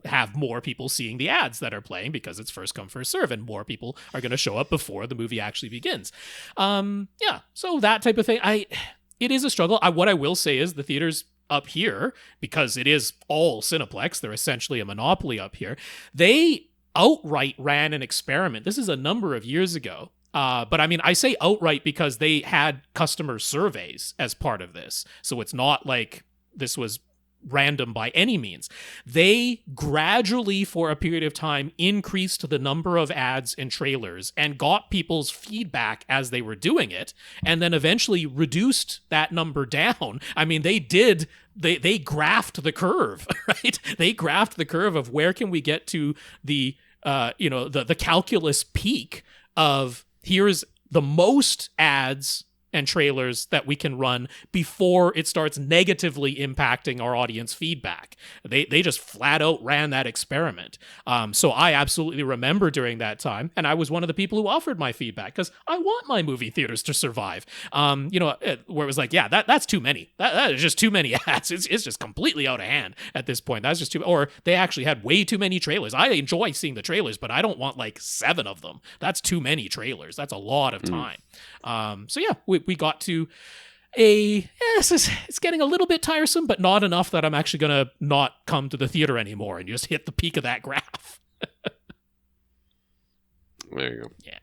have more people seeing the ads that are playing because it's first come, first serve, and more people are going to show up before the movie actually begins. So that type of thing, it is a struggle. What I will say is the theaters up here, because it is all Cineplex, they're essentially a monopoly up here, they outright ran an experiment. This is a number of years ago. But I mean, I say outright because they had customer surveys as part of this. So it's not like this was random by any means. They gradually, for a period of time, increased the number of ads and trailers and got people's feedback as they were doing it, and then eventually reduced that number down. I mean, they graphed the curve, right? They graphed the curve of where can we get to the calculus peak of here's the most ads and trailers that we can run before it starts negatively impacting our audience feedback. They just flat out ran that experiment. So I absolutely remember during that time, and I was one of the people who offered my feedback because I want my movie theaters to survive. Where it was like, yeah, that's too many. That is just too many ads. It's just completely out of hand at this point. That's just too. Or they actually had way too many trailers. I enjoy seeing the trailers, but I don't want like 7 of them. That's too many trailers. That's a lot of time. So yeah, we got to it's getting a little bit tiresome, but not enough that I'm actually going to not come to the theater anymore and just hit the peak of that graph. There you go. Yeah.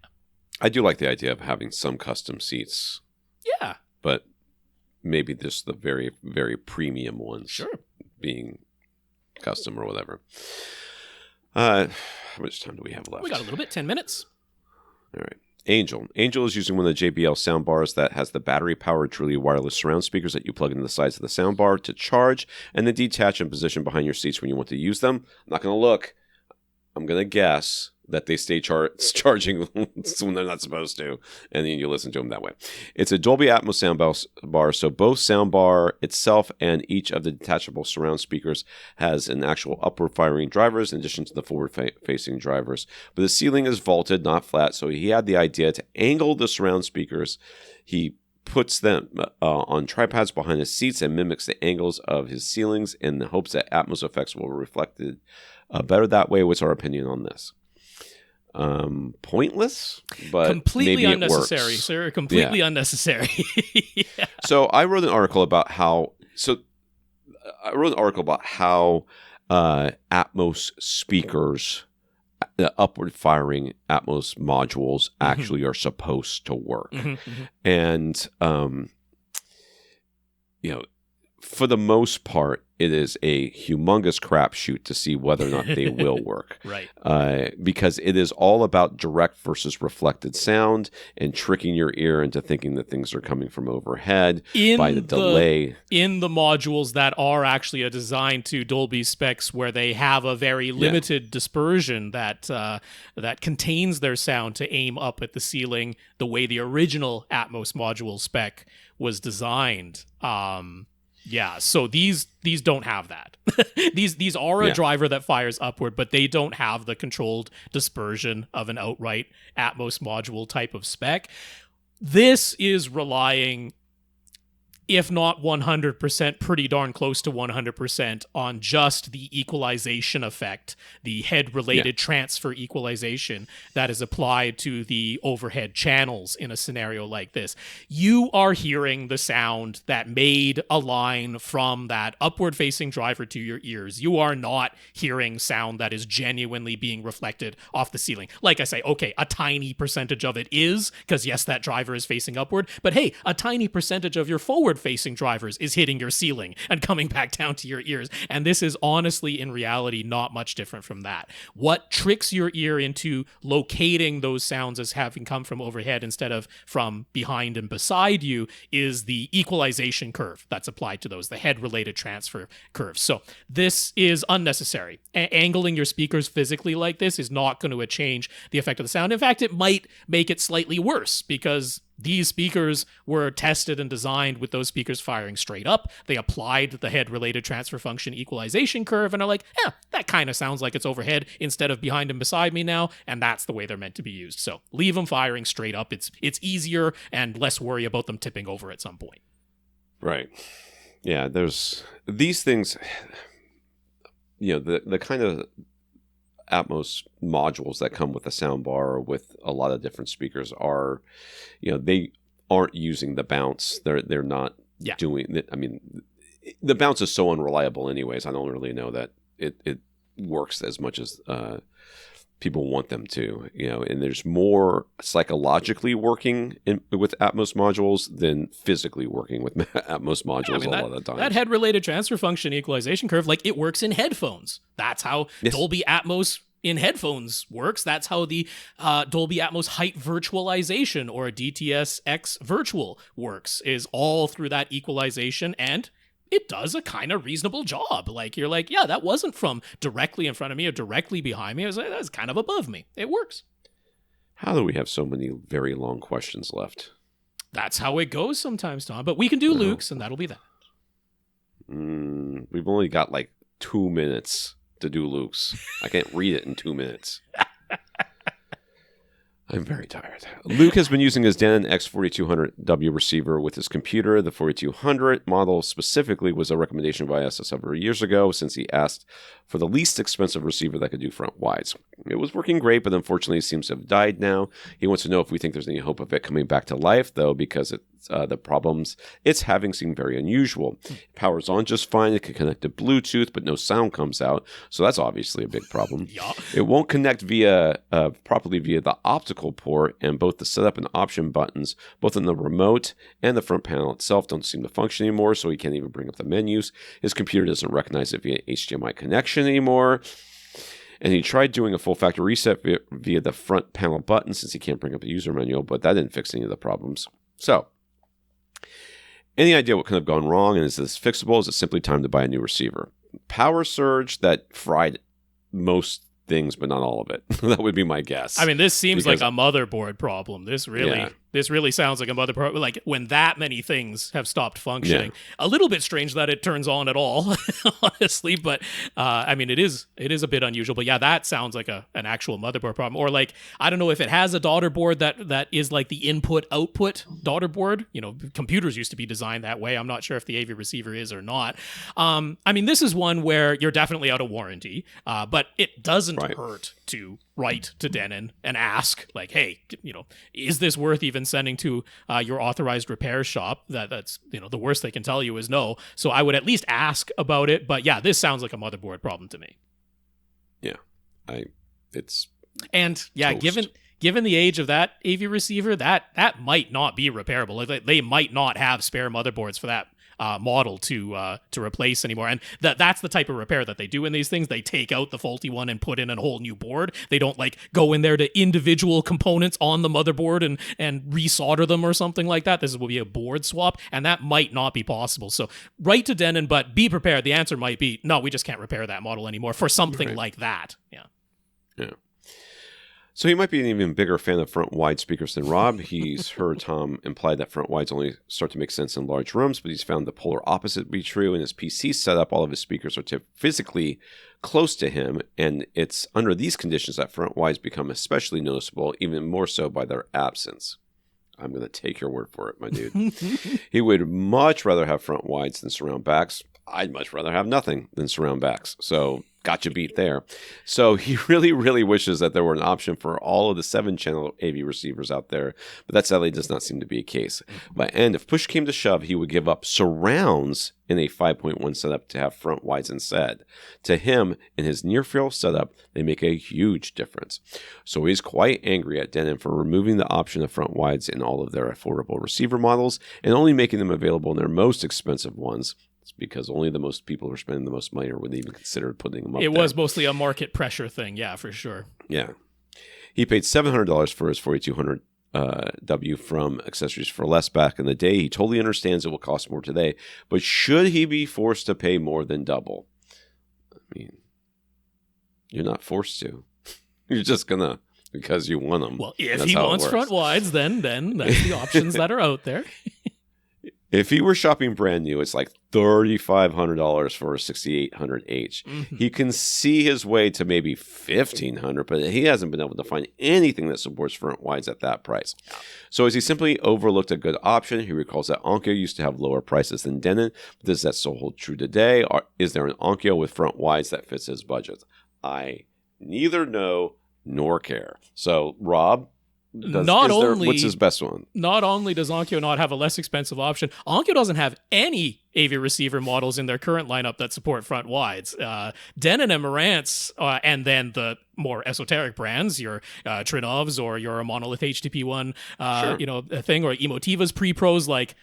I do like the idea of having some custom seats. Yeah. But maybe just the very, very premium ones. Sure. Being custom or whatever. How much time do we have left? We got a little bit, 10 minutes. All right. Angel is using one of the JBL soundbars that has the battery-powered truly wireless surround speakers that you plug into the sides of the soundbar to charge and then detach and position behind your seats when you want to use them. I'm not going to look. I'm going to guess that they stay charging when they're not supposed to, and then you listen to them that way. It's a Dolby Atmos soundbar, so both soundbar itself and each of the detachable surround speakers has an actual upward-firing drivers in addition to the forward-facing drivers. But the ceiling is vaulted, not flat, so he had the idea to angle the surround speakers. He puts them on tripods behind his seats and mimics the angles of his ceilings in the hopes that Atmos effects will be reflected better that way. What's our opinion on this? Pointless, but completely maybe unnecessary, sir. Completely unnecessary. Yeah. So I wrote an article about how. Atmos speakers, the upward firing Atmos modules, actually are supposed to work, and for the most part, it is a humongous crapshoot to see whether or not they will work. Right. Because it is all about direct versus reflected sound and tricking your ear into thinking that things are coming from overhead by the delay. In the modules that are actually designed to Dolby specs where they have a very limited dispersion that contains their sound to aim up at the ceiling the way the original Atmos module spec was designed. Yeah, so these don't have that. these are a driver that fires upward, but they don't have the controlled dispersion of an outright Atmos module type of spec. This is relying, if not 100%, pretty darn close to 100% on just the equalization effect, the head-related transfer equalization that is applied to the overhead channels in a scenario like this. You are hearing the sound that made a line from that upward-facing driver to your ears. You are not hearing sound that is genuinely being reflected off the ceiling. Like I say, okay, a tiny percentage of it is, because yes, that driver is facing upward, but hey, a tiny percentage of your forward-facing drivers is hitting your ceiling and coming back down to your ears. And this is honestly, in reality, not much different from that. What tricks your ear into locating those sounds as having come from overhead instead of from behind and beside you is the equalization curve that's applied to those, the head-related transfer curve. So this is unnecessary. Angling your speakers physically like this is not going to change the effect of the sound. In fact, it might make it slightly worse because these speakers were tested and designed with those speakers firing straight up. They applied the head-related transfer function equalization curve and are like, that kind of sounds like it's overhead instead of behind and beside me now, and that's the way they're meant to be used. So leave them firing straight up. It's easier and less worry about them tipping over at some point. Right. Yeah, there's these things, the kind of Atmos modules that come with a soundbar or with a lot of different speakers are, they aren't using the bounce. They're not doing it. I mean, the bounce is so unreliable anyways. I don't really know that it works as much as people want them to, and there's more psychologically working with Atmos modules than physically working with Atmos modules a lot of the time. That head-related transfer function equalization curve, like it works in headphones. That's how Dolby Atmos in headphones works. That's how the Dolby Atmos height virtualization or DTS-X virtual works, is all through that equalization, and it does a kind of reasonable job. Like, you're like, yeah, that wasn't from directly in front of me or directly behind me. It was like, that's kind of above me. It works. How do we have so many very long questions left? That's how it goes sometimes, Tom. But we can do Luke's, and that'll be that. We've only got like 2 minutes to do Luke's. I can't read it in 2 minutes. I'm very tired. Luke has been using his Denon X4200W receiver with his computer. The 4200 model specifically was a recommendation by us several years ago since he asked for the least expensive receiver that could do front wides. It was working great, but unfortunately it seems to have died now. He wants to know if we think there's any hope of it coming back to life, though, because the problems it's having seem very unusual. It powers on just fine. It can connect to Bluetooth, but no sound comes out, so that's obviously a big problem. Yeah. It won't connect properly via the optical port, and both the setup and option buttons, both in the remote and the front panel itself, don't seem to function anymore, so he can't even bring up the menus. His computer doesn't recognize it via HDMI connection anymore. And he tried doing a full factory reset via the front panel button since he can't bring up the user manual, but that didn't fix any of the problems. So, any idea what could have gone wrong, and is this fixable? Is it simply time to buy a new receiver? Power surge that fried most things, but not all of it. That would be my guess. I mean, this seems like a motherboard problem. This really sounds like a motherboard. Like when that many things have stopped functioning. Yeah. A little bit strange that it turns on at all, honestly. But I mean, it is a bit unusual. But yeah, that sounds like an actual motherboard problem. Or like, I don't know if it has a daughter board that is like the input-output daughter board. You know, computers used to be designed that way. I'm not sure if the AV receiver is or not. I mean, this is one where you're definitely out of warranty, but it doesn't hurt to write to Denon and ask, like, hey, you know, is this worth even sending to your authorized repair shop? That's, you know, the worst they can tell you is no. So I would at least ask about it. But yeah, this sounds like a motherboard problem to me. Yeah, it's toast. Given the age of that AV receiver, that might not be repairable. Like, they might not have spare motherboards for that model to replace anymore. And that's the type of repair that they do in these things. They take out the faulty one and put in a whole new board. They don't like go in there to individual components on the motherboard and resolder them or something like that. This will be a board swap, and that might not be possible. So write to Denon, but be prepared. The answer might be, no, we just can't repair that model anymore for something like that. Yeah. Yeah. So he might be an even bigger fan of front wide speakers than Rob. He's heard Tom imply that front wides only start to make sense in large rooms, but he's found the polar opposite to be true. In his PC setup, all of his speakers are physically close to him, and it's under these conditions that front wides become especially noticeable, even more so by their absence. I'm going to take your word for it, my dude. He would much rather have front wides than surround backs. I'd much rather have nothing than surround backs. So got you beat there. So he really, really wishes that there were an option for all of the 7-channel AV receivers out there, but that sadly does not seem to be a case. And if push came to shove, he would give up surrounds in a 5.1 setup to have front wides instead. To him, in his near-field setup, they make a huge difference. So he's quite angry at Denon for removing the option of front wides in all of their affordable receiver models and only making them available in their most expensive ones. It's because only the most people who are spending the most money would even consider putting them up there. It was mostly a market pressure thing, yeah, for sure. Yeah. He paid $700 for his 4200 W from Accessories for Less back in the day. He totally understands it will cost more today, but should he be forced to pay more than double? I mean, you're not forced to. You're just gonna because you want them. Well, if he wants front wides, then that's the options that are out there. If he were shopping brand new, it's like $3,500 for a 6800H. Mm-hmm. He can see his way to maybe $1,500, but he hasn't been able to find anything that supports front wides at that price. So has he simply overlooked a good option? He recalls that Onkyo used to have lower prices than Denon, but does that still hold true today? Or is there an Onkyo with front wides that fits his budget? I neither know nor care. So, Rob, what's his best one? Not only does Onkyo not have a less expensive option, Onkyo doesn't have any AV receiver models in their current lineup that support front wides. Denon and Marantz, and then the more esoteric brands, your Trinovs or your Monolith HTP1, thing, or Emotiva's Pre-Pros, like,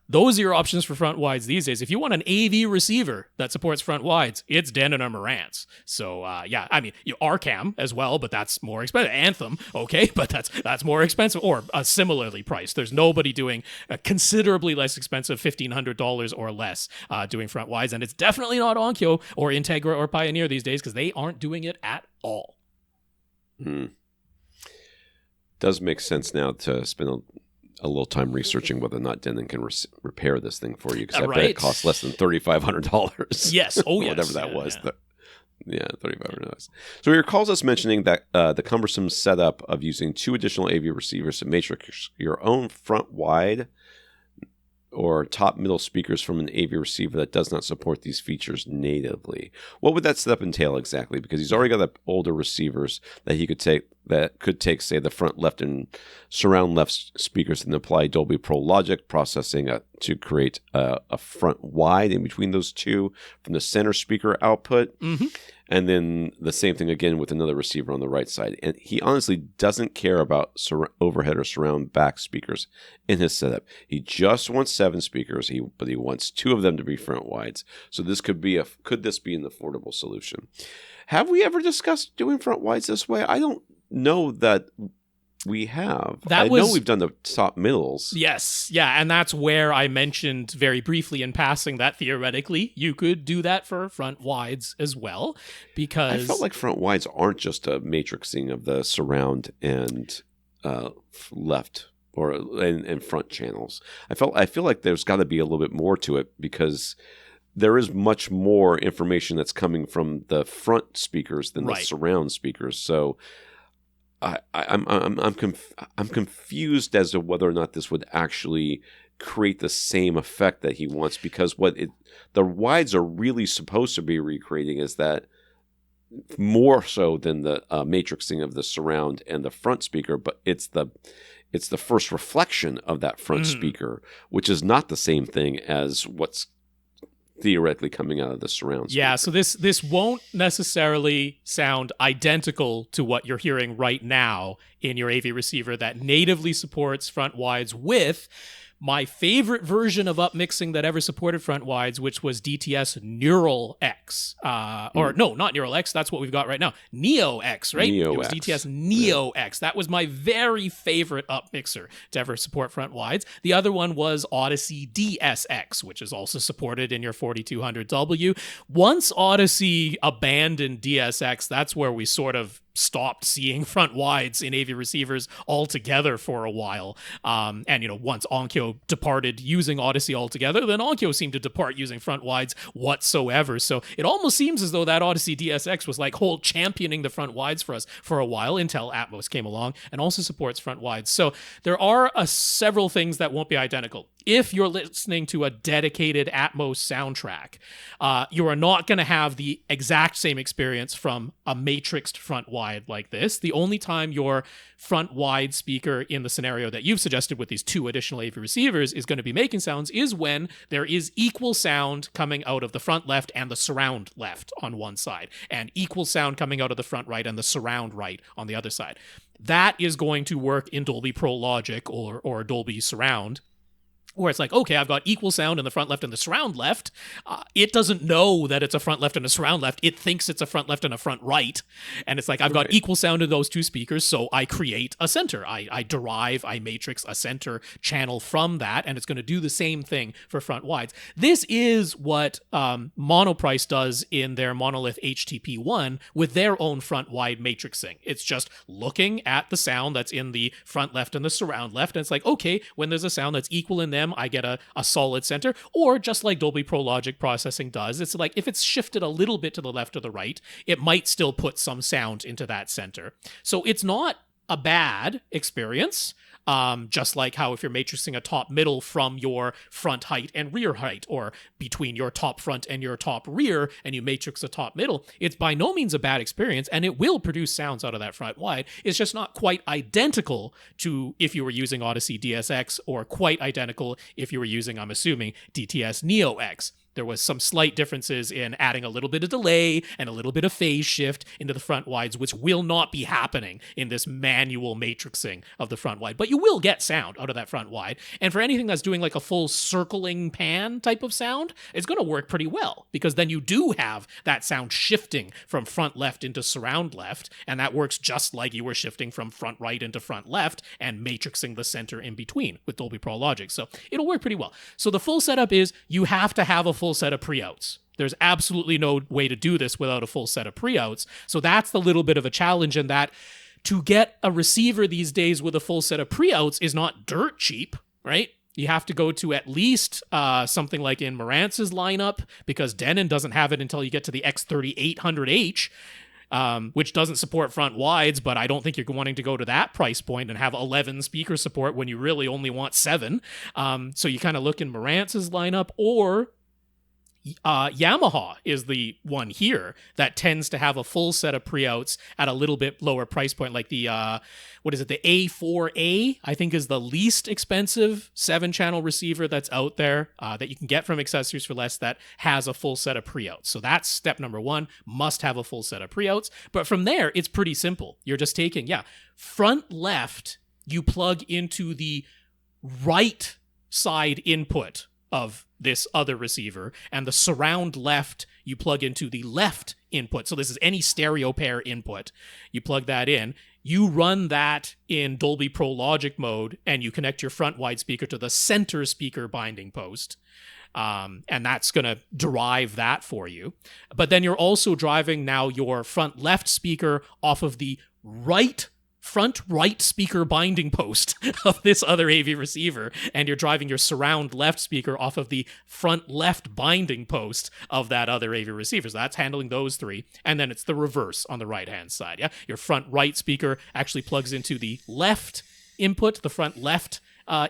those are your options for front wides these days. If you want an AV receiver that supports front wides, it's Denon or Marantz. So, I mean, Arcam as well, but that's more expensive. Anthem, okay, but that's more expensive, or similarly priced. There's nobody doing a considerably less expensive $1,500 or less doing front wides, and it's definitely not Onkyo or Integra or Pioneer these days because they aren't doing it at all. Does make sense now to spend a little time researching whether or not Denon can repair this thing for you, because I bet Right. it costs less than $3,500. Yes. Oh, yes. Whatever that was. Yeah. Yeah, $3,500. So he recalls us mentioning that the cumbersome setup of using 2 additional AV receivers to matrix your own front wide or top middle speakers from an AV receiver that does not support these features natively. What would that setup entail exactly? Because he's already got the older receivers that he could take, say, the front left and surround left speakers and apply Dolby Pro Logic processing to create a front wide in between those two from the center speaker output. Mm-hmm. And then the same thing again with another receiver on the right side. And he honestly doesn't care about overhead or surround back speakers in his setup. He just wants 7 speakers, but he wants 2 of them to be front wides. So this could this be an affordable solution? Have we ever discussed doing front wides this way? I don't know that we have. I know we've done the top middles. Yes. Yeah. And that's where I mentioned very briefly in passing that theoretically you could do that for front wides as well, because I felt like front wides aren't just a matrixing of the surround and left and front channels. I feel like there's got to be a little bit more to it, because there is much more information that's coming from the front speakers than the surround speakers. So I'm confused as to whether or not this would actually create the same effect that he wants, because the wides are really supposed to be recreating is that more so than the matrixing of the surround and the front speaker, but it's the first reflection of that front speaker, which is not the same thing as what's theoretically coming out of the surround speaker. Yeah, so this won't necessarily sound identical to what you're hearing right now in your AV receiver that natively supports front wides with my favorite version of upmixing that ever supported front wides, which was DTS Neural X. Or no, not Neural X. That's what we've got right now. Neo X, right? Neo it was X. DTS Neo X. That was my very favorite upmixer to ever support front wides. The other one was Odyssey DSX, which is also supported in your 4200W. Once Odyssey abandoned DSX, that's where we sort of stopped seeing front wides in AV receivers altogether for a while. And, once Onkyo departed using Odyssey altogether, then Onkyo seemed to depart using front wides whatsoever. So it almost seems as though that Odyssey DSX was like whole championing the front wides for us for a while until Atmos came along and also supports front wides. So there are several things that won't be identical. If you're listening to a dedicated Atmos soundtrack, you are not going to have the exact same experience from a matrixed front wide like this. The only time your front wide speaker in the scenario that you've suggested with these 2 additional AV receivers is going to be making sounds is when there is equal sound coming out of the front left and the surround left on one side, and equal sound coming out of the front right and the surround right on the other side. That is going to work in Dolby Pro Logic or Dolby Surround, where it's like, okay, I've got equal sound in the front left and the surround left. It doesn't know that it's a front left and a surround left. It thinks it's a front left and a front right. And it's like, I've got equal sound in those 2 speakers, so I create a center. I matrix a center channel from that, and it's going to do the same thing for front wides. This is what Monoprice does in their Monolith HTP1 with their own front wide matrixing. It's just looking at the sound that's in the front left and the surround left, and it's like, okay, when there's a sound that's equal in them, I get a solid center. Or just like Dolby Pro Logic processing does, it's like if it's shifted a little bit to the left or the right, it might still put some sound into that center. So it's not a bad experience. Just like how if you're matrixing a top middle from your front height and rear height, or between your top front and your top rear, and you matrix a top middle, it's by no means a bad experience, and it will produce sounds out of that front wide. It's just not quite identical to if you were using Odyssey DSX, or quite identical if you were using, I'm assuming, DTS Neo X. There was some slight differences in adding a little bit of delay and a little bit of phase shift into the front wides, which will not be happening in this manual matrixing of the front wide. But you will get sound out of that front wide. And for anything that's doing like a full circling pan type of sound, it's going to work pretty well, because then you do have that sound shifting from front left into surround left. And that works just like you were shifting from front right into front left and matrixing the center in between with Dolby Pro Logic. So it'll work pretty well. So the full setup is you have to have a full set of pre-outs. There's absolutely no way to do this without a full set of pre-outs. So that's the little bit of a challenge, in that to get a receiver these days with a full set of pre-outs is not dirt cheap, right? You have to go to at least something like in Marantz's lineup, because Denon doesn't have it until you get to the X3800H, which doesn't support front wides, but I don't think you're wanting to go to that price point and have 11 speaker support when you really only want 7. So you kind of look in Marantz's lineup, or Yamaha is the one here that tends to have a full set of pre-outs at a little bit lower price point, like the the A4A, I think, is the least expensive 7-channel receiver that's out there that you can get from Accessories for Less that has a full set of pre-outs. So that's step number 1, must have a full set of pre-outs. But from there, it's pretty simple. You're just taking, front left, you plug into the right side input of this other receiver, and the surround left you plug into the left input. So this is any stereo pair input. You plug that in, you run that in Dolby Pro Logic mode, and you connect your front wide speaker to the center speaker binding post. And that's going to drive that for you. But then you're also driving now your front left speaker off of the front right speaker binding post of this other AV receiver, and you're driving your surround left speaker off of the front left binding post of that other AV receiver. So that's handling those 3. And then it's the reverse on the right-hand side. Yeah, your front right speaker actually plugs into the left input, the front left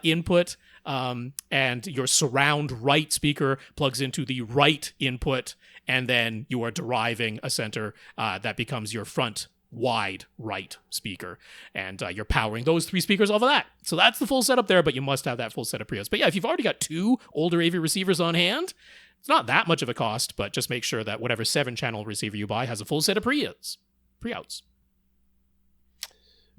input, and your surround right speaker plugs into the right input, and then you are deriving a center that becomes your front wide right speaker, and you're powering those 3 speakers off of that. So that's the full setup there, but you must have that full set of pre-outs. But if you've already got 2 older AV receivers on hand, it's not that much of a cost, but just make sure that whatever 7-channel receiver you buy has a full set of pre-outs.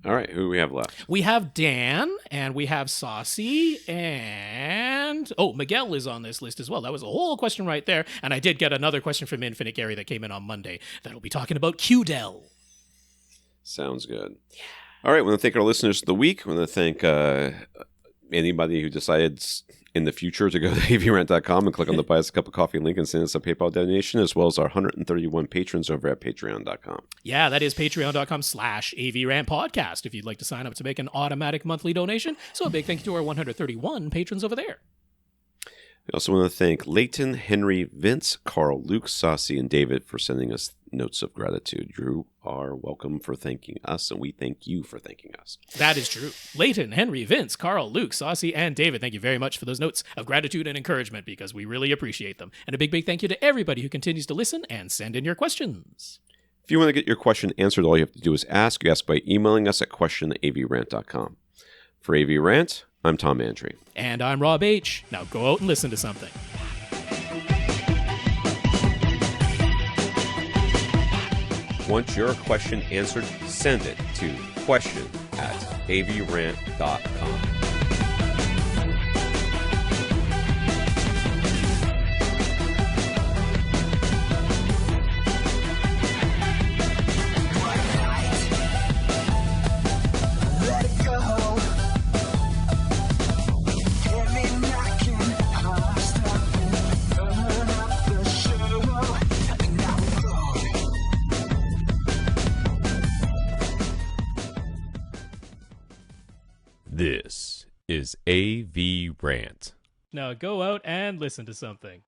All right, who do we have left? We have Dan, and we have Sasi, and Miguel is on this list as well. That was a whole question right there, and I did get another question from Infinite Gary that came in on Monday that'll be talking about QDEL. Sounds good. Yeah. All right, we want to thank our listeners of the week. We want to thank anybody who decides in the future to go to avrant.com and click on the Buy Us a Cup of Coffee link and send us a PayPal donation, as well as our 131 patrons over at patreon.com. Yeah, that is patreon.com/AVRant podcast if you'd like to sign up to make an automatic monthly donation. So a big thank you to our 131 patrons over there. We also want to thank Leighton, Henry, Vince, Karl, Luke, Sasi, and David for sending us notes of gratitude. You are welcome for thanking us, and we thank you for thanking us. That is true. Leighton, Henry, Vince, Karl, Luke, Sasi, and David, thank you very much for those notes of gratitude and encouragement, because we really appreciate them. And a big, big thank you to everybody who continues to listen and send in your questions. If you want to get your question answered, all you have to do is ask. You ask by emailing us at question@avrant.com. For AVRant, I'm Tom Andry. And I'm Rob H. Now go out and listen to something. Want your question answered? Send it to question@avrant.com. This is AVRant. Now go out and listen to something.